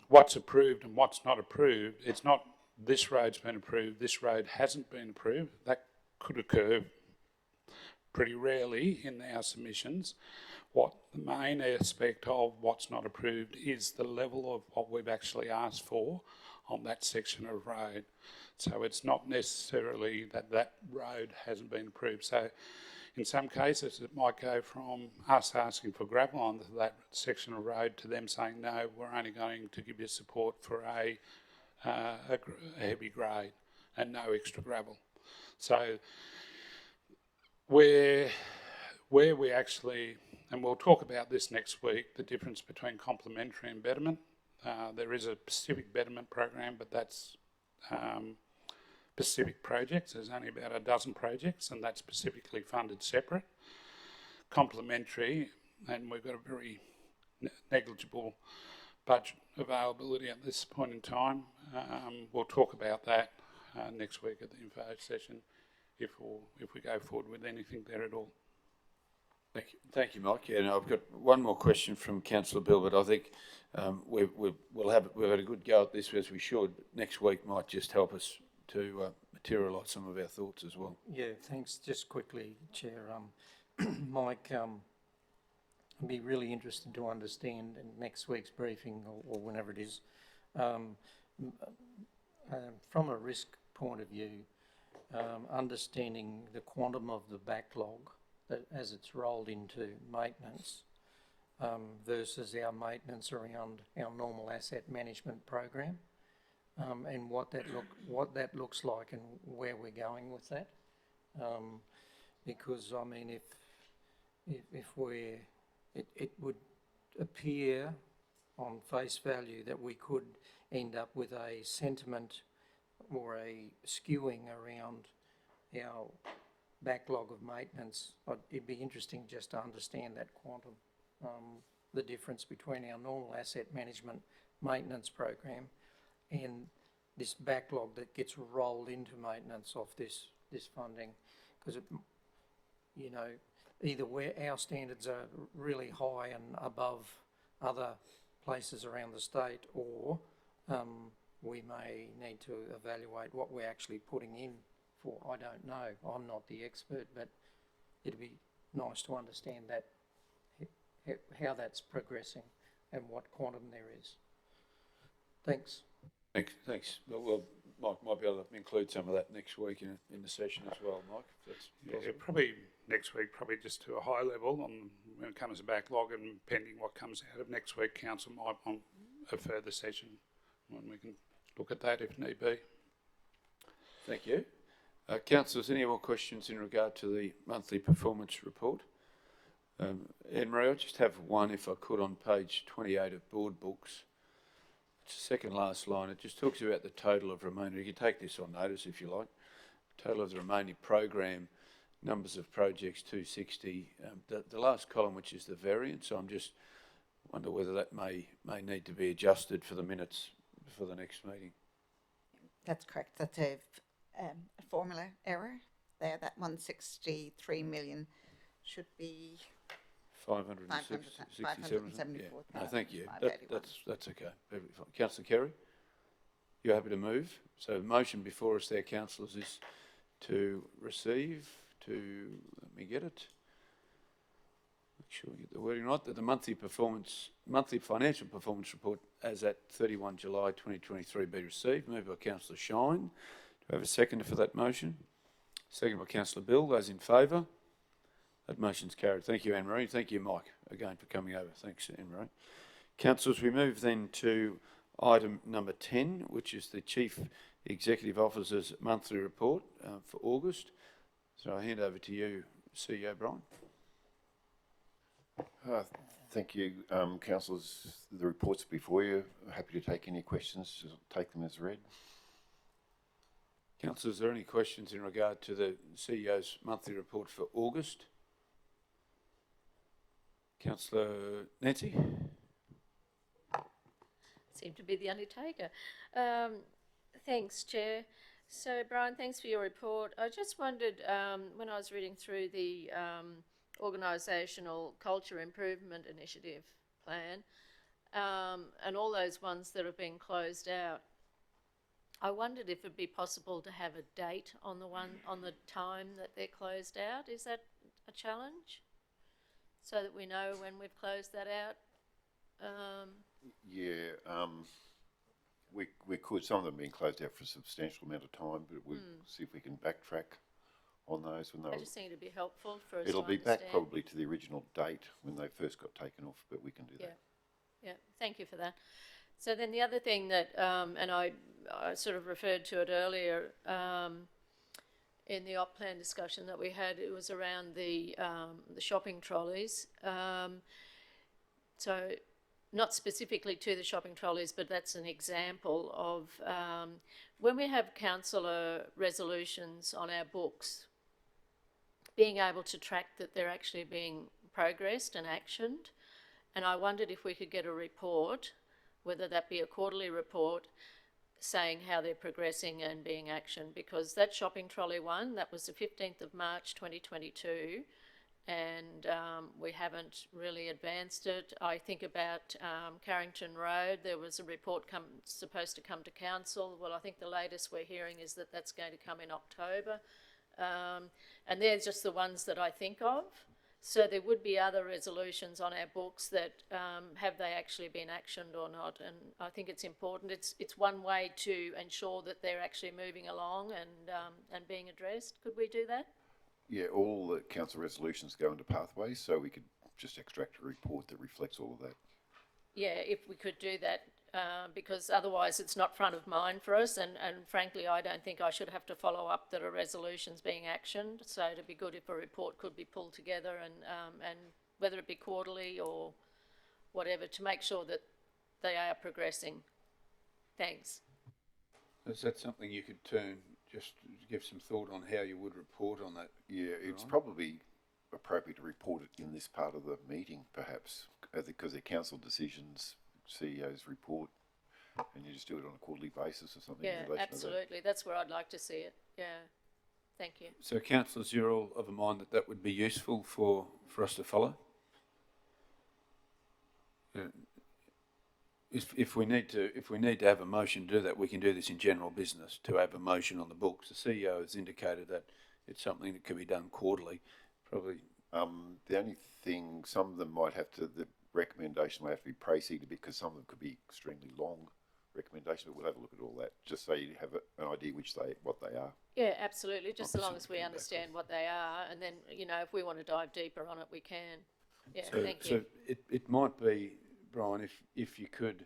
what's approved and what's not approved, it's not this road's been approved, this road hasn't been approved. That could occur pretty rarely in our submissions. What the main aspect of what's not approved is the level of what we've actually asked for on that section of road. So it's not necessarily that that road hasn't been approved. So in some cases it might go from us asking for gravel on that section of road to them saying, no, we're only going to give you support for a heavy grade and no extra gravel. So where we actually, and we'll talk about this next week, the difference between complementary and betterment. There is a Pacific betterment program, but that's Pacific projects. There's only about a dozen projects, and that's specifically funded separate. Complementary, and we've got a very negligible budget availability at this point in time. We'll talk about that next week at the info session if we go forward with anything there at all. Thank you, Mike. Yeah, and I've got one more question from Councillor Bill, but I think we've had a good go at this as we should. Next week might just help us to materialise some of our thoughts as well. Yeah, thanks. Just quickly, Chair, Mike, I'd be really interested to understand in next week's briefing or whenever it is, from a risk point of view, understanding the quantum of the backlog that as it's rolled into maintenance versus our maintenance around our normal asset management program, and what that looks like and where we're going with that. Because I mean, it would appear on face value that we could end up with a sentiment or a skewing around our backlog of maintenance. It'd be interesting just to understand that quantum, the difference between our normal asset management maintenance program and this backlog that gets rolled into maintenance off this funding, because you know, either our standards are really high and above other places around the state, or we may need to evaluate what we're actually putting in for. I don't know. I'm not the expert, but it'd be nice to understand that, how that's progressing and what quantum there is. Thanks. Thanks. Well, Mike might be able to include some of that next week in the session as well, Mike. If that's possible. Probably next week, probably just to a high level on when it comes to backlog, and pending what comes out of next week, Council might want a further session when we can look at that if need be. Thank you. Councillors, any more questions in regard to the monthly performance report? Anne-Marie, I just have one, if I could, on page 28 of board books. It's the second last line. It just talks about the total of remaining. You can take this on notice if you like. Total of the remaining program, numbers of projects 260. The last column, which is the variance, I'm just wonder whether that may need to be adjusted for the minutes for the next meeting. That's correct. That's a formula error there. That 163 million should be 574,000. Yeah. No, thank you. 581. That's okay. Councillor Kerry, you're happy to move. So the motion before us there, councillors, is to receive. Let me get it. Make sure we get the wording right. That the monthly financial performance report as at 31 July 2023 be received. Moved by Councillor Shine. Do I have a seconder for that motion? Second by Councillor Bill. Those in favour? That motion's carried. Thank you, Anne-Marie. Thank you, Mike, again for coming over. Thanks, Anne-Marie. Councillors, we move then to item number 10, which is the Chief Executive Officer's monthly report for August. So I hand over to you, CEO Brian. Thank you, councillors. The report's before you. Happy to take any questions. Just take them as read. Councillors, are there any questions in regard to the CEO's monthly report for August? Councillor Nancy? Seem to be the undertaker. Thanks, Chair. So, Brian, thanks for your report. I just wondered, when I was reading through the Organisational Culture Improvement Initiative plan, and all those ones that have been closed out, I wondered if it'd be possible to have a date on the time that they're closed out. Is that a challenge? So that we know when we've closed that out? We could. Some of them have been closed out for a substantial amount of time, but we'll see if we can backtrack on those. When I just think it'd be helpful for us it'll to be understand. back probably to the original date when they first got taken off, but we can do that. Yeah, thank you for that. So then the other thing that, and I sort of referred to it earlier, in the op plan discussion that we had, it was around the shopping trolleys. So not specifically to the shopping trolleys, but that's an example of when we have councillor resolutions on our books, being able to track that they're actually being progressed and actioned. And I wondered if we could get a report, whether that be a quarterly report, saying how they're progressing and being actioned, because that shopping trolley one, that was the 15th of March 2022, and we haven't really advanced it. I think about Carrington Road, there was a report supposed to come to council. Well, I think the latest we're hearing is that that's going to come in October. And they're just the ones that I think of. So there would be other resolutions on our books that have they actually been actioned or not, and I think it's important. It's one way to ensure that they're actually moving along and being addressed. Could we do that? Yeah, all the council resolutions go into pathways, so we could just extract a report that reflects all of that. Yeah, if we could do that, because otherwise it's not front of mind for us, and frankly I don't think I should have to follow up that a resolution's being actioned, so it'd be good if a report could be pulled together and whether it be quarterly or whatever, to make sure that they are progressing. Thanks. Is that something you could just give some thought on how you would report on that? Yeah, it's probably appropriate to report it in this part of the meeting, perhaps, because they're council decisions, CEO's report, and you just do it on a quarterly basis or something. Yeah, absolutely. That's where I'd like to see it. Yeah, thank you. So, councillors, you're all of a mind that that would be useful for us to follow? If we need to have a motion to do that, we can do this in general business, to have a motion on the books. The CEO has indicated that it's something that can be done quarterly, probably. The only thing, some of them might have to, the recommendation will have to be preceded, because some of them could be extremely long recommendations, but we'll have a look at all that, just so you have an idea what they are. Yeah, absolutely, just as long as we understand what they are, and then, you know, if we want to dive deeper on it, we can. Yeah, thank you. So it might be, Brian, if you could,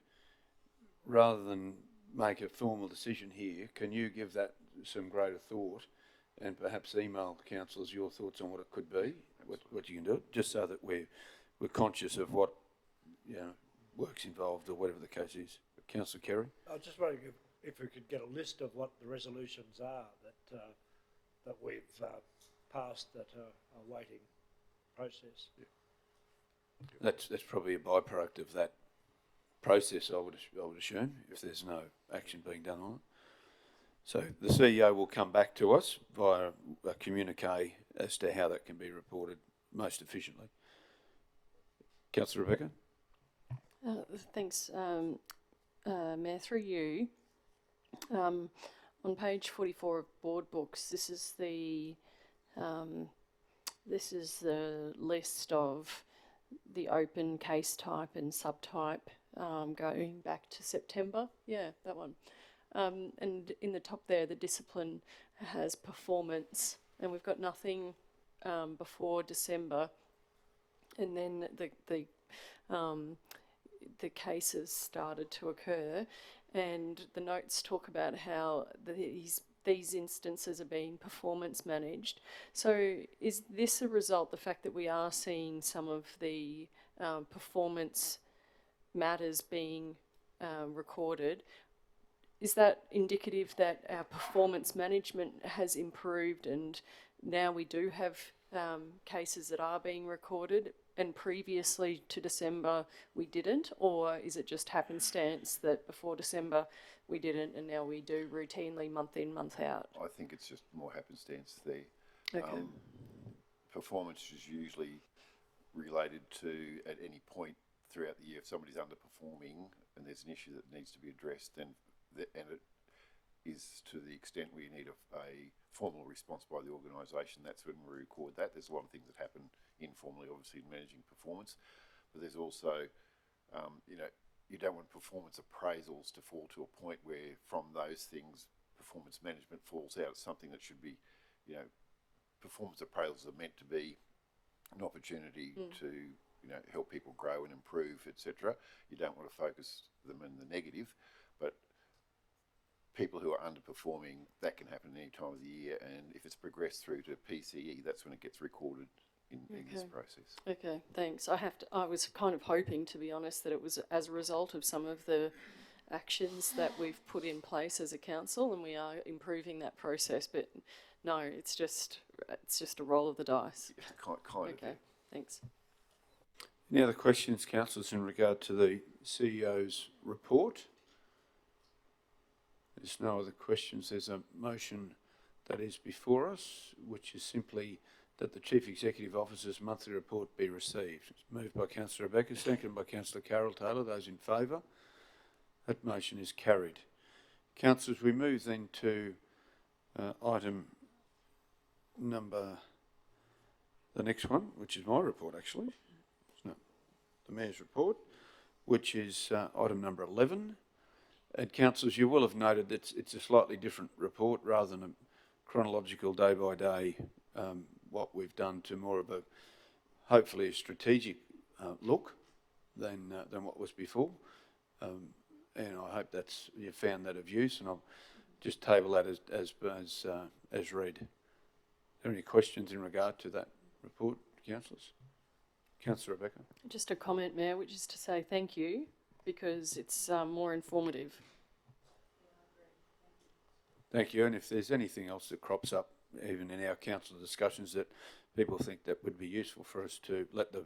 rather than make a formal decision here, can you give that some greater thought and perhaps email councillors your thoughts on what it could be, what you can do, just so that we're conscious of what, you know, work's involved or whatever the case is. Councillor Kerry? I was just wondering if we could get a list of what the resolutions are that we've passed that are waiting process. Yeah. That's probably a byproduct of that process, I would assume, if there's no action being done on it. So the CEO will come back to us via a communique as to how that can be reported most efficiently. Councillor Rebecca? Thanks, Mayor, through you. On page 44 of board books, this is the list of the open case type and subtype going back to September. Yeah, that one. And in the top there, the discipline has performance, and we've got nothing before December. And then the cases started to occur, and the notes talk about how these instances are being performance managed. So is this a result, the fact that we are seeing some of the performance matters being recorded, is that indicative that our performance management has improved and now we do have cases that are being recorded, and previously to December we didn't? Or is it just happenstance that before December we didn't and now we do routinely month in, month out? I think it's just more happenstance there. Okay. Performance is usually related to, at any point throughout the year, if somebody's underperforming and there's an issue that needs to be addressed, and it is to the extent where you need a formal response by the organisation, that's when we record that. There's a lot of things that happen informally, obviously, in managing performance, but there's also, you know, you don't want performance appraisals to fall to a point where from those things performance management falls out. It's something that should be, you know, performance appraisals are meant to be an opportunity to, you know, help people grow and improve, etc. You don't want to focus them in the negative, but people who are underperforming, that can happen any time of the year, and if it's progressed through to PCE, that's when it gets recorded in this process. Okay, thanks. I was kind of hoping, to be honest, that it was as a result of some of the actions that we've put in place as a council, and we are improving that process, but no, it's just a roll of the dice. Kind of. Okay, thanks. Any other questions, councillors, in regard to the CEO's report? There's no other questions. There's a motion that is before us, which is simply that the Chief Executive Officer's monthly report be received. It's moved by Councillor Rebecca, seconded by Councillor Carol Taylor. Those in favour? That motion is carried. Councillors, we move then to item number, the next one, which is my report actually. It's not the Mayor's report, which is item number 11. And councillors, you will have noted that it's a slightly different report rather than a chronological day by day, what we've done to more of a, hopefully a strategic look than what was before. And I hope you found that of use, and I'll just table that as read. Are there any questions in regard to that report, councillors? Councillor Rebecca. Just a comment, Mayor, which is to say thank you, because it's more informative. Thank you. And if there's anything else that crops up, even in our council discussions, that people think that would be useful for us to let the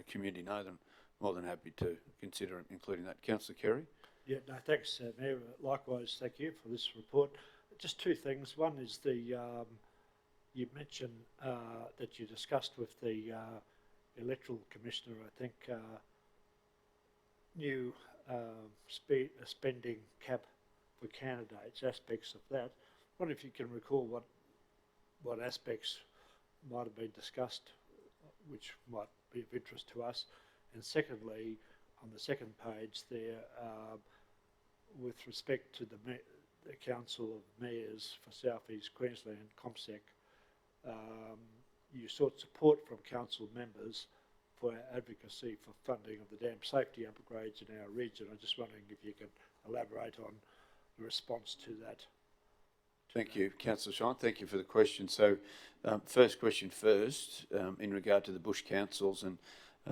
community know, then more than happy to consider including that. Councillor Kerry. Yeah, no, thanks, Mayor. Likewise, thank you for this report. Just two things. One is you mentioned that you discussed with the electoral commissioner, I think, new spending cap for candidates, aspects of that. I wonder if you can recall what aspects might have been discussed, which might be of interest to us. And secondly, on the second page there, with respect to the Council of Mayors for South East Queensland, COMSEC, you sought support from council members for our advocacy for funding of the dam safety upgrades in our region. I'm just wondering if you can elaborate on the response to that. Thank you, Councillor Shine. Thank you for the question. So, first question first, in regard to the Bush Councils, and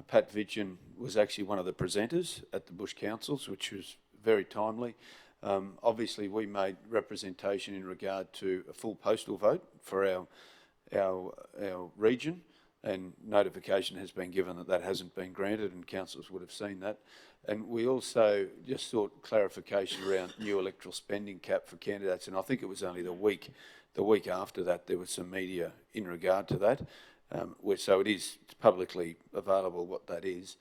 Pat Vidgen was actually one of the presenters at the Bush Councils, which was very timely. Obviously, we made representation in regard to a full postal vote for our region, and notification has been given that hasn't been granted, and councillors would have seen that. And we also just sought clarification around new electoral spending cap for candidates, and I think it was only the week after that there was some media in regard to that. So it's publicly available what that is.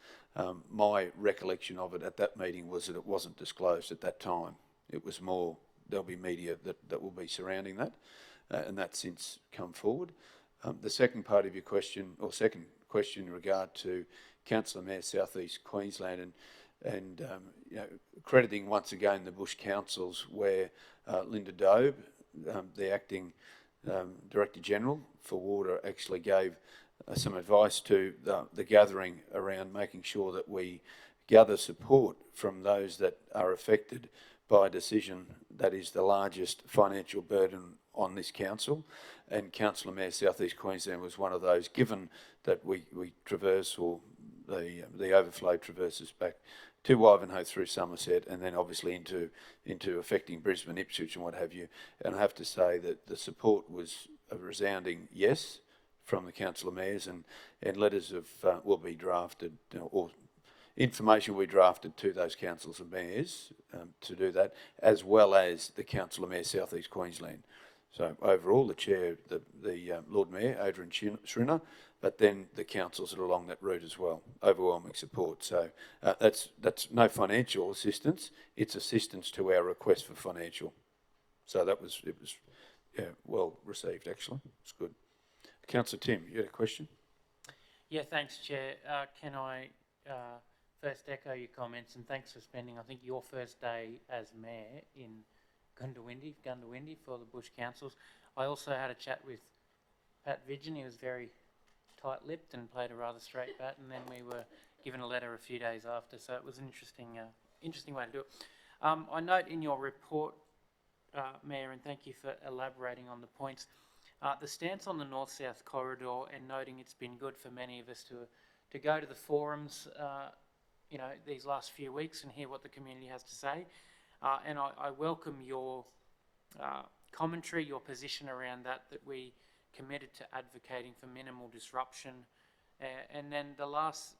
My recollection of it at that meeting was that it wasn't disclosed at that time. It was more, there'll be media that will be surrounding that, and that's since come forward. The second part of your question, or second question in regard to Councillor Mayor South East Queensland, and you know, crediting once again the Bush Councils, where Linda Dobe, the acting Director General for Water, actually gave some advice to the gathering around making sure that we gather support from those that are affected by a decision that is the largest financial burden on this council. And Councillor Mayor South East Queensland was one of those, given that we traverse, or the overflow traverses back to Ivanhoe through Somerset, and then obviously into affecting Brisbane, Ipswich and what have you. And I have to say that the support was a resounding yes from the Council of Mayors, and letters will be drafted, or information will be drafted to those councils of mayors to do that, as well as the Council of Mayors South East Queensland. So overall, the chair, the Lord Mayor, Adrian Schrinner, but then the councils that are along that route as well, overwhelming support. So that's no financial assistance; it's assistance to our request for financial. So it was well received actually. It's good. Councillor Tim, you had a question? Yeah, thanks, Chair. Can I first echo your comments, and thanks for spending, I think, your first day as Mayor in Goondiwindi for the Bush Councils. I also had a chat with Pat Vidgen. He was very tight-lipped and played a rather straight bat, and then we were given a letter a few days after, so it was an interesting way to do it. I note in your report, Mayor, and thank you for elaborating on the points. The stance on the north-south corridor, and noting it's been good for many of us to go to the forums, these last few weeks and hear what the community has to say. And I welcome your commentary, your position around that we committed to advocating for minimal disruption. And then the last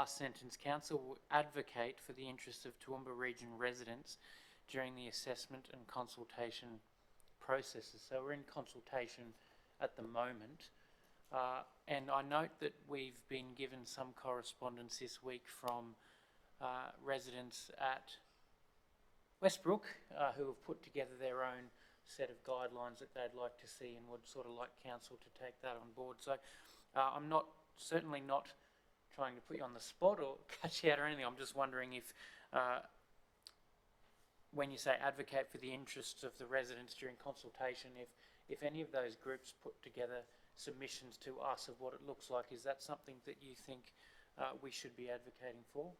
sentence, Council will advocate for the interests of Toowoomba Region residents during the assessment and consultation processes. So we're in consultation at the moment. And I note that we've been given some correspondence this week from residents at Westbrook who have put together their own set of guidelines that they'd like to see and would sort of like council to take that on board. So I'm certainly not trying to put you on the spot or cut you out or anything. I'm just wondering if when you say advocate for the interests of the residents during consultation, if any of those groups put together submissions to us of what it looks like, is that something that you think we should be advocating for?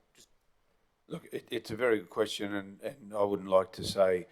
Look, it's a very good question, and I wouldn't like to say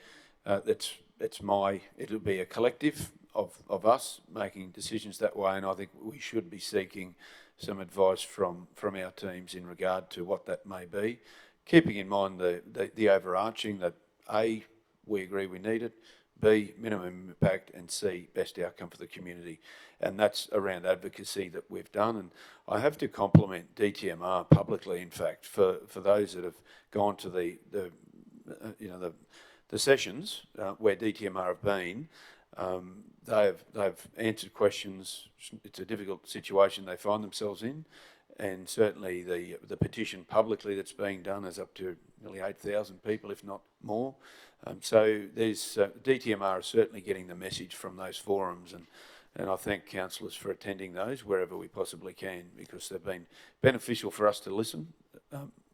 it'll be a collective of us making decisions that way, and I think we should be seeking some advice from our teams in regard to what that may be, keeping in mind the overarching that A, we agree we need it, B, minimum impact, and C, best outcome for the community. And that's around advocacy that we've done. And I have to compliment DTMR publicly, in fact, for those that have gone to the sessions where DTMR have been. They've answered questions. It's a difficult situation they find themselves in. And certainly the petition publicly that's being done is up to nearly 8,000 people, if not more. So there's DTMR is certainly getting the message from those forums, and I thank councillors for attending those wherever we possibly can, because they've been beneficial for us to listen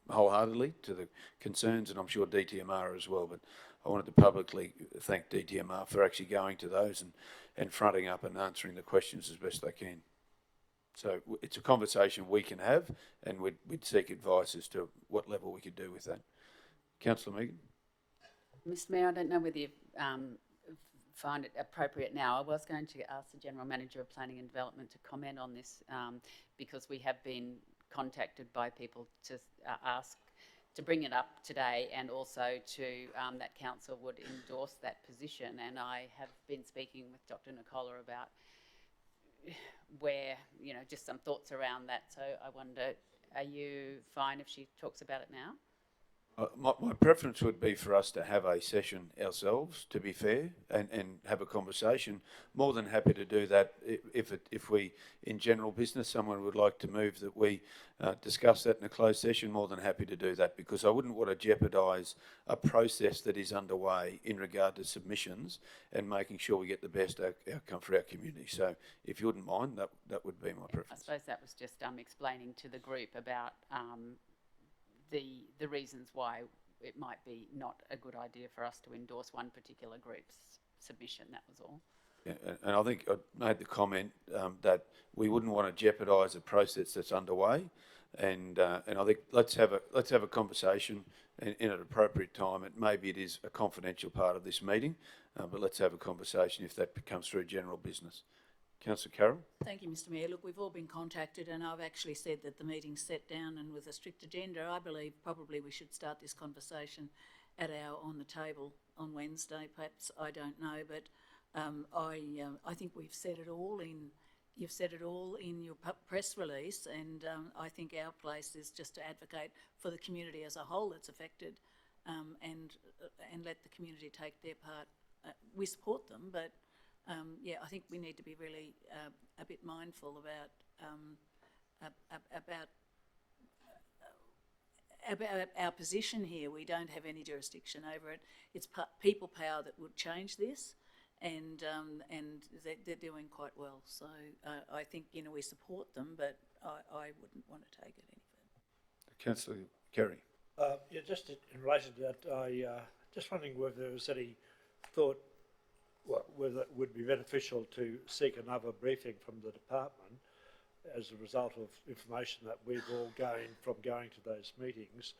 wholeheartedly to the concerns, and I'm sure DTMR as well. But I wanted to publicly thank DTMR for actually going to those and fronting up and answering the questions as best they can. So it's a conversation we can have, and we'd seek advice as to what level we could do with that. Councillor Megan? Mr Mayor, I don't know whether you find it appropriate now. I was going to ask the General Manager of Planning and Development to comment on this because we have been contacted by people to ask to bring it up today, and also to that council would endorse that position. And I have been speaking with Dr Nicola about where, just some thoughts around that. So I wonder, are you fine if she talks about it now? My preference would be for us to have a session ourselves, to be fair, and have a conversation. More than happy to do that if we, in general business, someone would like to move that we discuss that in a closed session, more than happy to do that, because I wouldn't want to jeopardise a process that is underway in regard to submissions and making sure we get the best outcome for our community. So if you wouldn't mind, that would be my preference. I suppose that was just explaining to the group about the reasons why it might be not a good idea for us to endorse one particular group's submission, that was all. Yeah, and I think I made the comment that we wouldn't want to jeopardise a process that's underway, and I think let's have a conversation in an appropriate time. Maybe it is a confidential part of this meeting, but let's have a conversation if that comes through general business. Councillor Carroll? Thank you, Mr Mayor. Look, we've all been contacted, and I've actually said that the meeting's set down and with a strict agenda. I believe probably we should start this conversation at on the table on Wednesday, perhaps. I don't know, but I think we've said it all in. You've said it all in your press release, and I think our place is just to advocate for the community as a whole that's affected, and let the community take their part. We support them, but. I think we need to be really a bit mindful about our position here. We don't have any jurisdiction over it. It's people power that would change this, and they're doing quite well. So I think we support them, but I wouldn't want to take it any further. Councillor Kerry. Just in relation to that, I just wondering whether there was any thought whether it would be beneficial to seek another briefing from the department as a result of information that we've all gained from going to those meetings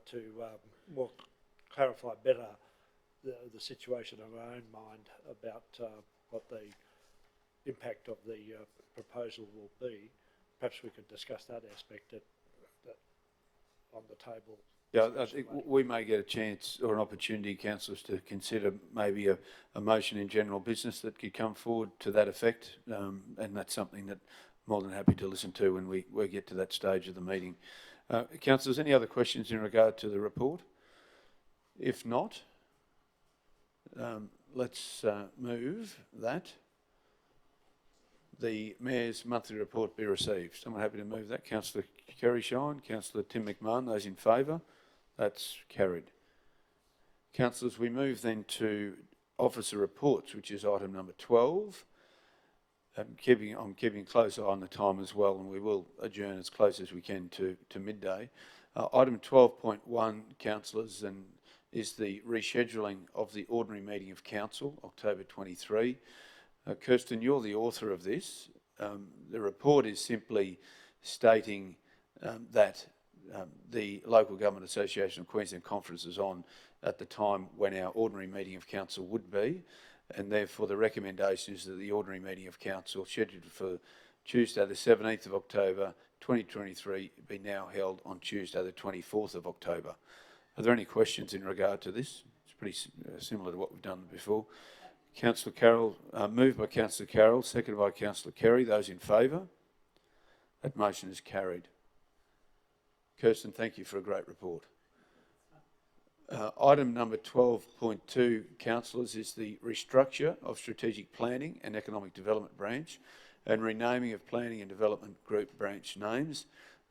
to more clarify better the situation in our own mind about what the impact of the proposal will be. Perhaps we could discuss that aspect that on the table. Yeah, I think we may get a chance or an opportunity, councillors, to consider maybe a motion in general business that could come forward to that effect, and that's something that I'm more than happy to listen to when we get to that stage of the meeting. Councillors, any other questions in regard to the report? If not, let's move that the Mayor's monthly report be received. Someone happy to move that? Councillor Kerry Shine, Councillor Tim McMahon, those in favour? That's carried. Councillors, we move then to officer reports, which is item number 12. I'm keeping a close eye on the time as well, and we will adjourn as close as we can to midday. Item 12.1, councillors, and is the rescheduling of the ordinary meeting of council, October 23. Kirsten, you're the author of this. The report is simply stating that the Local Government Association of Queensland Conference is on at the time when our ordinary meeting of council would be, and therefore the recommendation is that the ordinary meeting of council, scheduled for Tuesday the 17th of October 2023, be now held on Tuesday the 24th of October. Are there any questions in regard to this? It's pretty similar to what we've done before. Councillor Carroll, moved by Councillor Carroll, seconded by Councillor Kerry. Those in favour? That motion is carried. Kirsten, thank you for a great report. Item number 12.2, councillors, is the restructure of Strategic Planning and Economic Development Branch and renaming of Planning and Development Group branch names.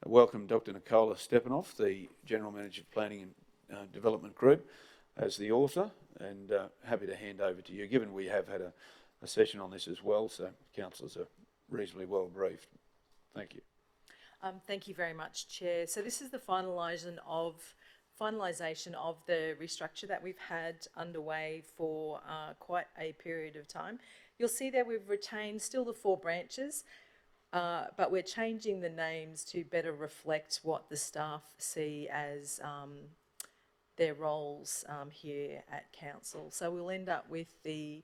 Welcome Dr. Nicola Stepanoff, the General Manager of Planning and Development Group, as the author, and happy to hand over to you, given we have had a session on this as well, so councillors are reasonably well briefed. Thank you. Thank you very much, Chair. So this is the finalisation of the restructure that we've had underway for quite a period of time. You'll see that we've retained still the 4 branches, but we're changing the names to better reflect what the staff see as their roles here at council. So we'll end up with the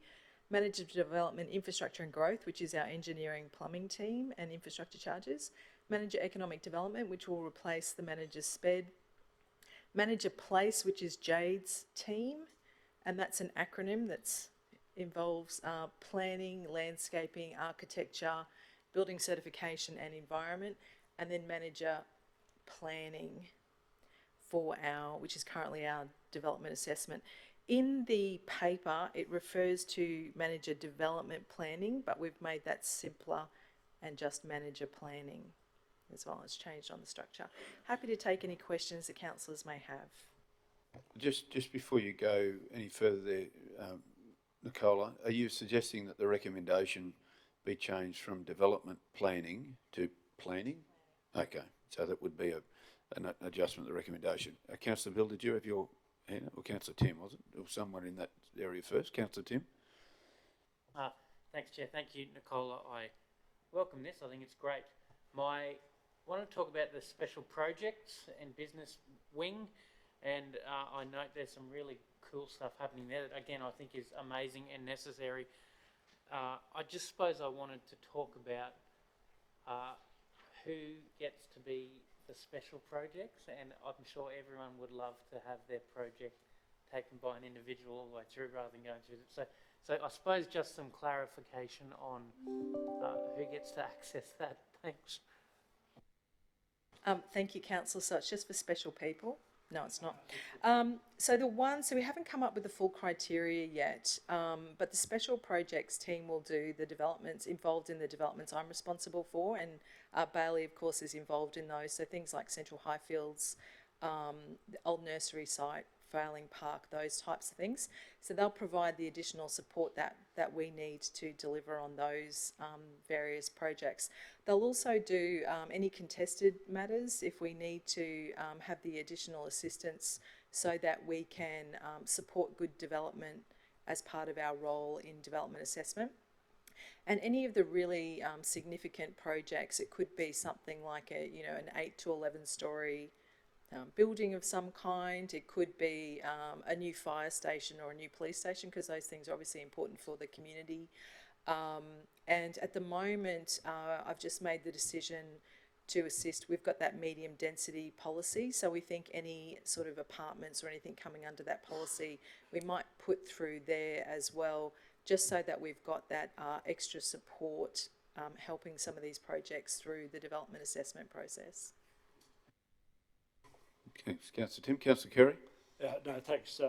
Manager of Development, Infrastructure and Growth, which is our engineering plumbing team and infrastructure charges. Manager Economic Development, which will replace the Manager SPED. Manager Place, which is Jade's team, and that's an acronym that involves planning, landscaping, architecture, building certification and environment, and then Manager Planning for which is currently our development assessment. In the paper, it refers to Manager Development Planning, but we've made that simpler and just Manager Planning as well. It's changed on the structure. Happy to take any questions that councillors may have. Just before you go any further there, Nicola, are you suggesting that the recommendation be changed from development planning to planning? Okay, so that would be an adjustment of the recommendation. Councillor Bill, did you have your hand up? Or Councillor Tim, was it? Or someone in that area first? Councillor Tim? Thanks, Chair. Thank you, Nicola. I welcome this. I think it's great. I want to talk about the special projects and business wing, and I note there's some really cool stuff happening there that, again, I think is amazing and necessary. I just suppose I wanted to talk about who gets to be the special projects, and I'm sure everyone would love to have their project taken by an individual all the way through rather than going through it. So I suppose just some clarification on who gets to access that. Thanks. Thank you, Councillor. So it's just for special people? No, it's not. So we haven't come up with the full criteria yet, but the special projects team will do the developments involved in the developments I'm responsible for, and Bailey, of course, is involved in those. So things like Central Highfields, the old nursery site, Failing Park, those types of things. So they'll provide the additional support that we need to deliver on those various projects. They'll also do any contested matters if we need to have the additional assistance so that we can support good development as part of our role in development assessment. And any of the really significant projects, it could be something like an 8 to 11 story building of some kind. It could be a new fire station or a new police station, because those things are obviously important for the community. And at the moment, I've just made the decision to assist. We've got that medium density policy, so we think any sort of apartments or anything coming under that policy, we might put through there as well, just so that we've got that extra support helping some of these projects through the development assessment process. Okay, Councillor Tim. Councillor Kerry. No, thanks,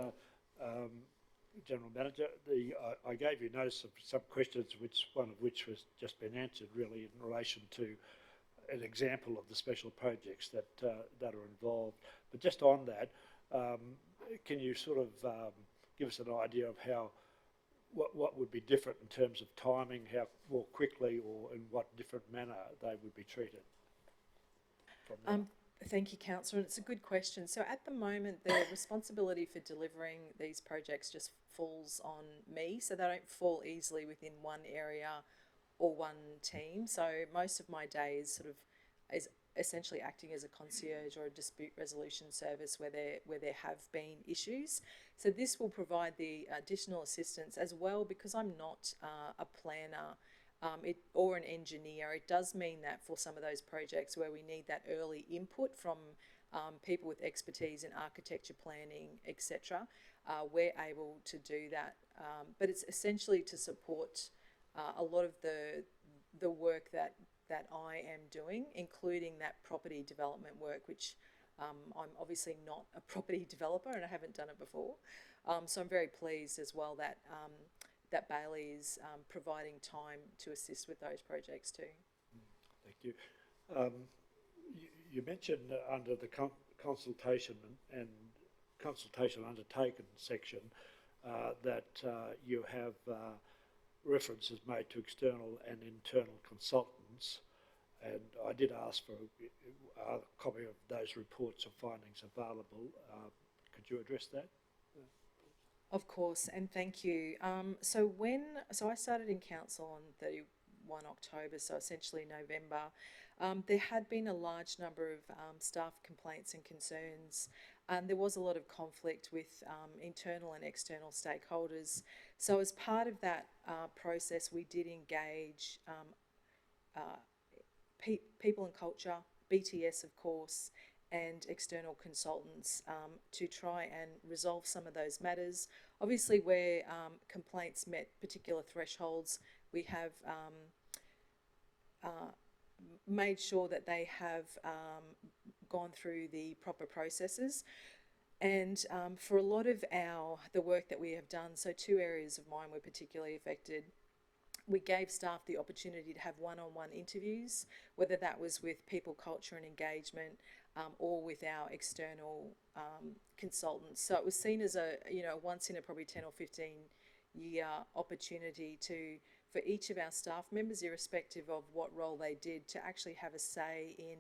General Manager. I gave you notice of some questions, one of which was just been answered, really, in relation to an example of the special projects that are involved. But just on that, can you sort of give us an idea of what would be different in terms of timing, how more quickly or in what different manner they would be treated? Thank you, Councillor. It's a good question. So at the moment, the responsibility for delivering these projects just falls on me, so they don't fall easily within one area or one team. So most of my day is essentially acting as a concierge or a dispute resolution service where there have been issues. So this will provide the additional assistance as well, because I'm not a planner or an engineer. It does mean that for some of those projects where we need that early input from people with expertise in architecture, planning, etc., we're able to do that. But it's essentially to support a lot of the work that I am doing, including that property development work, which I'm obviously not a property developer and I haven't done it before. So I'm very pleased as well that that Bailey is providing time to assist with those projects too. Thank you. You mentioned under the consultation and consultation undertaken section that you have references made to external and internal consultants, and I did ask for a copy of those reports or findings available. Could you address that? Of course, and thank you. So I started in council on 31 October, so essentially November. There had been a large number of staff complaints and concerns, and there was a lot of conflict with internal and external stakeholders. So as part of that process, we did engage people and culture, BTS of course, and external consultants to try and resolve some of those matters. Obviously, where complaints met particular thresholds, we have made sure that they have gone through the proper processes. And for a lot of the work that we have done, so 2 areas of mine were particularly affected. We gave staff the opportunity to have one-on-one interviews, whether that was with people, culture and engagement, or with our external consultants. So it was seen as a once in a probably 10 or 15 year opportunity for each of our staff members, irrespective of what role they did, to actually have a say in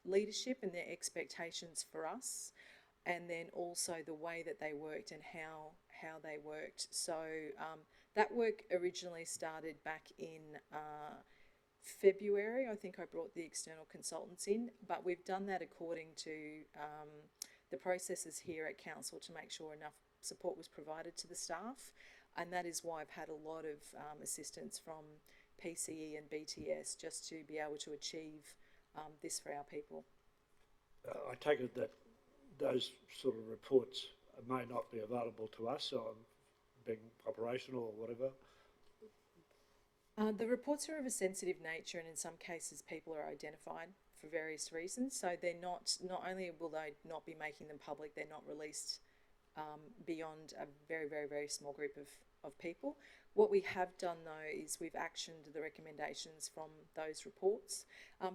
leadership and their expectations for us, and then also the way that they worked and how they worked. So that work originally started back in February. I think I brought the external consultants in, but we've done that according to the processes here at council to make sure enough support was provided to the staff, and that is why I've had a lot of assistance from PCE and BTS just to be able to achieve this for our people. I take it that those sort of reports may not be available to us, or being operational or whatever. The reports are of a sensitive nature, and in some cases people are identified for various reasons. So they're not only will they not be making them public, they're not released beyond a very, very, very small group of people. What we have done though is we've actioned the recommendations from those reports.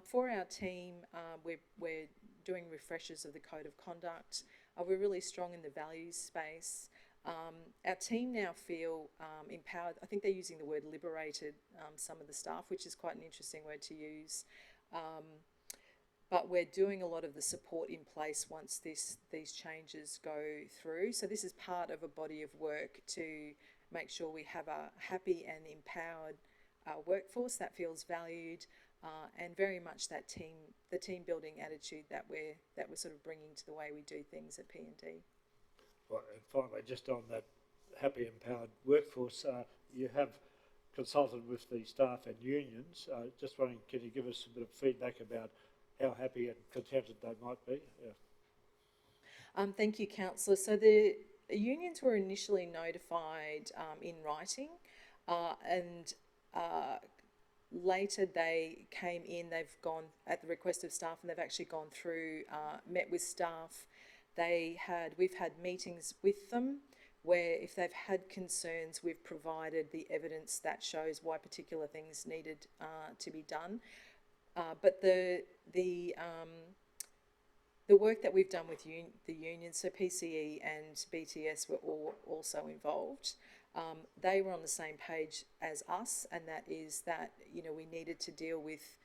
For our team, we're doing refreshers of the Code of Conduct. We're really strong in the values space. Our team now feel empowered. I think they're using the word liberated, some of the staff, which is quite an interesting word to use. But we're doing a lot of the support in place once these changes go through. So this is part of a body of work to make sure we have a happy and empowered workforce that feels valued, and very much the team building attitude that we're sort of bringing to the way we do things at P&D. Right, and finally, just on that happy empowered workforce, you have consulted with the staff and unions. Just wondering, can you give us a bit of feedback about how happy and contented they might be? Thank you, Councillor. So the unions were initially notified in writing, and later they came in. They've gone at the request of staff, and they've actually gone through, met with staff. We've had meetings with them where if they've had concerns, we've provided the evidence that shows why particular things needed to be done. But the work that we've done with the unions, so PCE and BTS were also involved. They were on the same page as us, and that is that, you know, we needed to deal with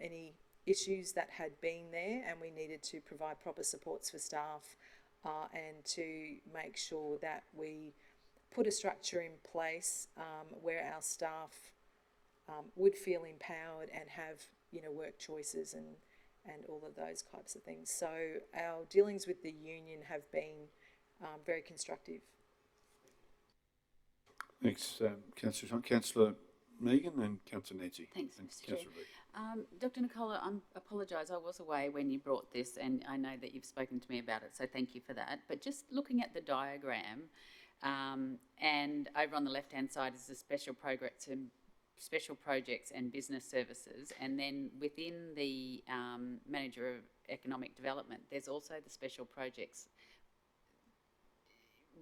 any issues that had been there, and we needed to provide proper supports for staff and to make sure that we put a structure in place where our staff would feel empowered and have, you know, work choices and all of those types of things. So our dealings with the union have been very constructive. Thanks, Councillor John. Councillor Megan and Councillor Nancy. Thanks, And Mr. Chair. Councillor Reid. Dr. Nicola, I apologise, I was away when you brought this, and I know that you've spoken to me about it, so thank you for that. But just looking at the diagram, and over on the left-hand side is the special projects and business services, and then within the Manager of Economic Development, there's also the special projects.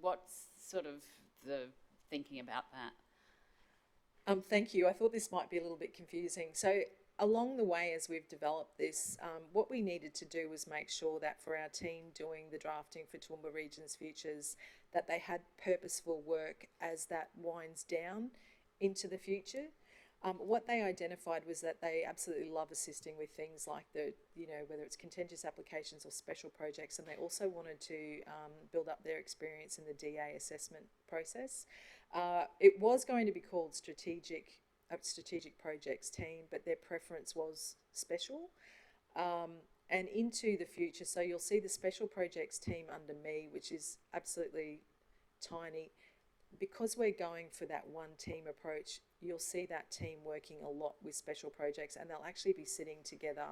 What's sort of the thinking about that? Thank you. I thought this might be a little bit confusing. So along the way, as we've developed this, what we needed to do was make sure that for our team doing the drafting for Toowoomba Region's futures, that they had purposeful work as that winds down into the future. What they identified was that they absolutely love assisting with things like whether it's contentious applications or special projects, and they also wanted to build up their experience in the DA assessment process. It was going to be called strategic projects team, but their preference was special. And into the future, so you'll see the special projects team under me, which is absolutely tiny. Because we're going for that one team approach, you'll see that team working a lot with special projects, and they'll actually be sitting together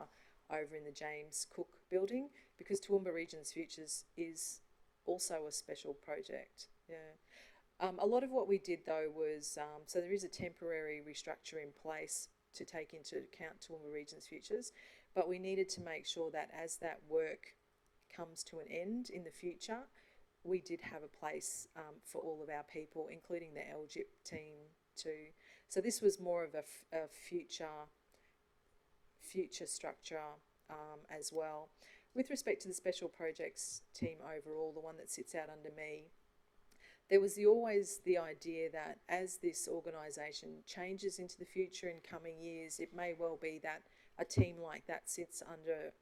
over in the James Cook building, because Toowoomba Region's Futures is also a special project. Yeah. A lot of what we did though was, so there is a temporary restructure in place to take into account Toowoomba Region's Futures, but we needed to make sure that as that work comes to an end in the future, we did have a place for all of our people, including the LGIP team too. So this was more of a future structure as well. With respect to the special projects team overall, the one that sits out under me, there was always the idea that as this organisation changes into the future in coming years, it may well be that a team like that sits under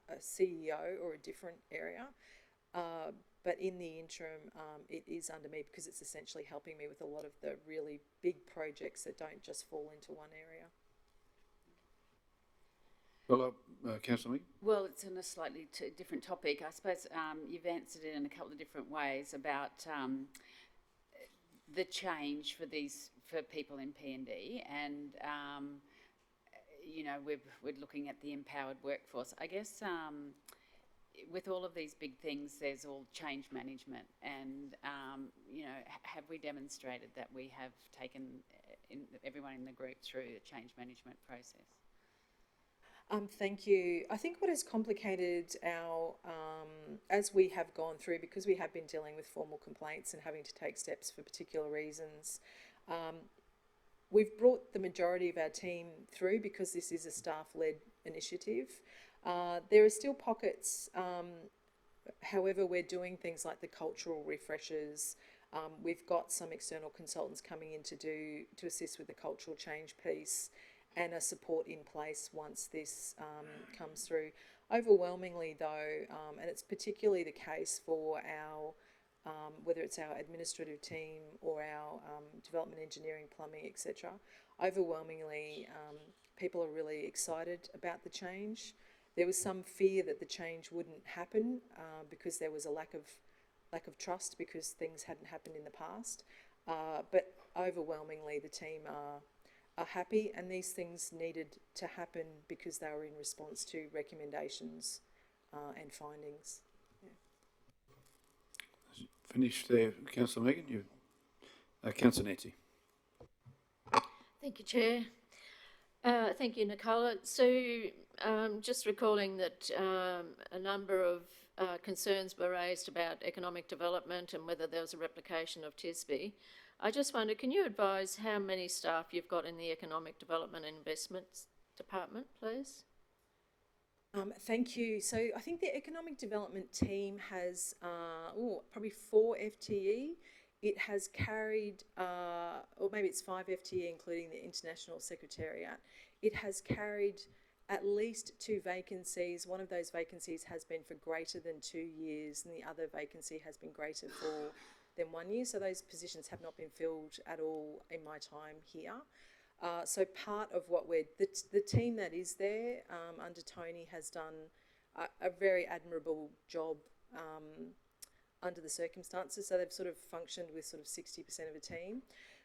a CEO or a different area. But in the interim, it is under me because it's essentially helping me with a lot of the really big projects that don't just fall into one area. Well, Councillor Megan? Well, it's on a slightly different topic. I suppose you've answered it in a couple of different ways about the change for people in P&D, and you know, we're looking at the empowered workforce. I guess with all of these big things, there's all change management, and you know, have we demonstrated that we have taken everyone in the group through a change management process? Thank you. I think what has complicated our, as we have gone through, because we have been dealing with formal complaints and having to take steps for particular reasons, we've brought the majority of our team through because this is a staff-led initiative. There are still pockets, however, we're doing things like the cultural refreshers. We've got some external consultants coming in to assist with the cultural change piece, and a support in place once this comes through. Overwhelmingly though, and it's particularly the case for our whether it's our administrative team or our development engineering, plumbing, etc. Overwhelmingly, people are really excited about the change. There was some fear that the change wouldn't happen because there was a lack of trust because things hadn't happened in the past. But overwhelmingly, the team are happy, and these things needed to happen because they were in response to recommendations and findings. Finished there, Councillor Megan. You, Councillor Nancy. Thank you, Chair. Thank you, Nicola. So, just recalling that a number of concerns were raised about economic development and whether there was a replication of TISB. I just wonder, can you advise how many staff you've got in the Economic Development and Investments Department, please? Thank you. So I think the economic development team has probably 4 FTE. It has carried, or maybe it's 5 FTE, including the International Secretariat. It has carried at least 2 vacancies. One of those vacancies has been for greater than 2 years, and the other vacancy has been greater than 1 year. So those positions have not been filled at all in my time here. So part of what the team that is there under Tony has done a very admirable job under the circumstances. So they've sort of functioned with sort of 60% of a team.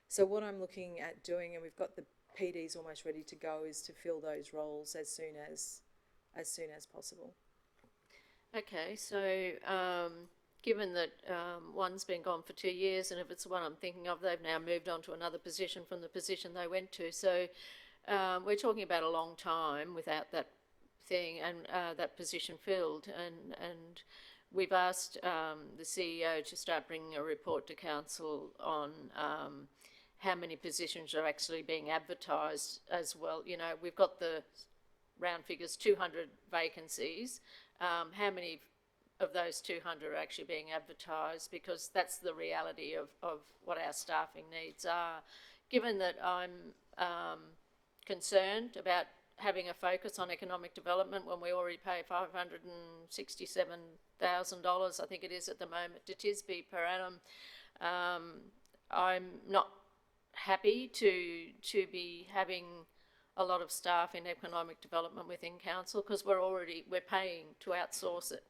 So what I'm looking at doing, and we've got the PDs almost ready to go, is to fill those roles as soon as possible. Okay, so given that one's been gone for 2 years, and if it's the one I'm thinking of, they've now moved on to another position from the position they went to. So we're talking about a long time without that thing and that position filled. And we've asked the CEO to start bringing a report to council on how many positions are actually being advertised as well. You know, we've got the round figures, 200 vacancies. How many of those 200 are actually being advertised? Because that's the reality of what our staffing needs are. Given that I'm concerned about having a focus on economic development when we already pay $567,000, I think it is at the moment, to TISB per annum, I'm not happy to be having a lot of staff in economic development within council, because we're paying to outsource it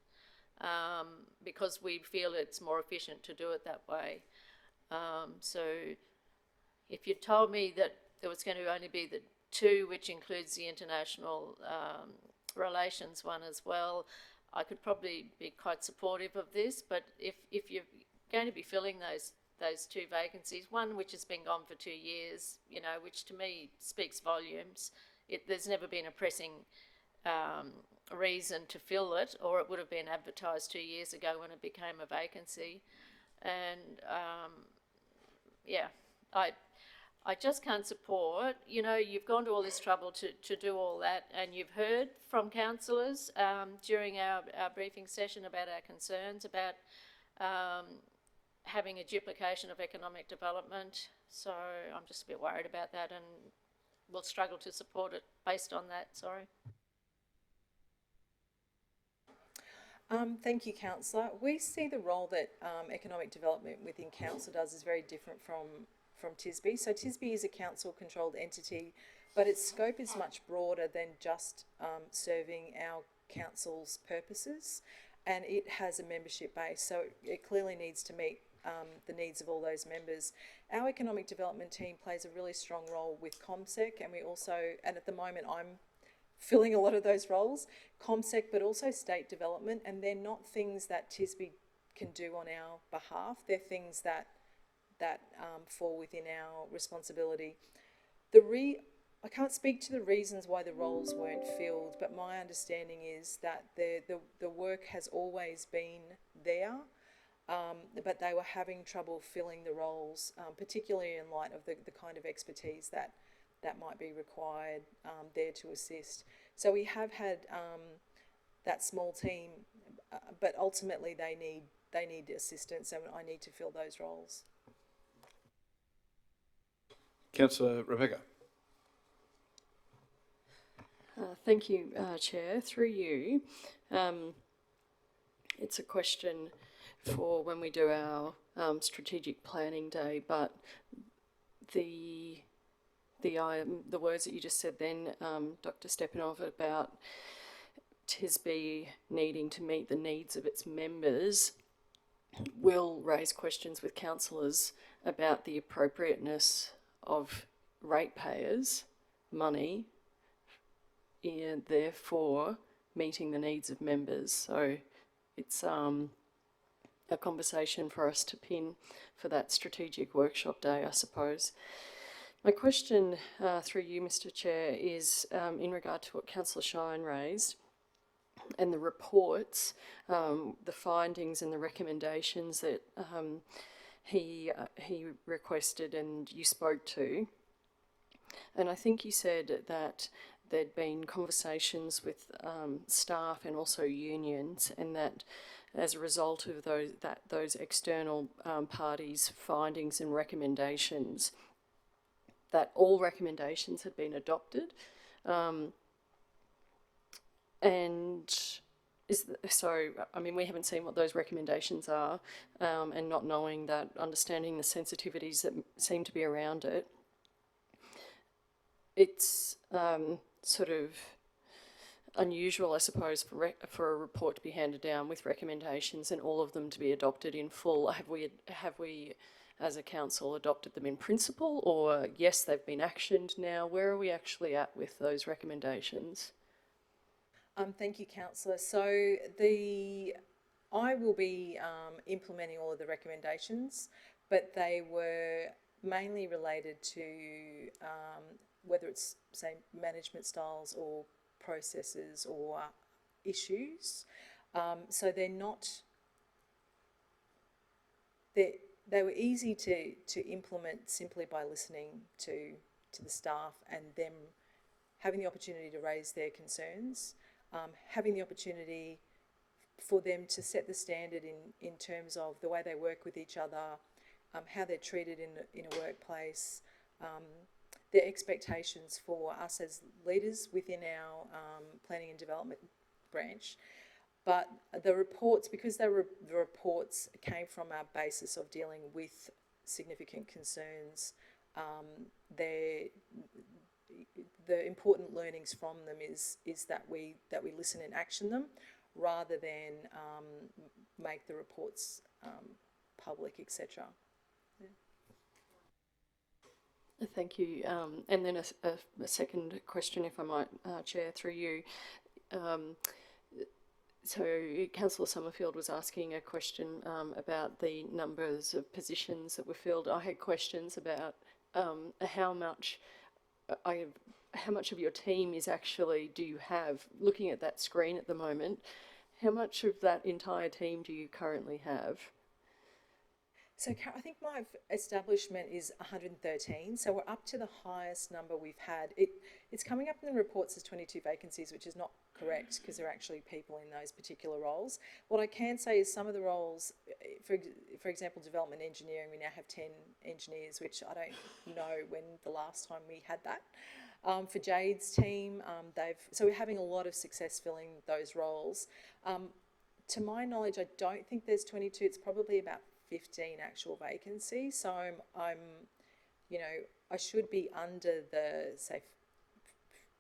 because we feel it's more efficient to do it that way. So if you told me that there was going to only be the 2, which includes the international relations one as well, I could probably be quite supportive of this. But if you're going to be filling those 2 vacancies, one which has been gone for 2 years, you know, which to me speaks volumes. There's never been a pressing reason to fill it, or it would have been advertised 2 years ago when it became a vacancy. And I just can't support, you know, you've gone to all this trouble to do all that, and you've heard from councillors during our briefing session about our concerns about having a duplication of economic development. So I'm just a bit worried about that, and we'll struggle to support it based on that. Sorry. Thank you, Councillor. We see the role that economic development within council does is very different from TISB. So TISB is a council-controlled entity, but its scope is much broader than just serving our council's purposes, and it has a membership base, so it clearly needs to meet the needs of all those members. Our economic development team plays a really strong role with ComSec, and we also, and at the moment I'm filling a lot of those roles, ComSec, but also state development, and they're not things that TISB can do on our behalf. They're things that fall within our responsibility. I can't speak to the reasons why the roles weren't filled, but my understanding is that the work has always been there, but they were having trouble filling the roles, particularly in light of the kind of expertise that might be required there to assist. So we have had that small team, but ultimately they need assistance, and I need to fill those roles. Councillor Rebecca. Thank you, Chair. Through you, it's a question for when we do our strategic planning day, but the words that you just said then, Dr. Stepanov, about TISB needing to meet the needs of its members will raise questions with councillors about the appropriateness of ratepayers' money and therefore meeting the needs of members. So it's a conversation for us to pin for that strategic workshop day, I suppose. My question through you, Mr. Chair, is in regard to what Councillor Shine raised and the reports, the findings and the recommendations that he requested and you spoke to. And I think you said that there'd been conversations with staff and also unions, and that as a result of those external parties' findings and recommendations, that all recommendations had been adopted. We haven't seen what those recommendations are, and not knowing that, understanding the sensitivities that seem to be around it, it's sort of unusual, I suppose, for a report to be handed down with recommendations and all of them to be adopted in full. Have we, as a council, adopted them in principle, or yes, they've been actioned now? Where are we actually at with those recommendations? Thank you, Councillor. So I will be implementing all of the recommendations, but they were mainly related to whether it's, say, management styles or processes or issues. So they're not, they were easy to implement simply by listening to the staff and them having the opportunity to raise their concerns, having the opportunity for them to set the standard in terms of the way they work with each other, how they're treated in a workplace, their expectations for us as leaders within our planning and development branch. But the reports, because the reports came from our basis of dealing with significant concerns, the important learnings from them is that we listen and action them, rather than make the reports public, etc. Thank you. And then a second question, if I might, Chair, through you. So Councillor Summerfield was asking a question about the numbers of positions that were filled. I had questions about how much of your team is actually, do you have, looking at that screen at the moment, how much of that entire team do you currently have? So I think my establishment is 113, so we're up to the highest number we've had. It's coming up in the reports as 22 vacancies, which is not correct because there are actually people in those particular roles. What I can say is some of the roles, for example, development engineering, we now have 10 engineers, which I don't know when the last time we had that. For Jade's team, so we're having a lot of success filling those roles. To my knowledge, I don't think there's 22, it's probably about 15 actual vacancies, so I'm I should be under the, say,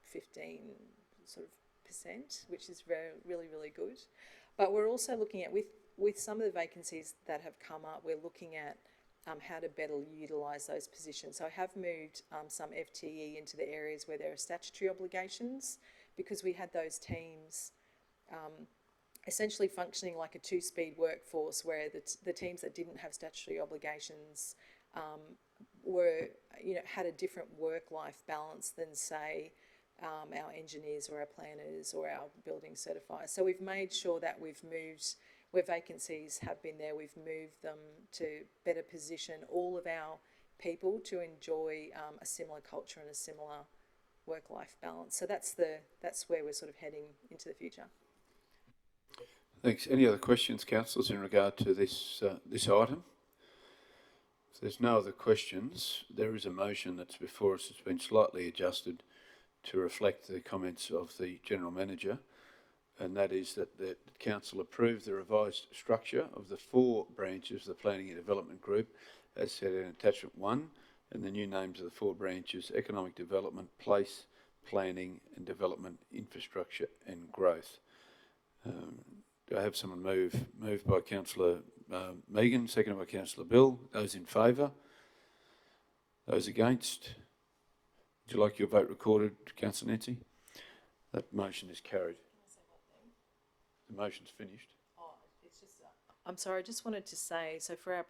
15 sort of %, which is really good. But we're also looking at, with some of the vacancies that have come up, we're looking at how to better utilise those positions. So I have moved some FTE into the areas where there are statutory obligations, because we had those teams essentially functioning like a two-speed workforce, where the teams that didn't have statutory obligations had a different work-life balance than, say, our engineers or our planners or our building certifiers. So we've made sure that we've moved, where vacancies have been there, we've moved them to better position all of our people to enjoy a similar culture and a similar work-life balance. So that's where we're sort of heading into the future. Thanks. Any other questions, councillors, in regard to this item? If there's no other questions, there is a motion that's before us. It's been slightly adjusted to reflect the comments of the General Manager. and that is that the council approve the revised structure of the 4 branches of the Planning and Development Group as set in attachment 1, and the new names of the 4 branches: Economic Development, Place, Planning and Development, Infrastructure and Growth. Do I have someone move? Moved by Councillor Megan, seconded by Councillor Bill. Those in favour? Those against? Would you like your vote recorded, Councillor Nancy? That motion is carried. The motion's finished. I'm sorry, I just wanted to say, so for our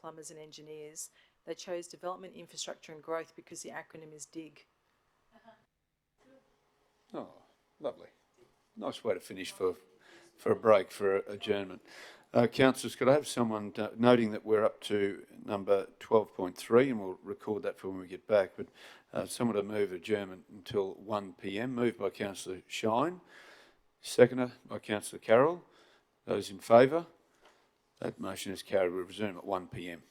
plumbers and engineers, they chose Development, Infrastructure and Growth because the acronym is DIG. Oh, lovely. Nice way to finish for a break, for adjournment. Councillors, could I have someone, noting that we're up to number 12.3, and we'll record that for when we get back, but someone to move adjournment until 1 p.m. Moved by Councillor Shine, seconder by Councillor Carroll. Those in favour? That motion is carried. We'll resume at 1 p.m.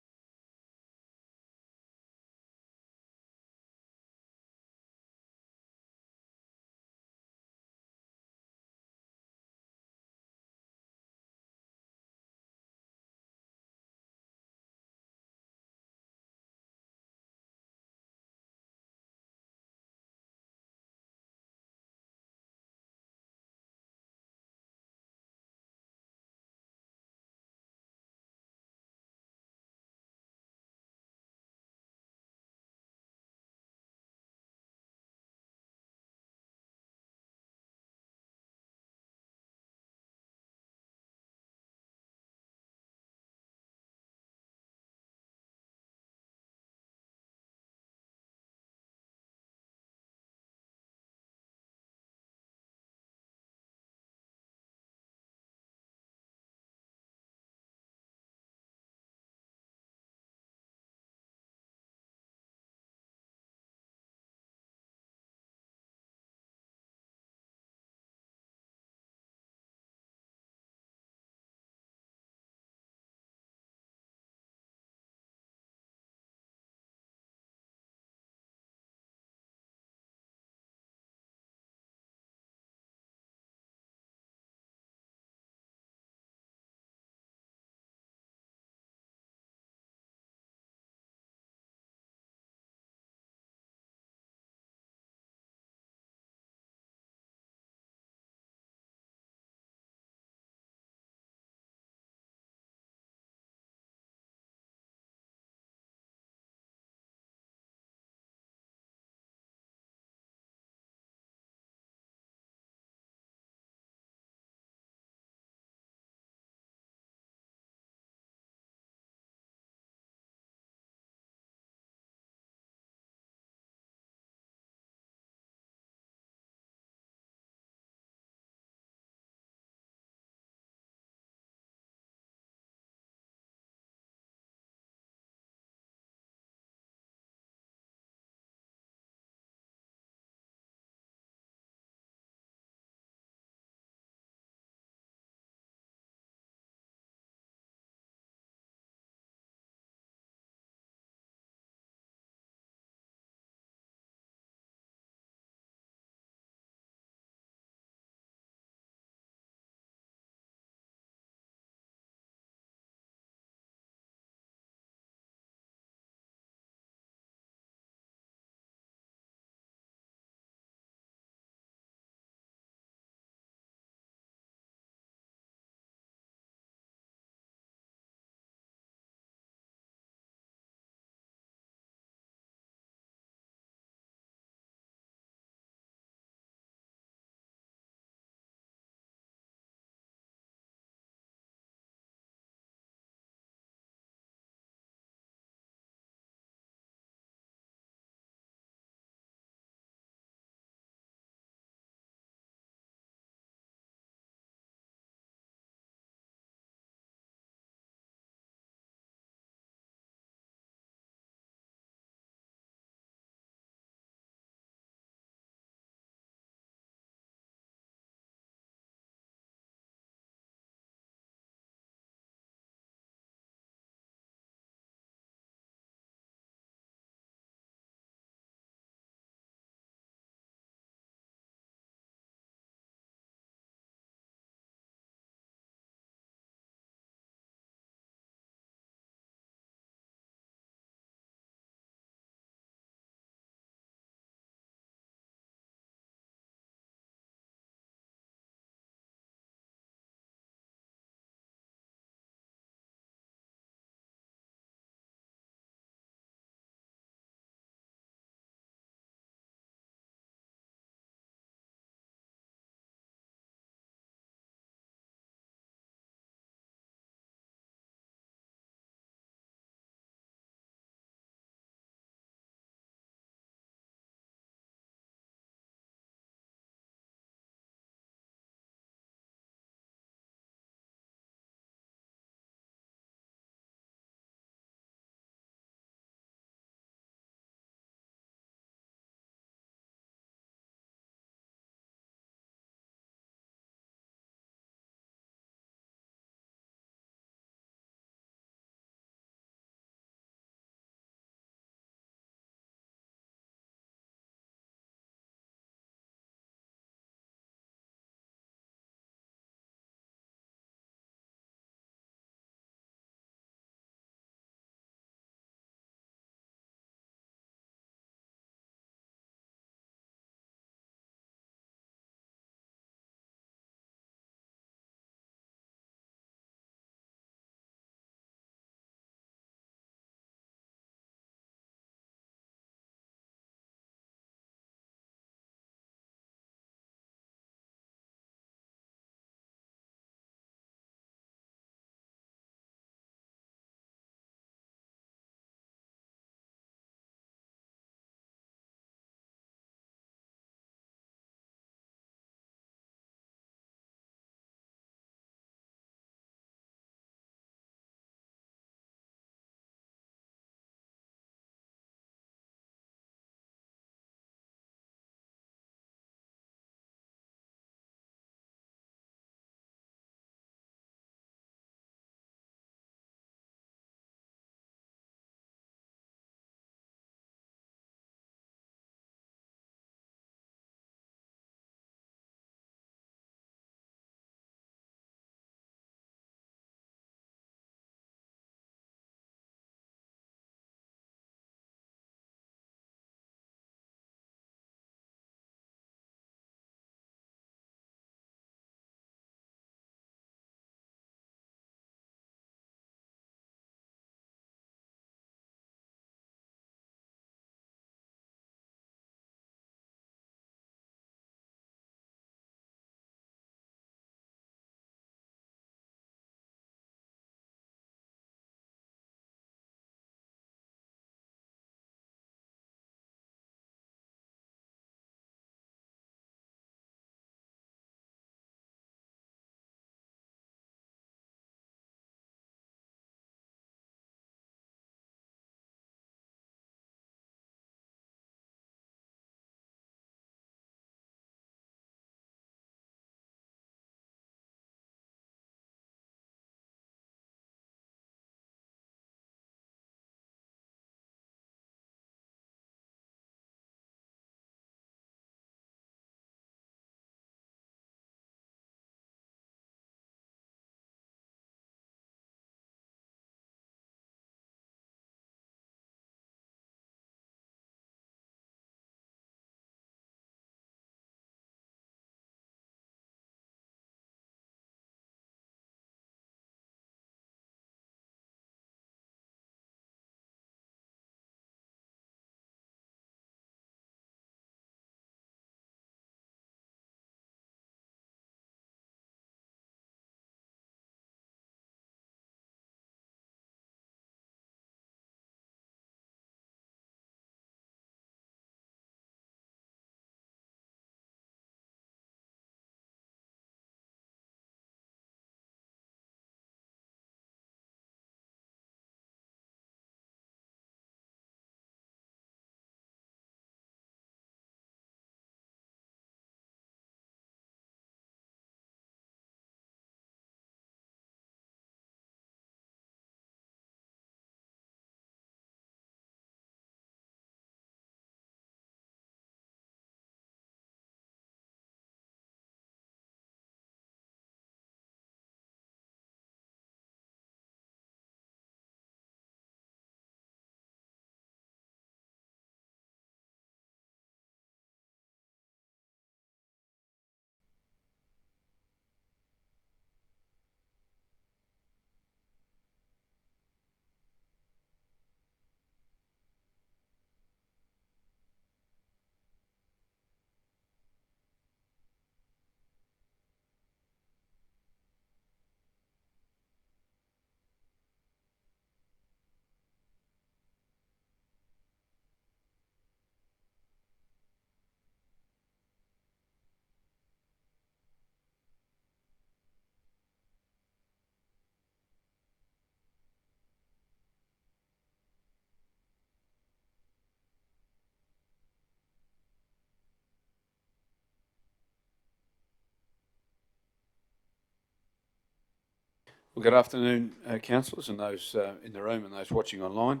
Well, good afternoon, councillors and those in the room and those watching online.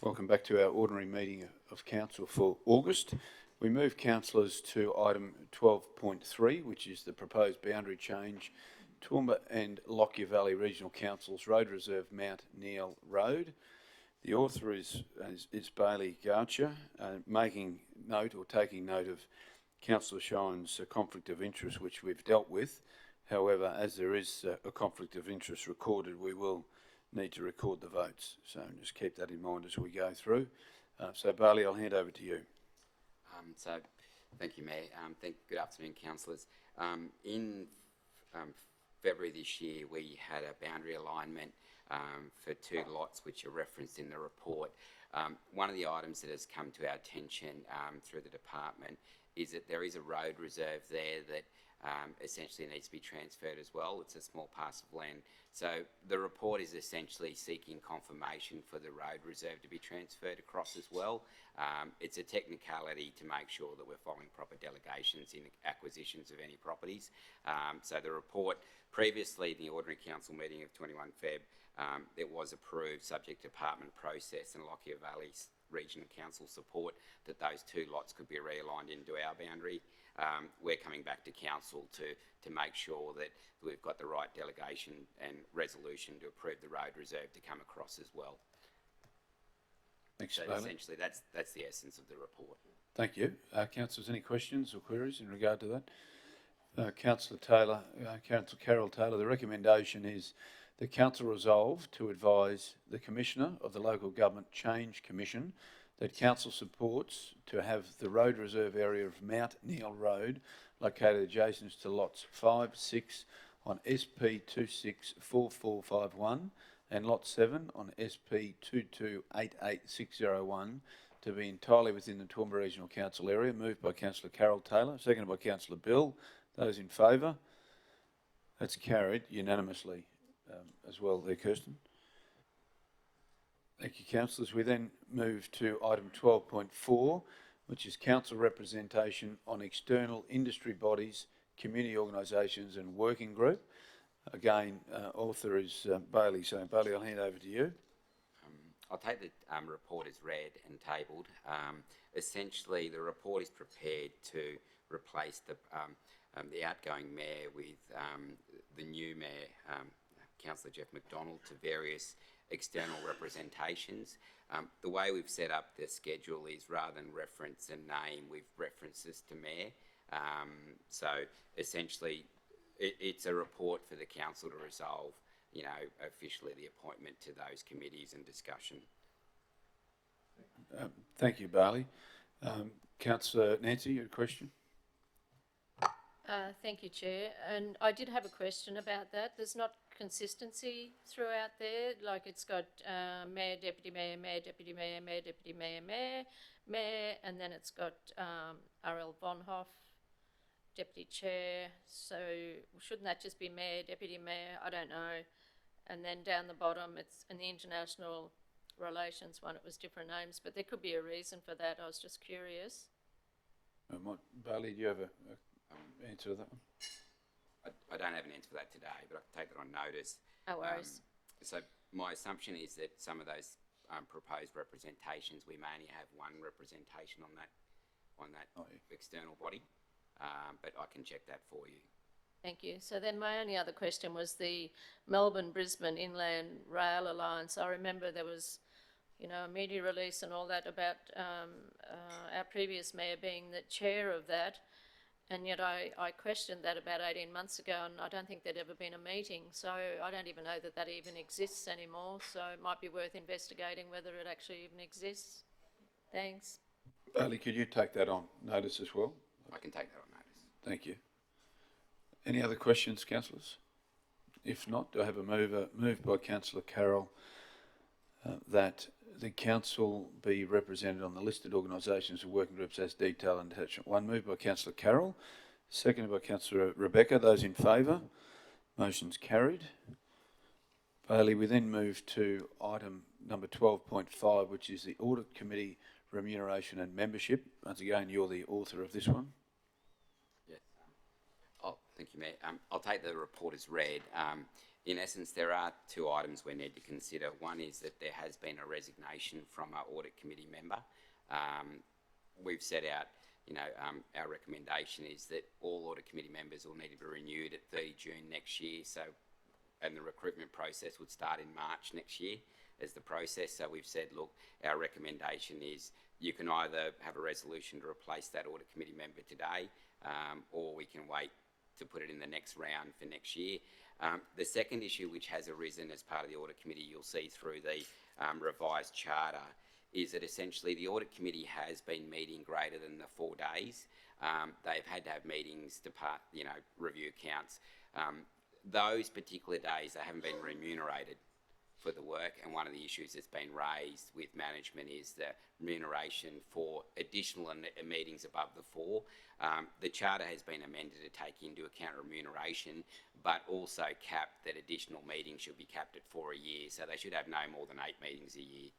Welcome back to our ordinary meeting of council for August. We move councillors to item 12.3, which is the proposed boundary change, Toowoomba and Lockyer Valley Regional Council's Road Reserve Mount Neil Road. The author is Bailey Garcher, making note or taking note of Councillor Shine's conflict of interest, which we've dealt with. However, as there is a conflict of interest recorded, we will need to record the votes. So just keep that in mind as we go through. So Bailey, I'll hand over to you. Thank you, Mayor. Good afternoon, councillors. In February this year, we had a boundary alignment for 2 lots, which are referenced in the report. One of the items that has come to our attention through the department is that there is a road reserve there that essentially needs to be transferred as well. It's a small parcel of land. So the report is essentially seeking confirmation for the road reserve to be transferred across as well. It's a technicality to make sure that we're following proper delegations in acquisitions of any properties. So the report previously in the Ordinary Council meeting of 21 Feb, it was approved subject to department process and Lockyer Valley's Regional Council support that those 2 lots could be realigned into our boundary. We're coming back to council to make sure that we've got the right delegation and resolution to approve the road reserve to come across as well. Thanks, so Bailey. essentially that's the essence of the report. Thank you. Councillors, any questions or queries in regard to that? Councillor Taylor, Councillor Carol Taylor, the recommendation is the council resolve to advise the Commissioner of the Local Government Change Commission that council supports to have the road reserve area of Mount Neil Road located adjacent to lots 5, 6 on SP 264451 and lot 7 on SP 2288601 to be entirely within the Toowoomba Regional Council area. Moved by Councillor Carol Taylor, seconded by Councillor Bill. Those in favour? That's carried unanimously as well there, Kirsten. Thank you, councillors. We then move to item 12.4, which is council representation on external industry bodies, community organisations and working group. Again, author is Bailey. So Bailey, I'll hand over to you. I'll take the report as read and tabled. Essentially, the report is prepared to replace the outgoing mayor with the new mayor, Councillor Jeff McDonald, to various external representations. The way we've set up the schedule is rather than reference a name, we've referenced this to mayor. So essentially, it's a report for the council to resolve, officially the appointment to those committees and discussion. Thank you, Bailey. Councillor Nancy, you had a question? Thank you, Chair. And I did have a question about that. There's not consistency throughout there. Like it's got mayor, deputy mayor, mayor, deputy mayor, mayor, deputy mayor, mayor, mayor, and then it's got R.L. Vonhoff, deputy chair. So shouldn't that just be mayor, deputy mayor? I don't know. And then down the bottom, it's in the international relations one, it was different names, but there could be a reason for that. I was just curious. Bailey, do you have a answer to that one? I don't have an answer for that today, but I can take that on notice. No worries. So my assumption is that some of those proposed representations, we may only have one representation on that external body, but I can check that for you. Thank you. So then my only other question was the Melbourne-Brisbane Inland Rail Alliance. I remember there was, a media release and all that about our previous mayor being the chair of that. And yet I questioned that about 18 months ago, and I don't think there'd ever been a meeting. So I don't even know that even exists anymore. So it might be worth investigating whether it actually even exists. Thanks. Bailey, could you take that on notice as well? I can take that on notice. Thank you. Any other questions, councillors? If not, do I have a move by Councillor Carroll that the council be represented on the listed organisations and working groups as detailed in attachment 1. Moved by Councillor Carroll, seconded by Councillor Rebecca. Those in favour? Motion's carried. Bailey, we then move to item number 12.5, which is the Audit Committee Remuneration and Membership. Once again, you're the author of this one. Yes. Thank you, Mayor. I'll take the report as read. In essence, there are two items we need to consider. One is that there has been a resignation from our audit committee member. We've set out, our recommendation is that all audit committee members will need to be renewed at 30 June next year. So, and the recruitment process would start in March next year as the process. So we've said, look, our recommendation is you can either have a resolution to replace that audit committee member today, or we can wait to put it in the next round for next year. The second issue which has arisen as part of the audit committee, you'll see through the revised charter, is that essentially the audit committee has been meeting greater than the 4 days. They've had to have meetings to review accounts. Those particular days they haven't been remunerated for the work, and one of the issues that's been raised with management is the remuneration for additional meetings above the 4. The charter has been amended to take into account remuneration, but also capped that additional meetings should be capped at 4 a year, so they should have no more than 8 meetings a year.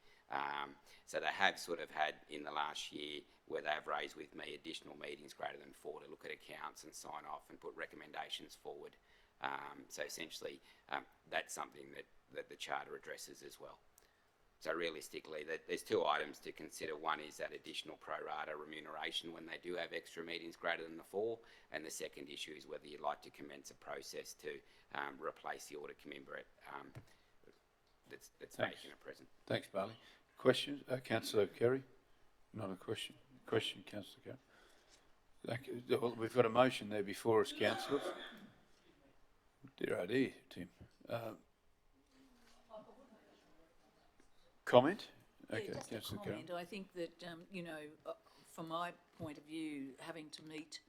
So they have sort of had in the last year where they've raised with me additional meetings greater than 4 to look at accounts and sign off and put recommendations forward. So essentially, that's something that the charter addresses as well. So realistically, there's two items to consider. One is that additional pro rata remuneration when they do have extra meetings greater than the 4, and the second issue is whether you'd like to commence a process to replace the audit committee member that's vacant at present. Thanks, Barley. Questions? Councillor Kerry? Not a question. Question, Councillor Kerry. Thank you. Well, we've got a motion there before us, councillors. Dear, oh dear, Tim. Comment? Okay, Yeah, just a Councillor Kerry. comment. I think that, from my point of view, having to meet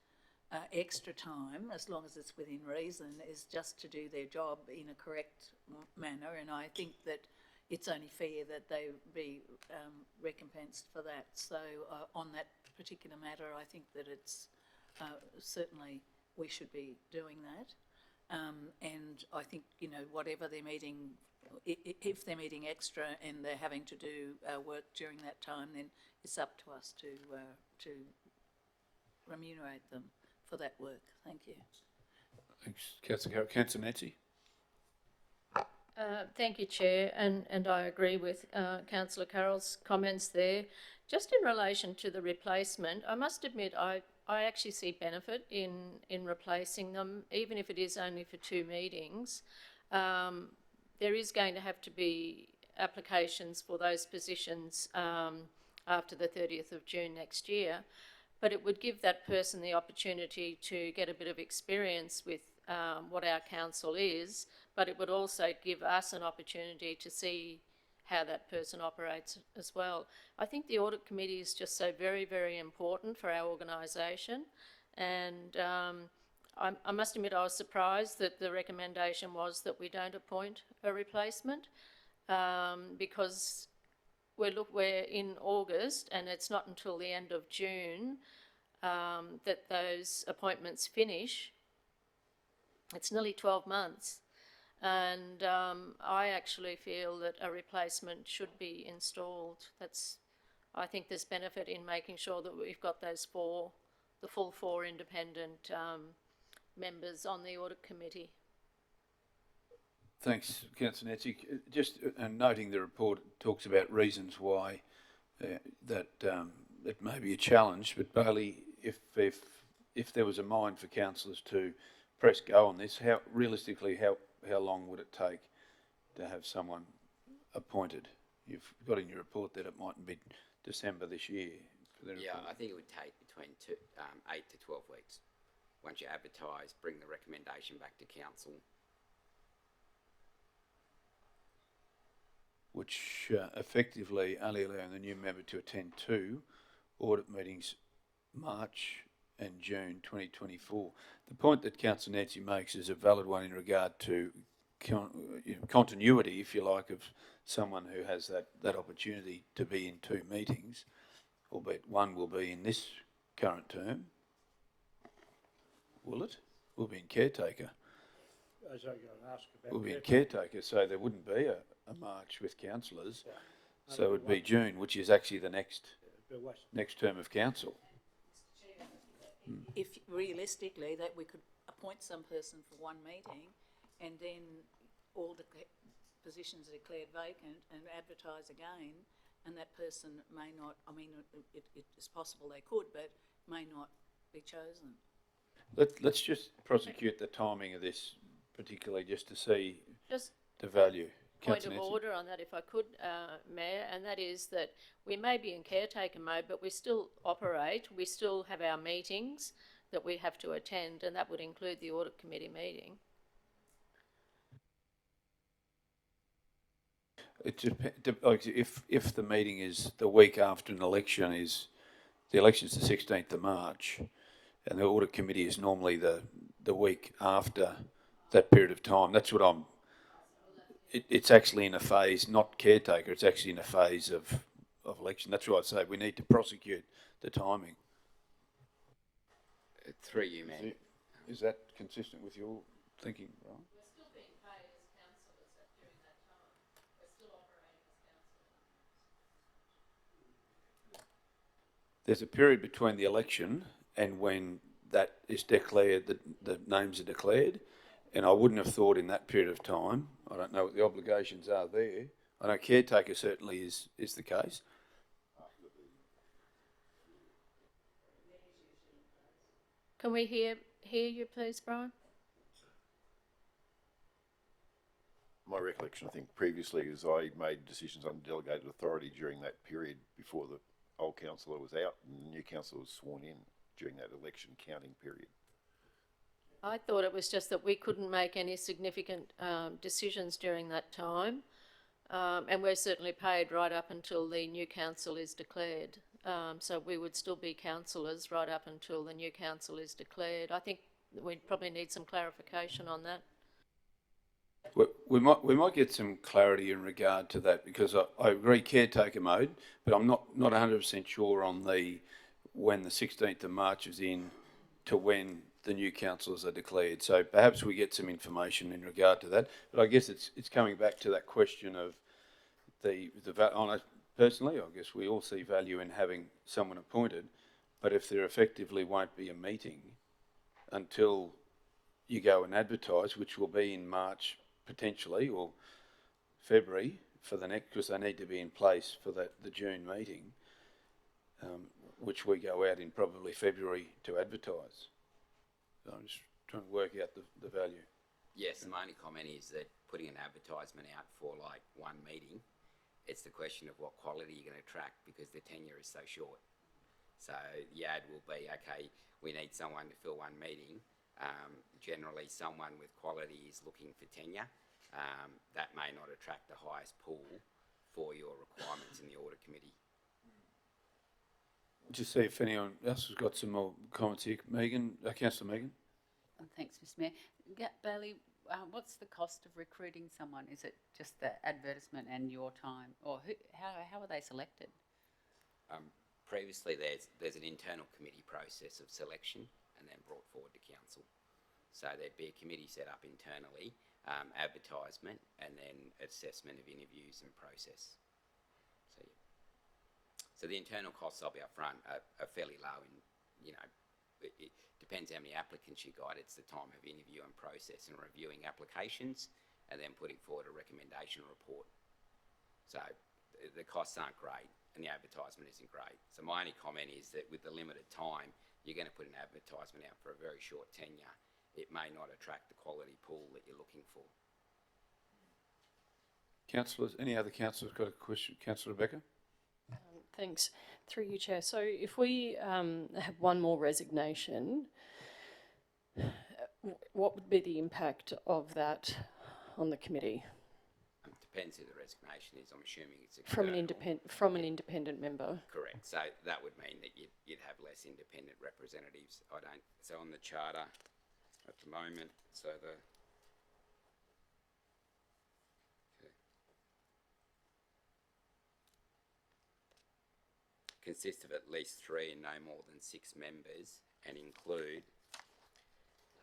extra time, as long as it's within reason, is just to do their job in a correct manner, and I think that it's only fair that they be recompensed for that. So on that particular matter, I think that it's certainly we should be doing that. And I think, whatever they're meeting, if they're meeting extra and they're having to do work during that time, then it's up to us to remunerate them for that work. Thank you. Thanks, Councillor Kerry. Councillor Nancy? Thank you, Chair, and I agree with Councillor Carroll's comments there. Just in relation to the replacement, I must admit I actually see benefit in replacing them, even if it is only for 2 meetings. There is going to have to be applications for those positions after the 30th of June next year, but it would give that person the opportunity to get a bit of experience with what our council is, but it would also give us an opportunity to see how that person operates as well. I think the audit committee is just so very, very important for our organisation, and I must admit I was surprised that the recommendation was that we don't appoint a replacement, because we're in August and it's not until the end of June that those appointments finish. It's nearly 12 months. And I actually feel that a replacement should be installed. I think there's benefit in making sure that we've got the full 4 independent members on the audit committee. Thanks, Councillor Nancy. Just noting the report talks about reasons why that it may be a challenge, but Bailey, if there was a mind for councillors to press go on this, how long would it take to have someone appointed? You've got in your report that it mightn't be December this year. I think it would take between 8 to 12 weeks. Once you advertise, bring the recommendation back to council. Which effectively only allowing the new member to attend 2 audit meetings, March and June 2024. The point that Councillor Nancy makes is a valid one in regard to continuity, if you like, of someone who has that opportunity to be in 2 meetings, albeit one will be in this current term. Will it? Will be in caretaker. As I was going to ask about, Will be in caretaker, so there wouldn't be a March with councillors. Yeah. So it would be June, which is actually the next term of council. If realistically that we could appoint some person for 1 meeting and then all the positions are declared vacant and advertise again, and that person may not, I mean, it's possible they could, but may not be chosen. Let's just prosecute the timing of this, particularly just to see Just the value. point Councillor of Nancy. order on that, if I could, Mayor, and that is that we may be in caretaker mode, but we still operate, we still have our meetings that we have to attend, and that would include the audit committee meeting. It like if the meeting is the week after an election, is the election's the 16th of March, and the audit committee is normally the week after that period of time. That's what I'm. It's actually in a phase, not caretaker. It's actually in a phase of election. That's why I say we need to prosecute the timing. Through you, Mayor. Is that consistent with your thinking, Brian? We're still being paid as councillors during that time. We're still operating as councillors. There's a period between the election and when that is declared, the names are declared, and I wouldn't have thought in that period of time, I don't know what the obligations are there. I know caretaker certainly is the case. Can we hear you, please, Brian? My recollection, I think previously, is I made decisions on delegated authority during that period before the old councillor was out and the new councillor was sworn in during that election counting period. I thought it was just that we couldn't make any significant decisions during that time, and we're certainly paid right up until the new council is declared. So we would still be councillors right up until the new council is declared. I think we probably need some clarification on that. We might get some clarity in regard to that, because I agree caretaker mode, but I'm not 100% sure on when the 16th of March is in to when the new councillors are declared. So perhaps we get some information in regard to that. But I guess it's coming back to that question of personally, I guess we all see value in having someone appointed, but if there effectively won't be a meeting until you go and advertise, which will be in March potentially, or February for the next, because they need to be in place for the June meeting, which we go out in probably February to advertise. So I'm just trying to work out the value. Yes, my only comment is that putting an advertisement out for like one meeting, it's the question of what quality you're going to attract, because the tenure is so short. So the ad will be, okay, we need someone to fill one meeting. Generally, someone with quality is looking for tenure. That may not attract the highest pool for your requirements in the audit committee. Just see if anyone else has got some more comments here. Megan, Councillor Megan. Thanks, Mr Mayor. Bailey, what's the cost of recruiting someone? Is it just the advertisement and your time, or how are they selected? Previously, there's an internal committee process of selection and then brought forward to council. So there'd be a committee set up internally, advertisement, and then assessment of interviews and process. So, yeah. So the internal costs, I'll be upfront, are fairly low. It depends how many applicants you got. It's the time of interview and process and reviewing applications, and then putting forward a recommendation report. So the costs aren't great, and the advertisement isn't great. So my only comment is that with the limited time, you're going to put an advertisement out for a very short tenure. It may not attract the quality pool that you're looking for. Councillors, any other councillors got a question? Councillor Rebecca? Thanks. Through you, Chair. So if we have one more resignation, what would be the impact of that on the committee? Depends who the resignation is. I'm assuming it's From an independent member. Correct. So that would mean that you'd have less independent representatives. So on the charter at the moment, so consists of at least 3 and no more than 6 members, and include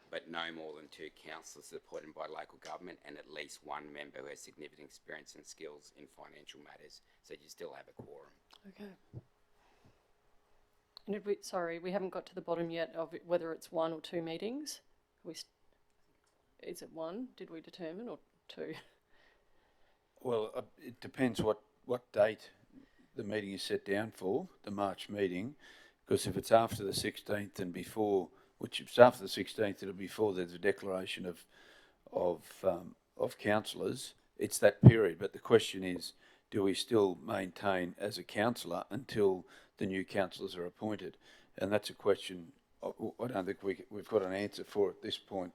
but no more than 2 councillors appointed by local government, and at least 1 member who has significant experience and skills in financial matters. So you still have a quorum. Okay. And we haven't got to the bottom yet of whether it's 1 or 2 meetings. Is it 1? Did we determine, or 2. Well, it depends what date the meeting is set down for, the March meeting, because if it's after the 16th and before, which if it's after the 16th, it'll be before there's a declaration of councillors, it's that period. But the question is, do we still maintain as a councillor until the new councillors are appointed? And that's a question I don't think we've got an answer for at this point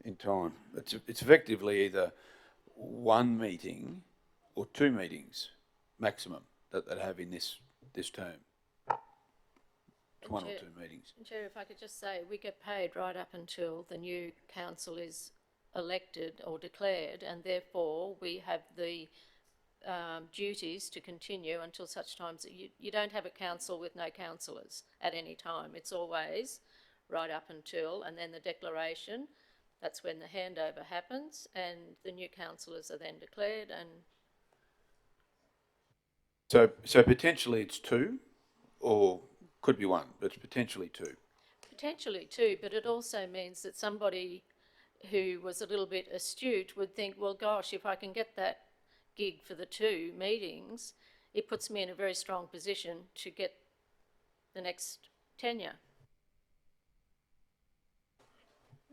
in time. It's effectively either one meeting or 2 meetings maximum that they have in this term. It's 1 or 2 meetings. Chair, if I could just say, we get paid right up until the new council is elected or declared, and therefore we have the duties to continue until such times that you don't have a council with no councillors at any time. It's always right up until, and then the declaration, that's when the handover happens, and the new councillors are then declared. And so potentially it's 2, or could be 1, but it's potentially 2. potentially 2, but it also means that somebody who was a little bit astute would think, well, gosh, if I can get that gig for the 2 meetings, it puts me in a very strong position to get the next tenure.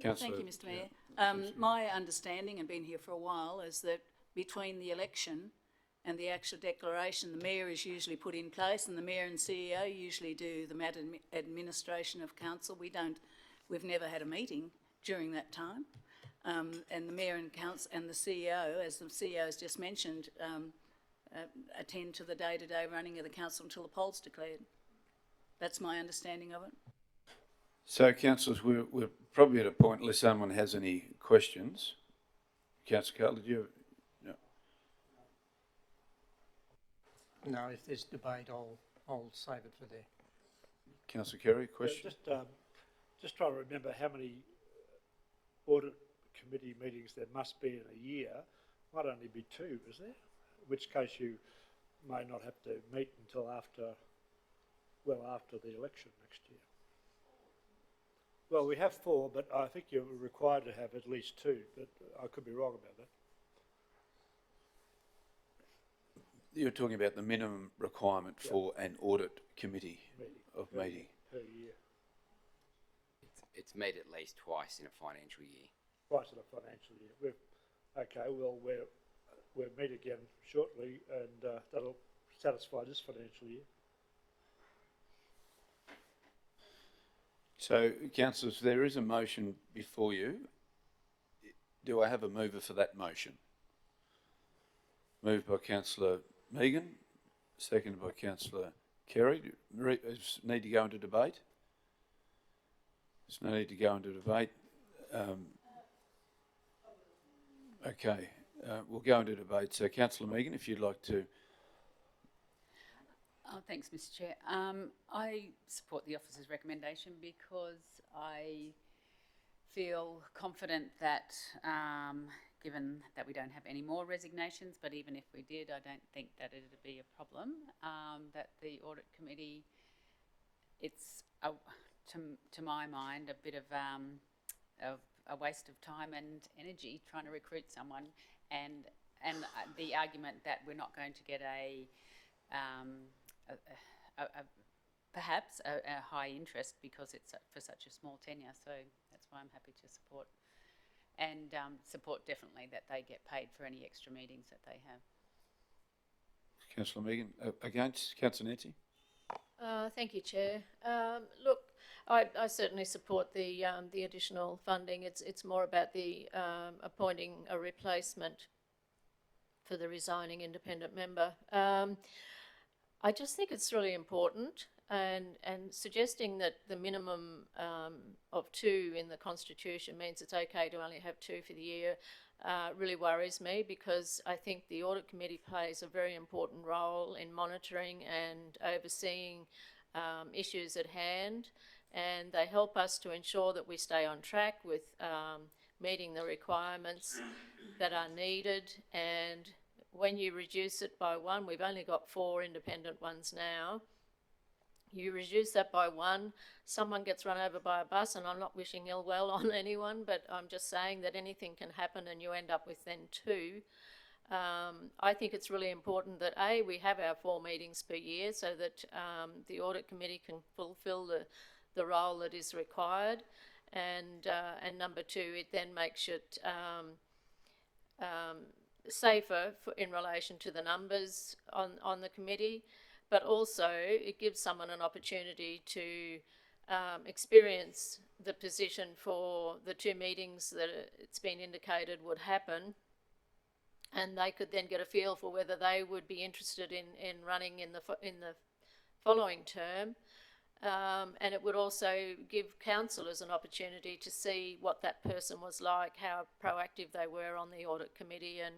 Councillor, Thank you, Mr Mayor. My understanding, and been here for a while, is that between the election and the actual declaration, the mayor is usually put in place, and the mayor and CEO usually do the administration of council. We've never had a meeting during that time, and the mayor and council and the CEO, as the CEO has just mentioned, attend to the day-to-day running of the council until the poll's declared. That's my understanding of it. So, councillors, we're probably at a point, unless someone has any questions. Councillor Carl, did you? No. No, if there's debate, I'll save it for there. Councillor Kerry, question? Just trying to remember how many audit committee meetings there must be in a year. Might only be 2, is there? In which case you may not have to meet until after the election next year. Well, we have 4, but I think you're required to have at least 2, but I could be wrong about that. You're talking about the minimum requirement for an audit committee meeting. Per year. It's made at least twice in a financial year. Twice in a financial year. We'll meet again shortly, and that'll satisfy this financial year. So, councillors, there is a motion before you. Do I have a mover for that motion? Moved by Councillor Megan, seconded by Councillor Kerry. Does need to go into debate? There's no need to go into debate. Okay, we'll go into debate. So, Councillor Megan, if you'd like to. Oh, thanks, Mr Chair. I support the officer's recommendation because I feel confident that, given that we don't have any more resignations, but even if we did, I don't think that it would be a problem, that the audit committee, it's, to my mind, a bit of a waste of time and energy trying to recruit someone, and the argument that we're not going to get perhaps a high interest because it's for such a small tenure. So that's why I'm happy to support, and support definitely that they get paid for any extra meetings that they have. Councillor Megan, against? Councillor Nancy? Thank you, Chair. Look, I certainly support the additional funding. It's more about the appointing a replacement for the resigning independent member. I just think it's really important, and suggesting that the minimum of 2 in the Constitution means it's okay to only have 2 for the year really worries me, because I think the Audit Committee plays a very important role in monitoring and overseeing issues at hand, and they help us to ensure that we stay on track with meeting the requirements that are needed. And when you reduce it by 1, we've only got 4 independent ones now, You reduce that by one, someone gets run over by a bus, and I'm not wishing ill will on anyone, but I'm just saying that anything can happen and you end up with then two. I think it's really important that we have our 4 meetings per year so that the audit committee can fulfil the role that is required, and number 2, it then makes it safer in relation to the numbers on the committee, but also it gives someone an opportunity to experience the position for the 2 meetings that it's been indicated would happen, and they could then get a feel for whether they would be interested in running in the following term. And it would also give councillors an opportunity to see what that person was like, how proactive they were on the audit committee, and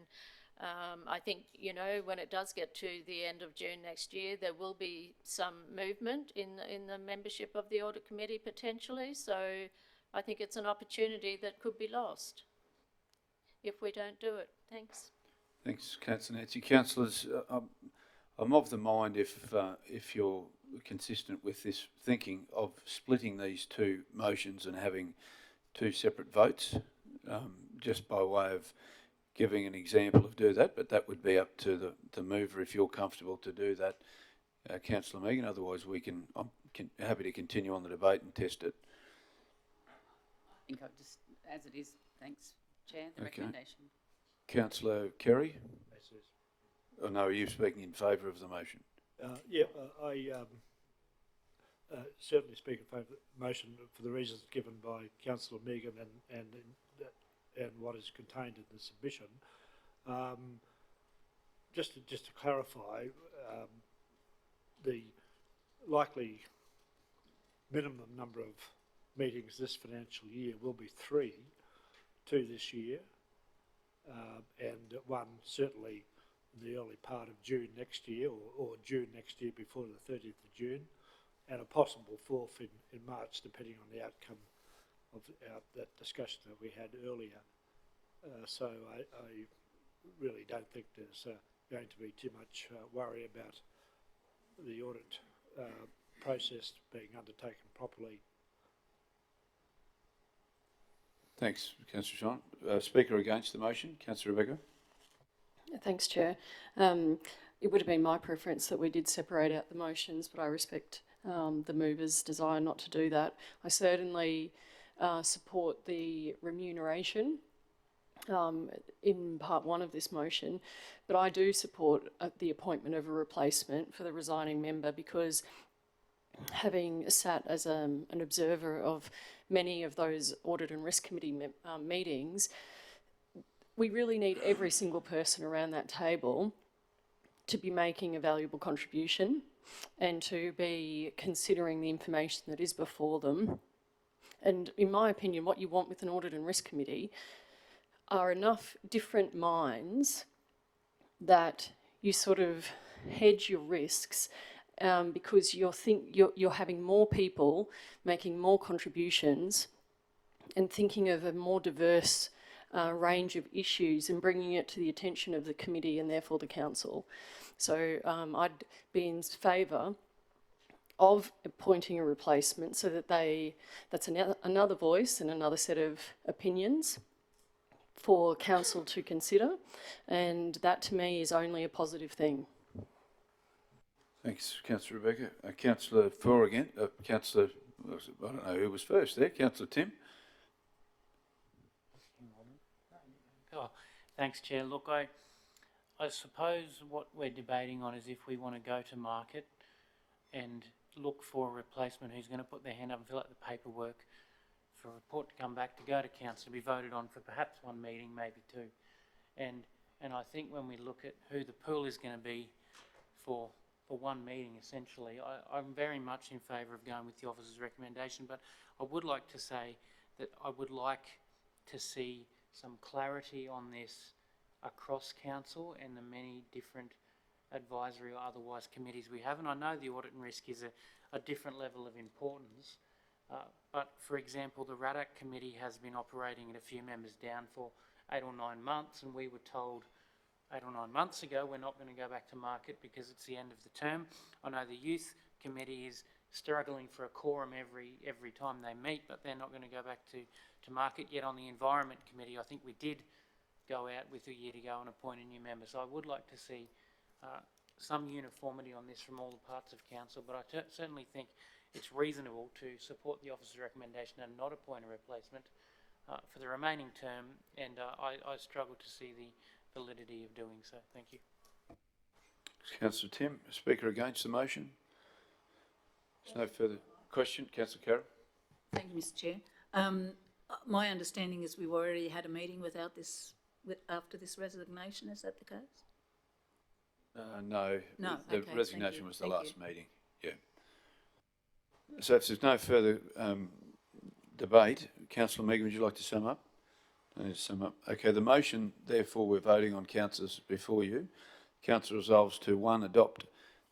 I think, you know, when it does get to the end of June next year, there will be some movement in the membership of the audit committee potentially. So I think it's an opportunity that could be lost if we don't do it. Thanks. Thanks, Councillor Nancy. Councillors, I'm of the mind, if you're consistent with this thinking, of splitting these 2 motions and having 2 separate votes, just by way of giving an example of do that, but that would be up to the mover if you're comfortable to do that, Councillor Megan. Otherwise, I'm happy to continue on the debate and test it. I think I'll just, as it is, thanks, Chair, the recommendation. Councillor Kerry? Oh, no, are you speaking in favour of the motion? I certainly speak in favour of the motion for the reasons given by Councillor Megan and what is contained in the submission. Just to clarify, the likely minimum number of meetings this financial year will be 3, 2 this year, and 1 certainly in the early part of June next year, or June next year before the 30th of June, and a possible 4th in March, depending on the outcome of that discussion that we had earlier. So I really don't think there's going to be too much worry about the audit process being undertaken properly. Thanks, Councillor Sean. Speaker against the motion, Councillor Rebecca. Thanks, Chair. It would have been my preference that we did separate out the motions, but I respect the mover's desire not to do that. I certainly support the remuneration in part 1 of this motion, but I do support the appointment of a replacement for the resigning member, because having sat as an observer of many of those Audit and Risk Committee meetings, we really need every single person around that table to be making a valuable contribution and to be considering the information that is before them. And in my opinion, what you want with an Audit and Risk Committee are enough different minds that you sort of hedge your risks, because you're having more people making more contributions and thinking of a more diverse range of issues and bringing it to the attention of the committee and therefore the council. So I'd be in favour of appointing a replacement so that that's another voice and another set of opinions for council to consider, and that to me is only a positive thing. Thanks, Councillor Rebecca. Councillor For again. Councillor, I don't know who was first there. Councillor Tim. Oh, thanks, Chair. Look, I suppose what we're debating on is if we want to go to market and look for a replacement who's going to put their hand up and fill out the paperwork for a report to come back to go to council to be voted on for perhaps 1 meeting, maybe 2. And I think when we look at who the pool is going to be for 1 meeting, essentially, I'm very much in favour of going with the officer's recommendation, but I would like to say that I would like to see some clarity on this across council and the many different advisory or otherwise committees we have. And I know the audit and risk is a different level of importance, but for example, the RADAC committee has been operating at a few members down for 8 or 9 months, and we were told 8 or 9 months ago we're not going to go back to market because it's the end of the term. I know the youth committee struggling for a quorum every time they meet, but they're not going to go back to market. Yet on the Environment Committee, I think we did go out with a year to go and appoint a new member. So I would like to see some uniformity on this from all the parts of council, but I certainly think it's reasonable to support the officer's recommendation and not appoint a replacement for the remaining term, and I struggle to see the validity of doing so. Thank you. Councillor Tim, Speaker against the motion. There's no further question. Councillor Carroll. Thank you, Mr Chair. My understanding is we've already had a meeting without this, after this resignation. Is that the case? No. No, The okay, resignation thank you. was the Thank last you. meeting. Yeah. So if there's no further debate, Councillor Megan, would you like to sum up? Okay, the motion, therefore, we're voting on, councillors, before you. Council resolves to, 1, adopt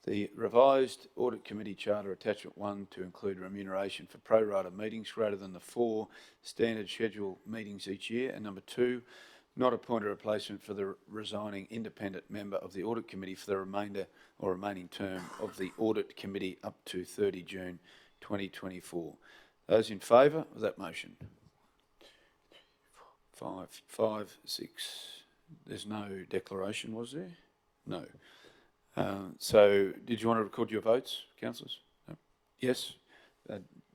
the revised Audit Committee Charter Attachment 1 to include remuneration for pro rata meetings greater than the 4 standard scheduled meetings each year. And number 2, not appoint a replacement for the resigning independent member of the Audit Committee for the remainder or remaining term of the Audit Committee up to 30 June 2024. Those in favour of that motion? 5, 6. There's no declaration, was there? No. So, did you want to record your votes, councillors? No? Yes.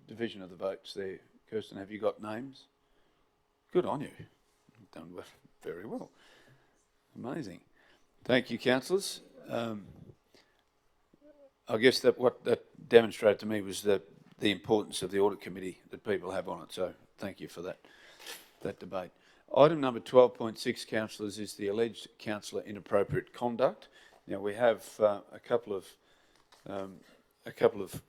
Division of the votes there. Kirsten, have you got names? Good on you. Done very well. Amazing. Thank you, councillors. I guess that what that demonstrated to me was the importance of the Audit Committee that people have on it. So, thank you for that debate. Item number 12.6, councillors, is the alleged councillor inappropriate conduct. Now we have a couple of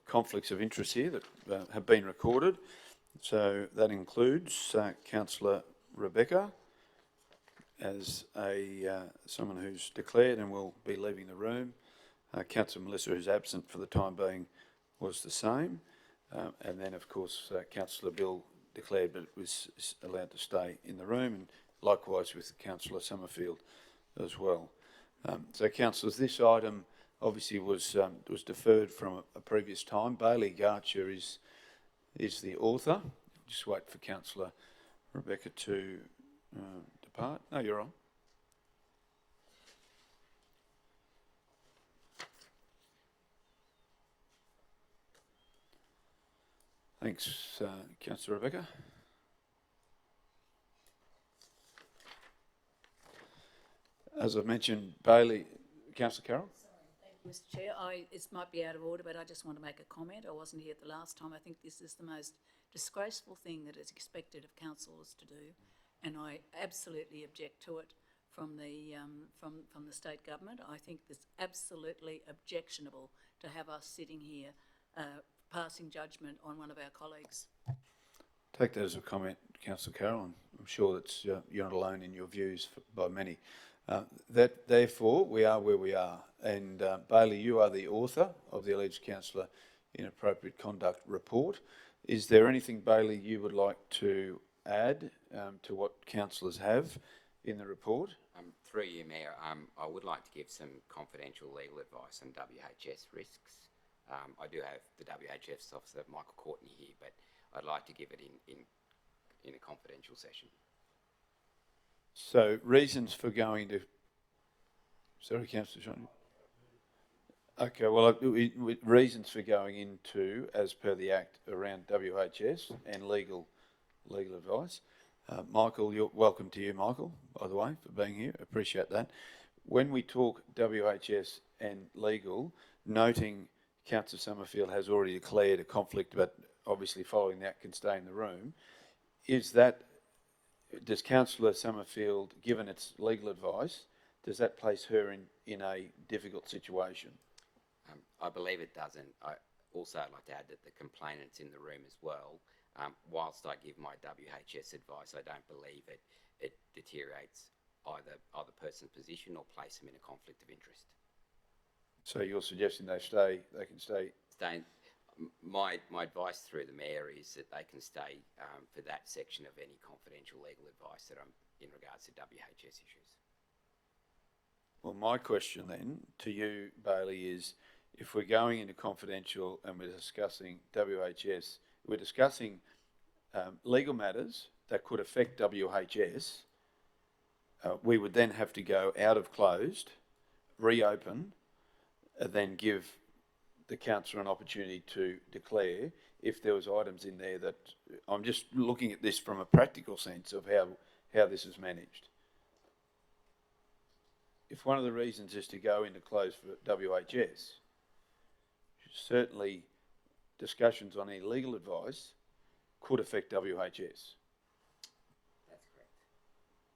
conflicts of interest here that have been recorded. So that includes Councillor Rebecca as someone who's declared and will be leaving the room. Councillor Melissa, who's absent for the time being, was the same, and then of course Councillor Bill declared but was allowed to stay in the room, and likewise with Councillor Summerfield as well. So, councillors, this item obviously was deferred from a previous time. Bailey Garcher is the author. Just wait for Councillor Rebecca to depart. No, you're on. Thanks, Councillor Rebecca. As I've mentioned, Bailey, Councillor Carroll. Thank you, Mr Chair. It might be out of order, but I just want to make a comment. I wasn't here the last time. I think this is the most disgraceful thing that is expected of councillors to do, and I absolutely object to it from the state government. I think it's absolutely objectionable to have us sitting here passing judgment on one of our colleagues. Take that as a comment, Councillor Carroll, and I'm sure that you're not alone in your views by many. That therefore we are where we are, and Bailey, you are the author of the alleged councillor inappropriate conduct report. Is there anything, Bailey, you would like to add to what councillors have in the report? Through you, Mayor, I would like to give some confidential legal advice on WHS risks. I do have the WHS officer, Michael Courtney, here, but I'd like to give it in a confidential session. So, reasons for going to... Sorry, Councillor John. Okay, well, reasons for going into, as per the Act, around WHS and legal advice. Michael, you're welcome to you, Michael, by the way, for being here. Appreciate that. When we talk WHS and legal, noting Councillor Summerfield has already declared a conflict, but obviously following that can stay in the room, does Councillor Summerfield, given its legal advice, does that place her in a difficult situation? I believe it doesn't. I also I'd like to add that the complainant's in the room as well. Whilst I give my WHS advice, I don't believe it deteriorates either person's position or place them in a conflict of interest. So you're suggesting they can stay? My advice through the Mayor is that they can stay for that section of any confidential legal advice that I'm in regards to WHS issues. Well, my question then to you, Bailey, is if we're going into confidential and we're discussing WHS, we're discussing legal matters that could affect WHS, we would then have to go out of closed, reopen, and then give the councillor an opportunity to declare if there was items in there that, I'm just looking at this from a practical sense of how this is managed. If one of the reasons is to go into close for WHS, certainly discussions on any legal advice could affect WHS. That's correct.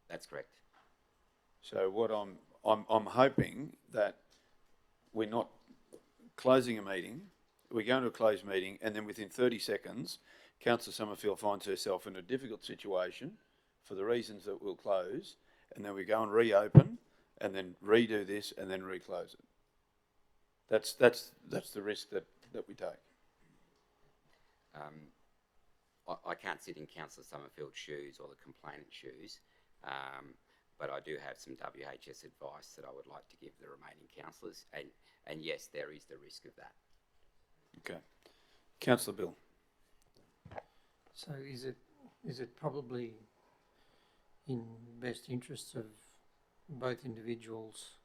That's correct. So what I'm hoping that we're not closing a meeting, we go into a closed meeting, and then within 30 seconds, Councillor Summerfield finds herself in a difficult situation for the reasons that we'll close, and then we go and reopen, and then redo this, and then reclose it. That's the risk that we take. I can't sit in Councillor Summerfield's shoes or the complainant's shoes, but I do have some WHS advice that I would like to give the remaining councillors, and yes, there is the risk of that. Okay. Councillor Bill. So is it probably in best interests of both individuals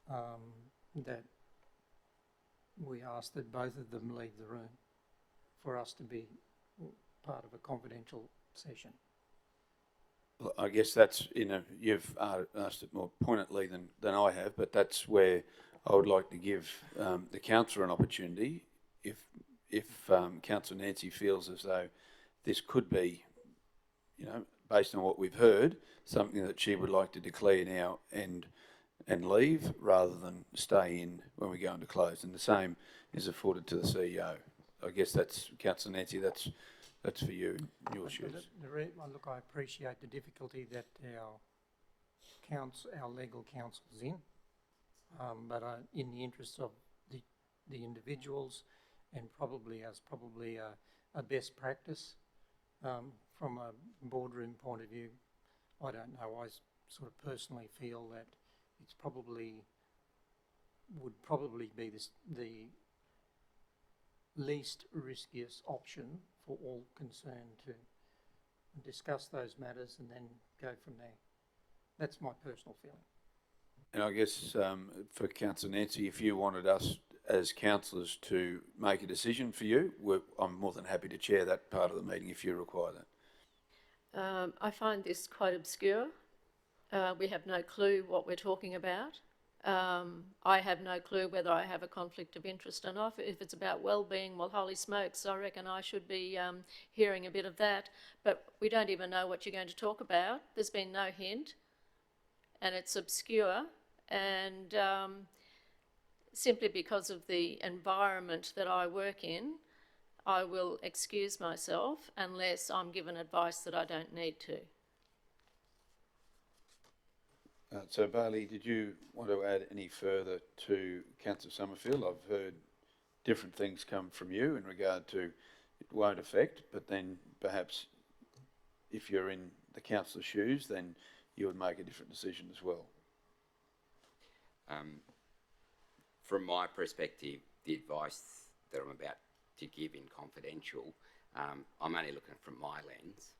that we ask that both of them leave the room for us to be part of a confidential session? Well, I guess that's, you've asked it more pointedly than I have, but that's where I would like to give the councillor an opportunity. If Councillor Nancy feels as though this could be, based on what we've heard, something that she would like to declare now and leave rather than stay in when we go into close. And the same is afforded to the CEO. I guess that's, Councillor Nancy, that's for you, your shoes. Look, I appreciate the difficulty that our legal counsel's in, but in the interests of the individuals and probably a best practice from a boardroom point of view, I don't know, I sort of personally feel that it's would probably be the least riskiest option for all concerned to discuss those matters and then go from there. That's my personal feeling. And I guess for Councillor Nancy, if you wanted us as councillors to make a decision for you, I'm more than happy to chair that part of the meeting if you require that. I find this quite obscure. We have no clue what we're talking about. I have no clue whether I have a conflict of interest or not. If it's about well-being, well, holy smokes, I reckon I should be hearing a bit of that. But we don't even know what you're going to talk about. There's been no hint, and it's obscure. And simply because of the environment that I work in, I will excuse myself unless I'm given advice that I don't need to. So Bailey, did you want to add any further to Councillor Summerfield? I've heard different things come from you in regard to it won't affect, but then perhaps if you're in the councillor's shoes, then you would make a different decision as well. From my perspective, the advice that I'm about to give in confidential, I'm only looking from my lens.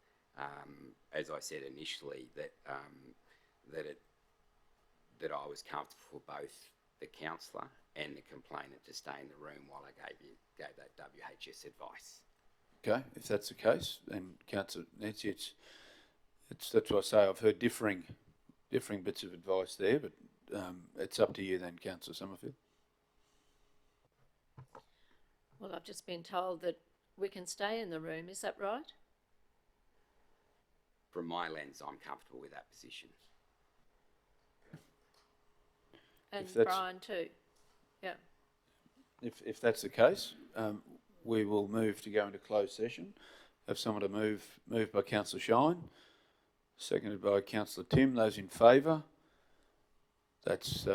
As I said initially, that I was comfortable for both the councillor and the complainant to stay in the room while I gave that WHS advice. Okay, if that's the case, then Councillor Nancy, that's what I say. I've heard differing bits of advice there, but it's up to you then, Councillor Summerfield. Well, I've just been told that we can stay in the room. Is that right? From my lens, I'm comfortable with that position. And Brian too. Yeah. If that's the case, we will move to go into closed session. Have someone to move by Councillor Shine, seconded by Councillor Tim. Those in favour? That's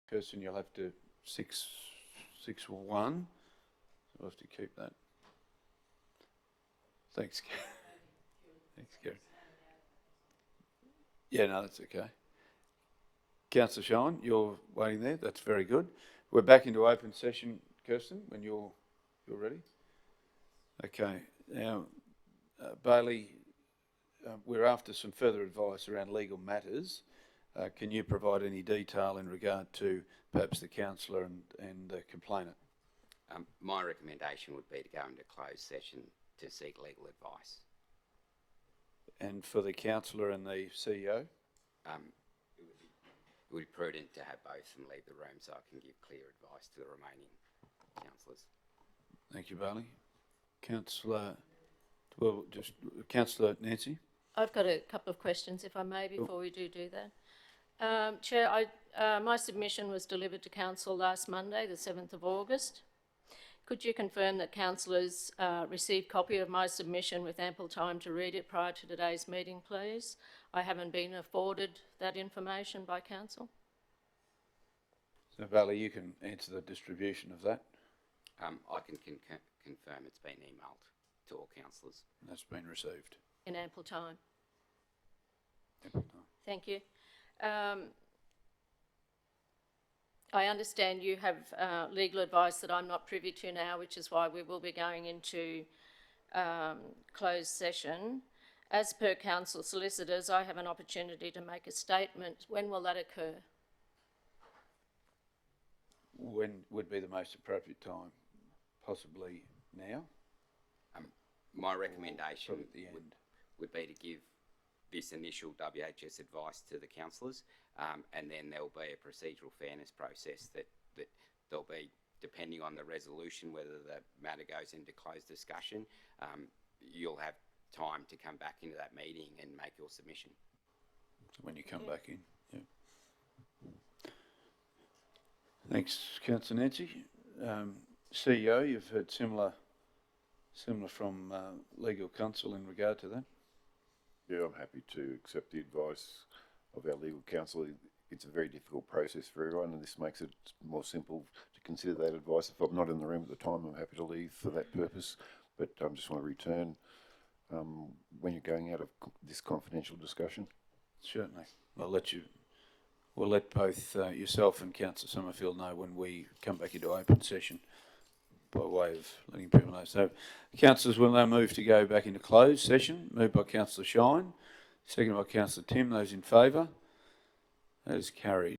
Kirsten, you'll have to 6-1. We'll have to keep that. Thanks, thanks, Gary. Yeah, no, that's okay. Councillor Shine, you're waiting there. That's very good. We're back into open session, Kirsten, when you're ready. Okay. Now, Bailey, we're after some further advice around legal matters. Can you provide any detail in regard to perhaps the councillor and the complainant? My recommendation would be to go into closed session to seek legal advice. And for the councillor and the CEO? It would be prudent to have both and leave the room so I can give clear advice to the remaining councillors. Thank you, Bailey. Councillor, well, just Councillor Nancy. I've got a couple of questions, if I may, before we do that. Chair, my submission was delivered to Council last Monday, the 7th of August. Could you confirm that councillors received copy of my submission with ample time to read it prior to today's meeting, please? I haven't been afforded that information by council. So, Bailey, you can answer the distribution of that. I can confirm it's been emailed to all councillors. That's been received. In ample time. Ample time. Thank you. I understand you have legal advice that I'm not privy to now, which is why we will be going into closed session. As per council solicitors, I have an opportunity to make a statement. When will that occur? When would be the most appropriate time? Possibly now? My recommendation at the end would be to give this initial WHS advice to the councillors, and then there will be a procedural fairness process that there'll be, depending on the resolution, whether the matter goes into closed discussion, you'll have time to come back into that meeting and make your submission. So when you come back in, yeah. Thanks, Councillor Nancy. CEO, you've heard similar from legal counsel in regard to that. Yeah, I'm happy to accept the advice of our legal counsel. It's a very difficult process for everyone, and this makes it more simple to consider that advice. If I'm not in the room at the time, I'm happy to leave for that purpose, but I just want to return when you're going out of this confidential discussion. Certainly. We'll let both yourself and Councillor Summerfield know when we come back into open session, by way of letting people know. So, councillors will now move to go back into closed session. Moved by Councillor Shine, seconded by Councillor Tim. Those in favour? That is carried.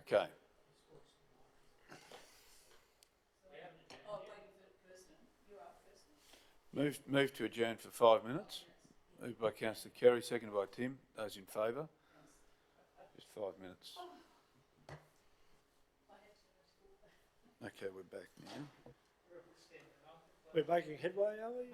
Okay. Move to adjourn for 5 minutes. Moved by Councillor Kerry, seconded by Tim. Those in favour? Just 5 minutes. Okay, we're back now. We're making headway, are we?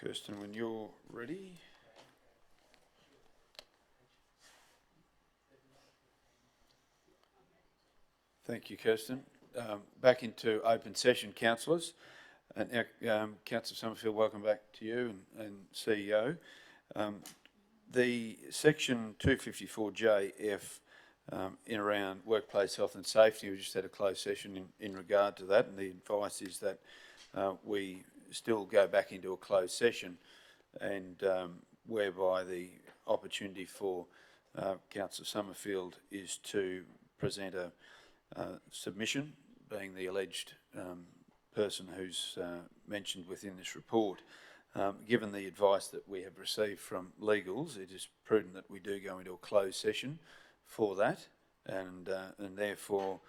Kirsten, when you're ready. Thank you, Kirsten. Back into open session, councillors. And now, Councillor Summerfield, welcome back to you and CEO. The section 254JF in around workplace health and safety, we just had a closed session in regard to that, and the advice is that we still go back into a closed session, and whereby the opportunity for Councillor Summerfield is to present a submission, being the alleged person who's mentioned within this report. Given the advice that we have received from legals, it is prudent that we do go into a closed session for that, and therefore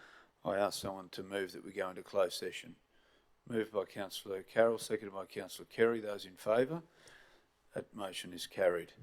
I ask someone to move that we go into closed session. Moved by Councillor Carroll, seconded by Councillor Kerry. Those in favour? That motion is carried.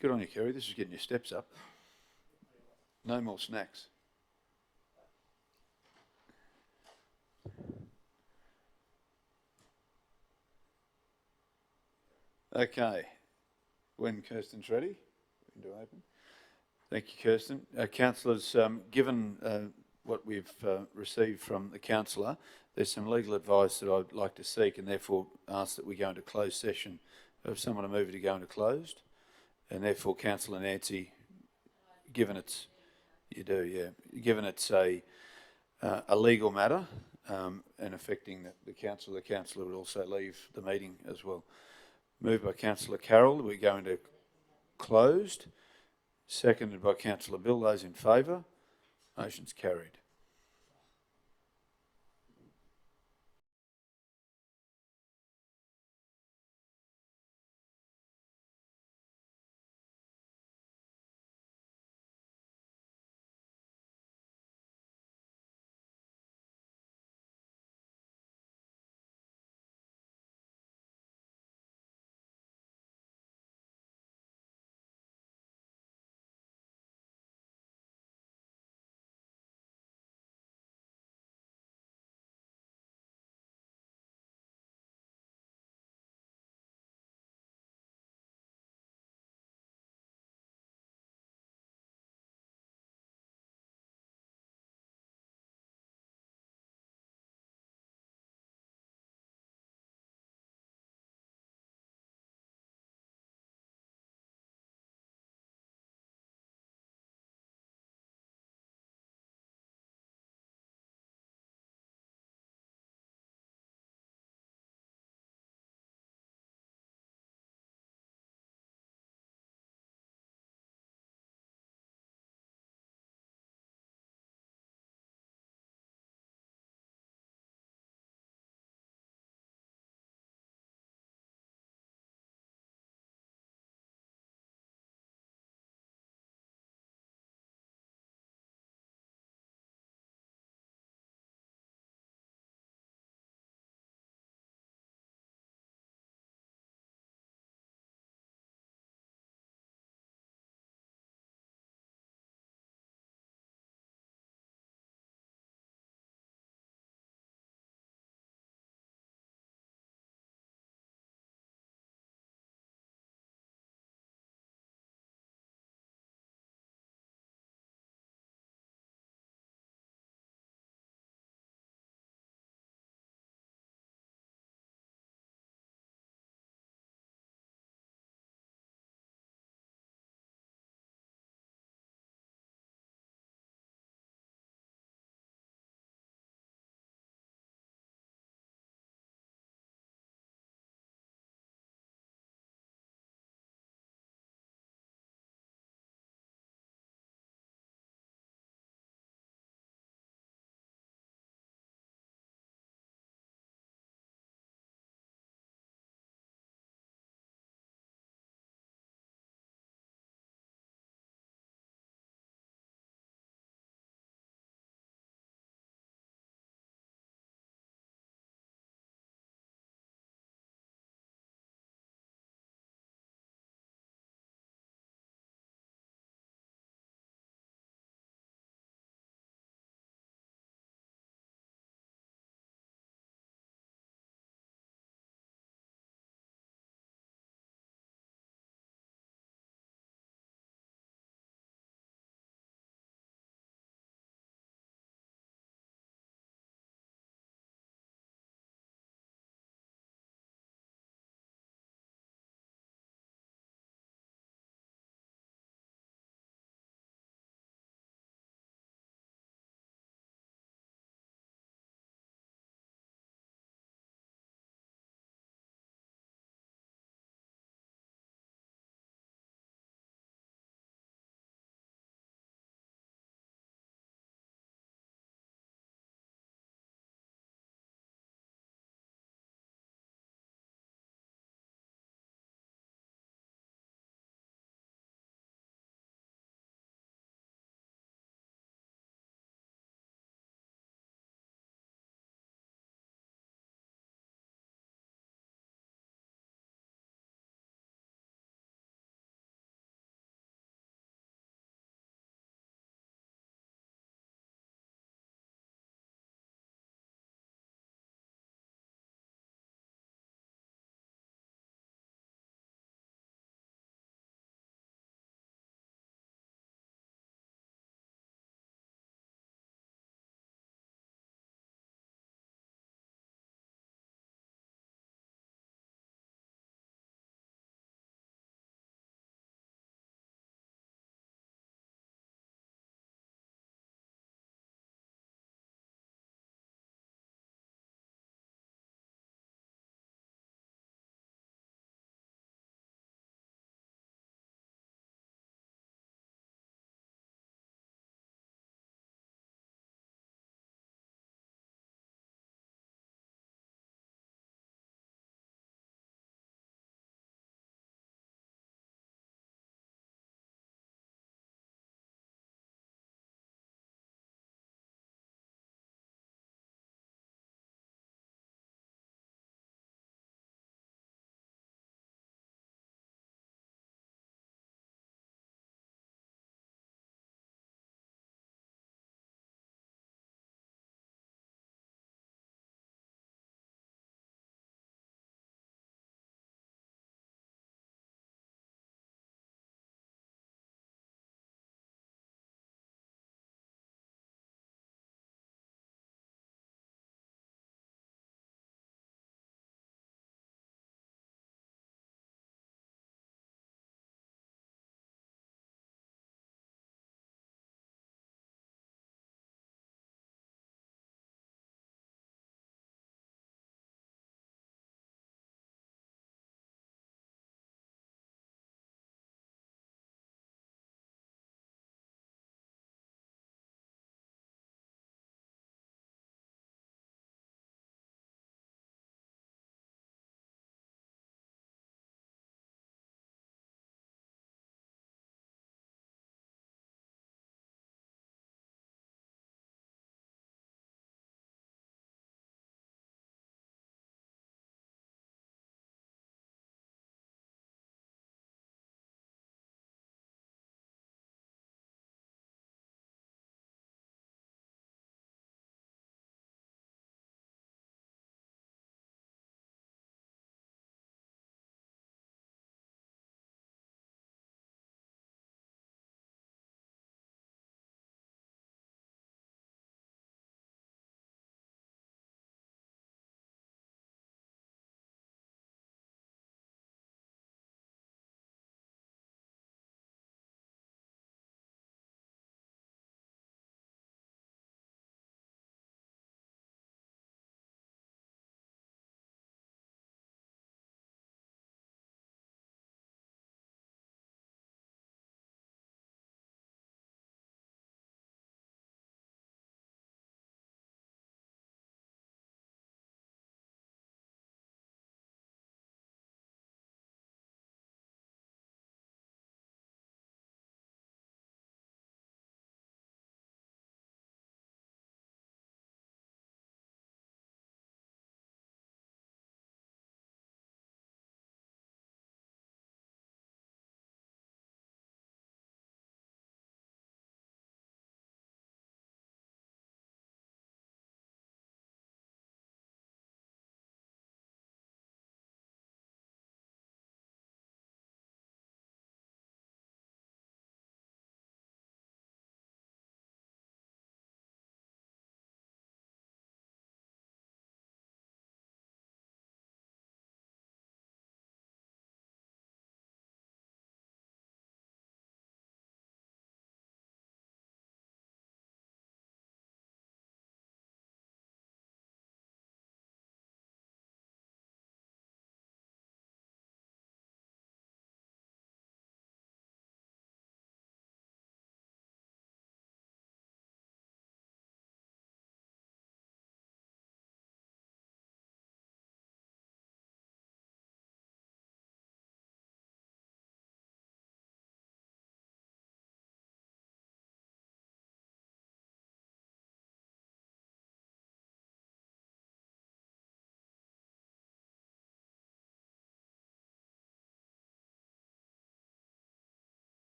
Good on you, Kerry. This is getting your steps up. No more snacks. Okay. When Kirsten's ready, window open. Thank you, Kirsten. Councillors, given what we've received from the councillor, there's some legal advice that I'd like to seek, and therefore ask that we go into closed session. Have someone to move it to go into closed, and therefore, Councillor Nancy, given it's given it's a legal matter and affecting the councillor would also leave the meeting as well. Moved by Councillor Carroll, we go into closed. Seconded by Councillor Bill. Those in favour? Motion's carried.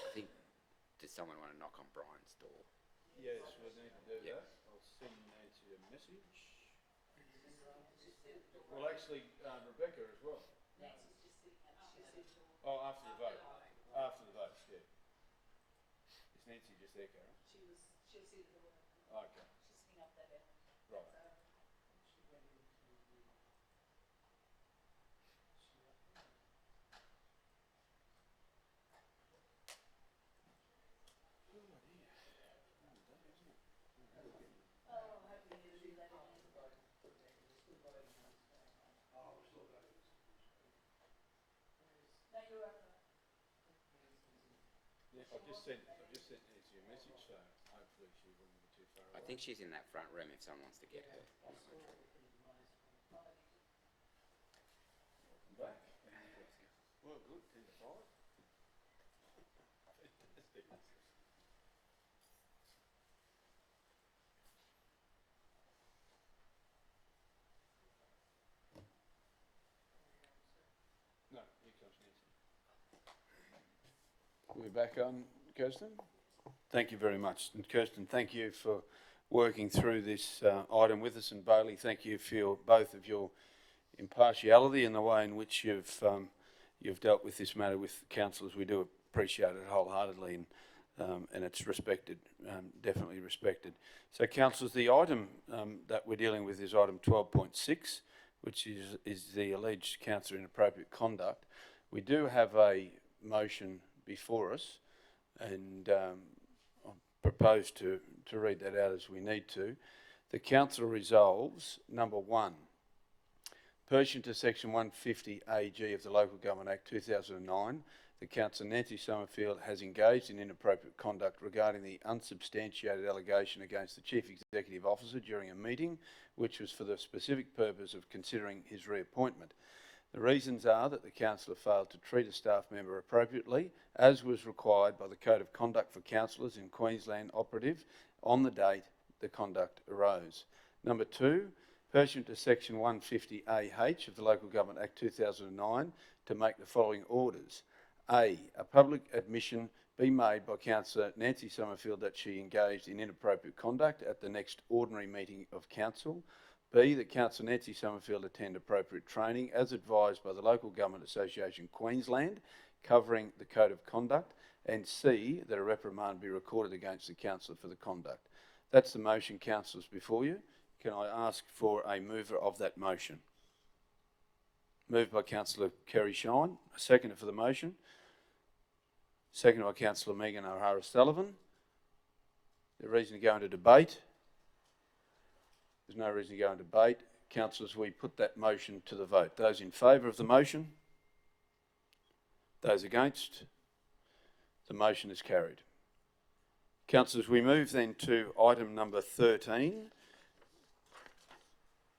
I think, does someone want to knock on Brian's door? Yes, we need to do Yep. that. I'll send Nancy a message. Well, actually, Rebecca as well. Oh, after the vote. After the vote, yeah. Is Nancy just there, Karen? She'll see the door. Okay, She's sitting up there. right. Yeah, I've just sent Nancy a message, so hopefully she wouldn't be too far away. I think she's in that front room if someone wants to get her. Back. Well, good, 10 to 5. Fantastic. No, here comes Nancy. We're back on, Kirsten. Thank you very much. And Kirsten, thank you for working through this item with us. And Bailey, thank you for both of your impartiality and the way in which you've dealt with this matter with councillors. We do appreciate it wholeheartedly, and it's respected, definitely respected. So, councillors, the item that we're dealing with is item 12.6, which is the alleged councillor inappropriate conduct. We do have a motion before us, and I propose to read that out as we need to. The council resolves, number 1, pursuant to section 150 AG of the Local Government Act 2009, the Councillor Nancy Summerfield has engaged in inappropriate conduct regarding the unsubstantiated allegation against the Chief Executive Officer during a meeting which was for the specific purpose of considering his reappointment. The reasons are that the councillor failed to treat a staff member appropriately, as was required by the Code of Conduct for Councillors in Queensland operative on the date the conduct arose. Number 2, pursuant to section 150 AH of the Local Government Act 2009, to make the following orders. A public admission be made by Councillor Nancy Summerfield that she engaged in inappropriate conduct at the next ordinary meeting of council. B, that Councillor Nancy Summerfield attend appropriate training as advised by the Local Government Association Queensland covering the Code of Conduct. And C, that a reprimand be recorded against the councillor for the conduct. That's the motion, councillors, before you. Can I ask for a mover of that motion? Moved by Councillor Kerry Shine. A seconder for the motion. Seconded by Councillor Megan O'Hara-Sullivan. The reason to go into debate? There's no reason to go into debate. Councillors, we put that motion to the vote. Those in favour of the motion? Those against? The motion is carried. Councillors, we move then to item number 13.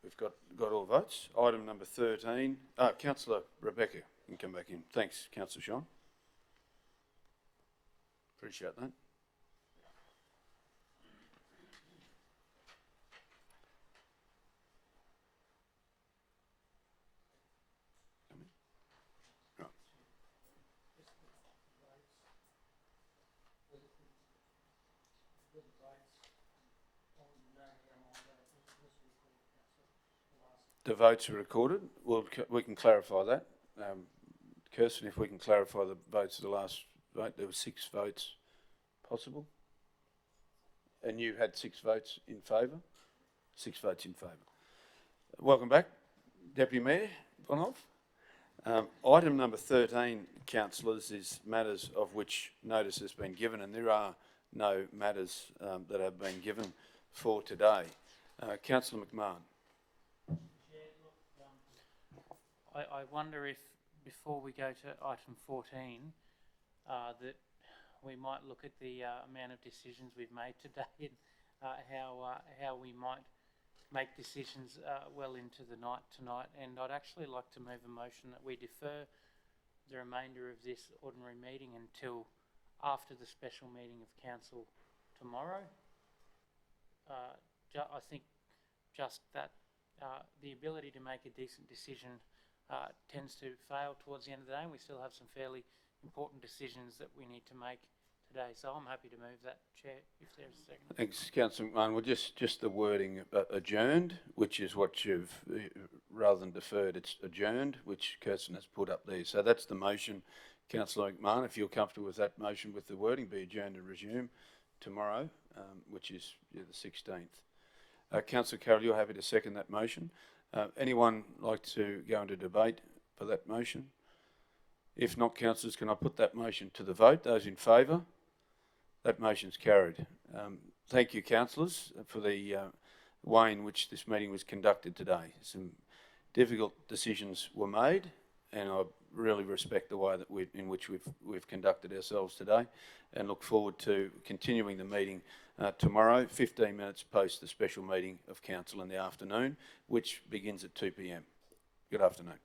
We've got all votes. Item number 13. Councillor Rebecca, you can come back in. Thanks, Councillor Sean. Appreciate that. Right. The votes are recorded. We can clarify that. Kirsten, if we can clarify the votes of the last vote, there were 6 votes possible. And you had 6 votes in favour? 6 votes in favour. Welcome back, Deputy Mayor Bonhoff. Item number 13, councillors, is matters of which notice has been given, and there are no matters that have been given for today. Councillor McMahon. I wonder if, before we go to item 14, that we might look at the amount of decisions we've made today and how we might make decisions well into the night tonight. And I'd actually like to move a motion that we defer the remainder of this ordinary meeting until after the special meeting of council tomorrow. I think just that the ability to make a decent decision tends to fail towards the end of the day, and we still have some fairly important decisions that we need to make today. So I'm happy to move that, Chair, if there's a second. Thanks, Councillor McMahon. Well, just the wording adjourned, which is what you've, rather than deferred, it's adjourned, which Kirsten has put up there. So that's the motion, Councillor McMahon. If you're comfortable with that motion with the wording, be adjourned and resume tomorrow, which is the 16th. Councillor Carroll, you're happy to second that motion. Anyone like to go into debate for that motion? If not, councillors, can I put that motion to the vote? Those in favour? That motion's carried. Thank you, councillors, for the way in which this meeting was conducted today. Some difficult decisions were made, and I really respect the way that in which we've conducted ourselves today, and look forward to continuing the meeting tomorrow, 15 minutes post the special meeting of council in the afternoon, which begins at 2 p.m. Good afternoon.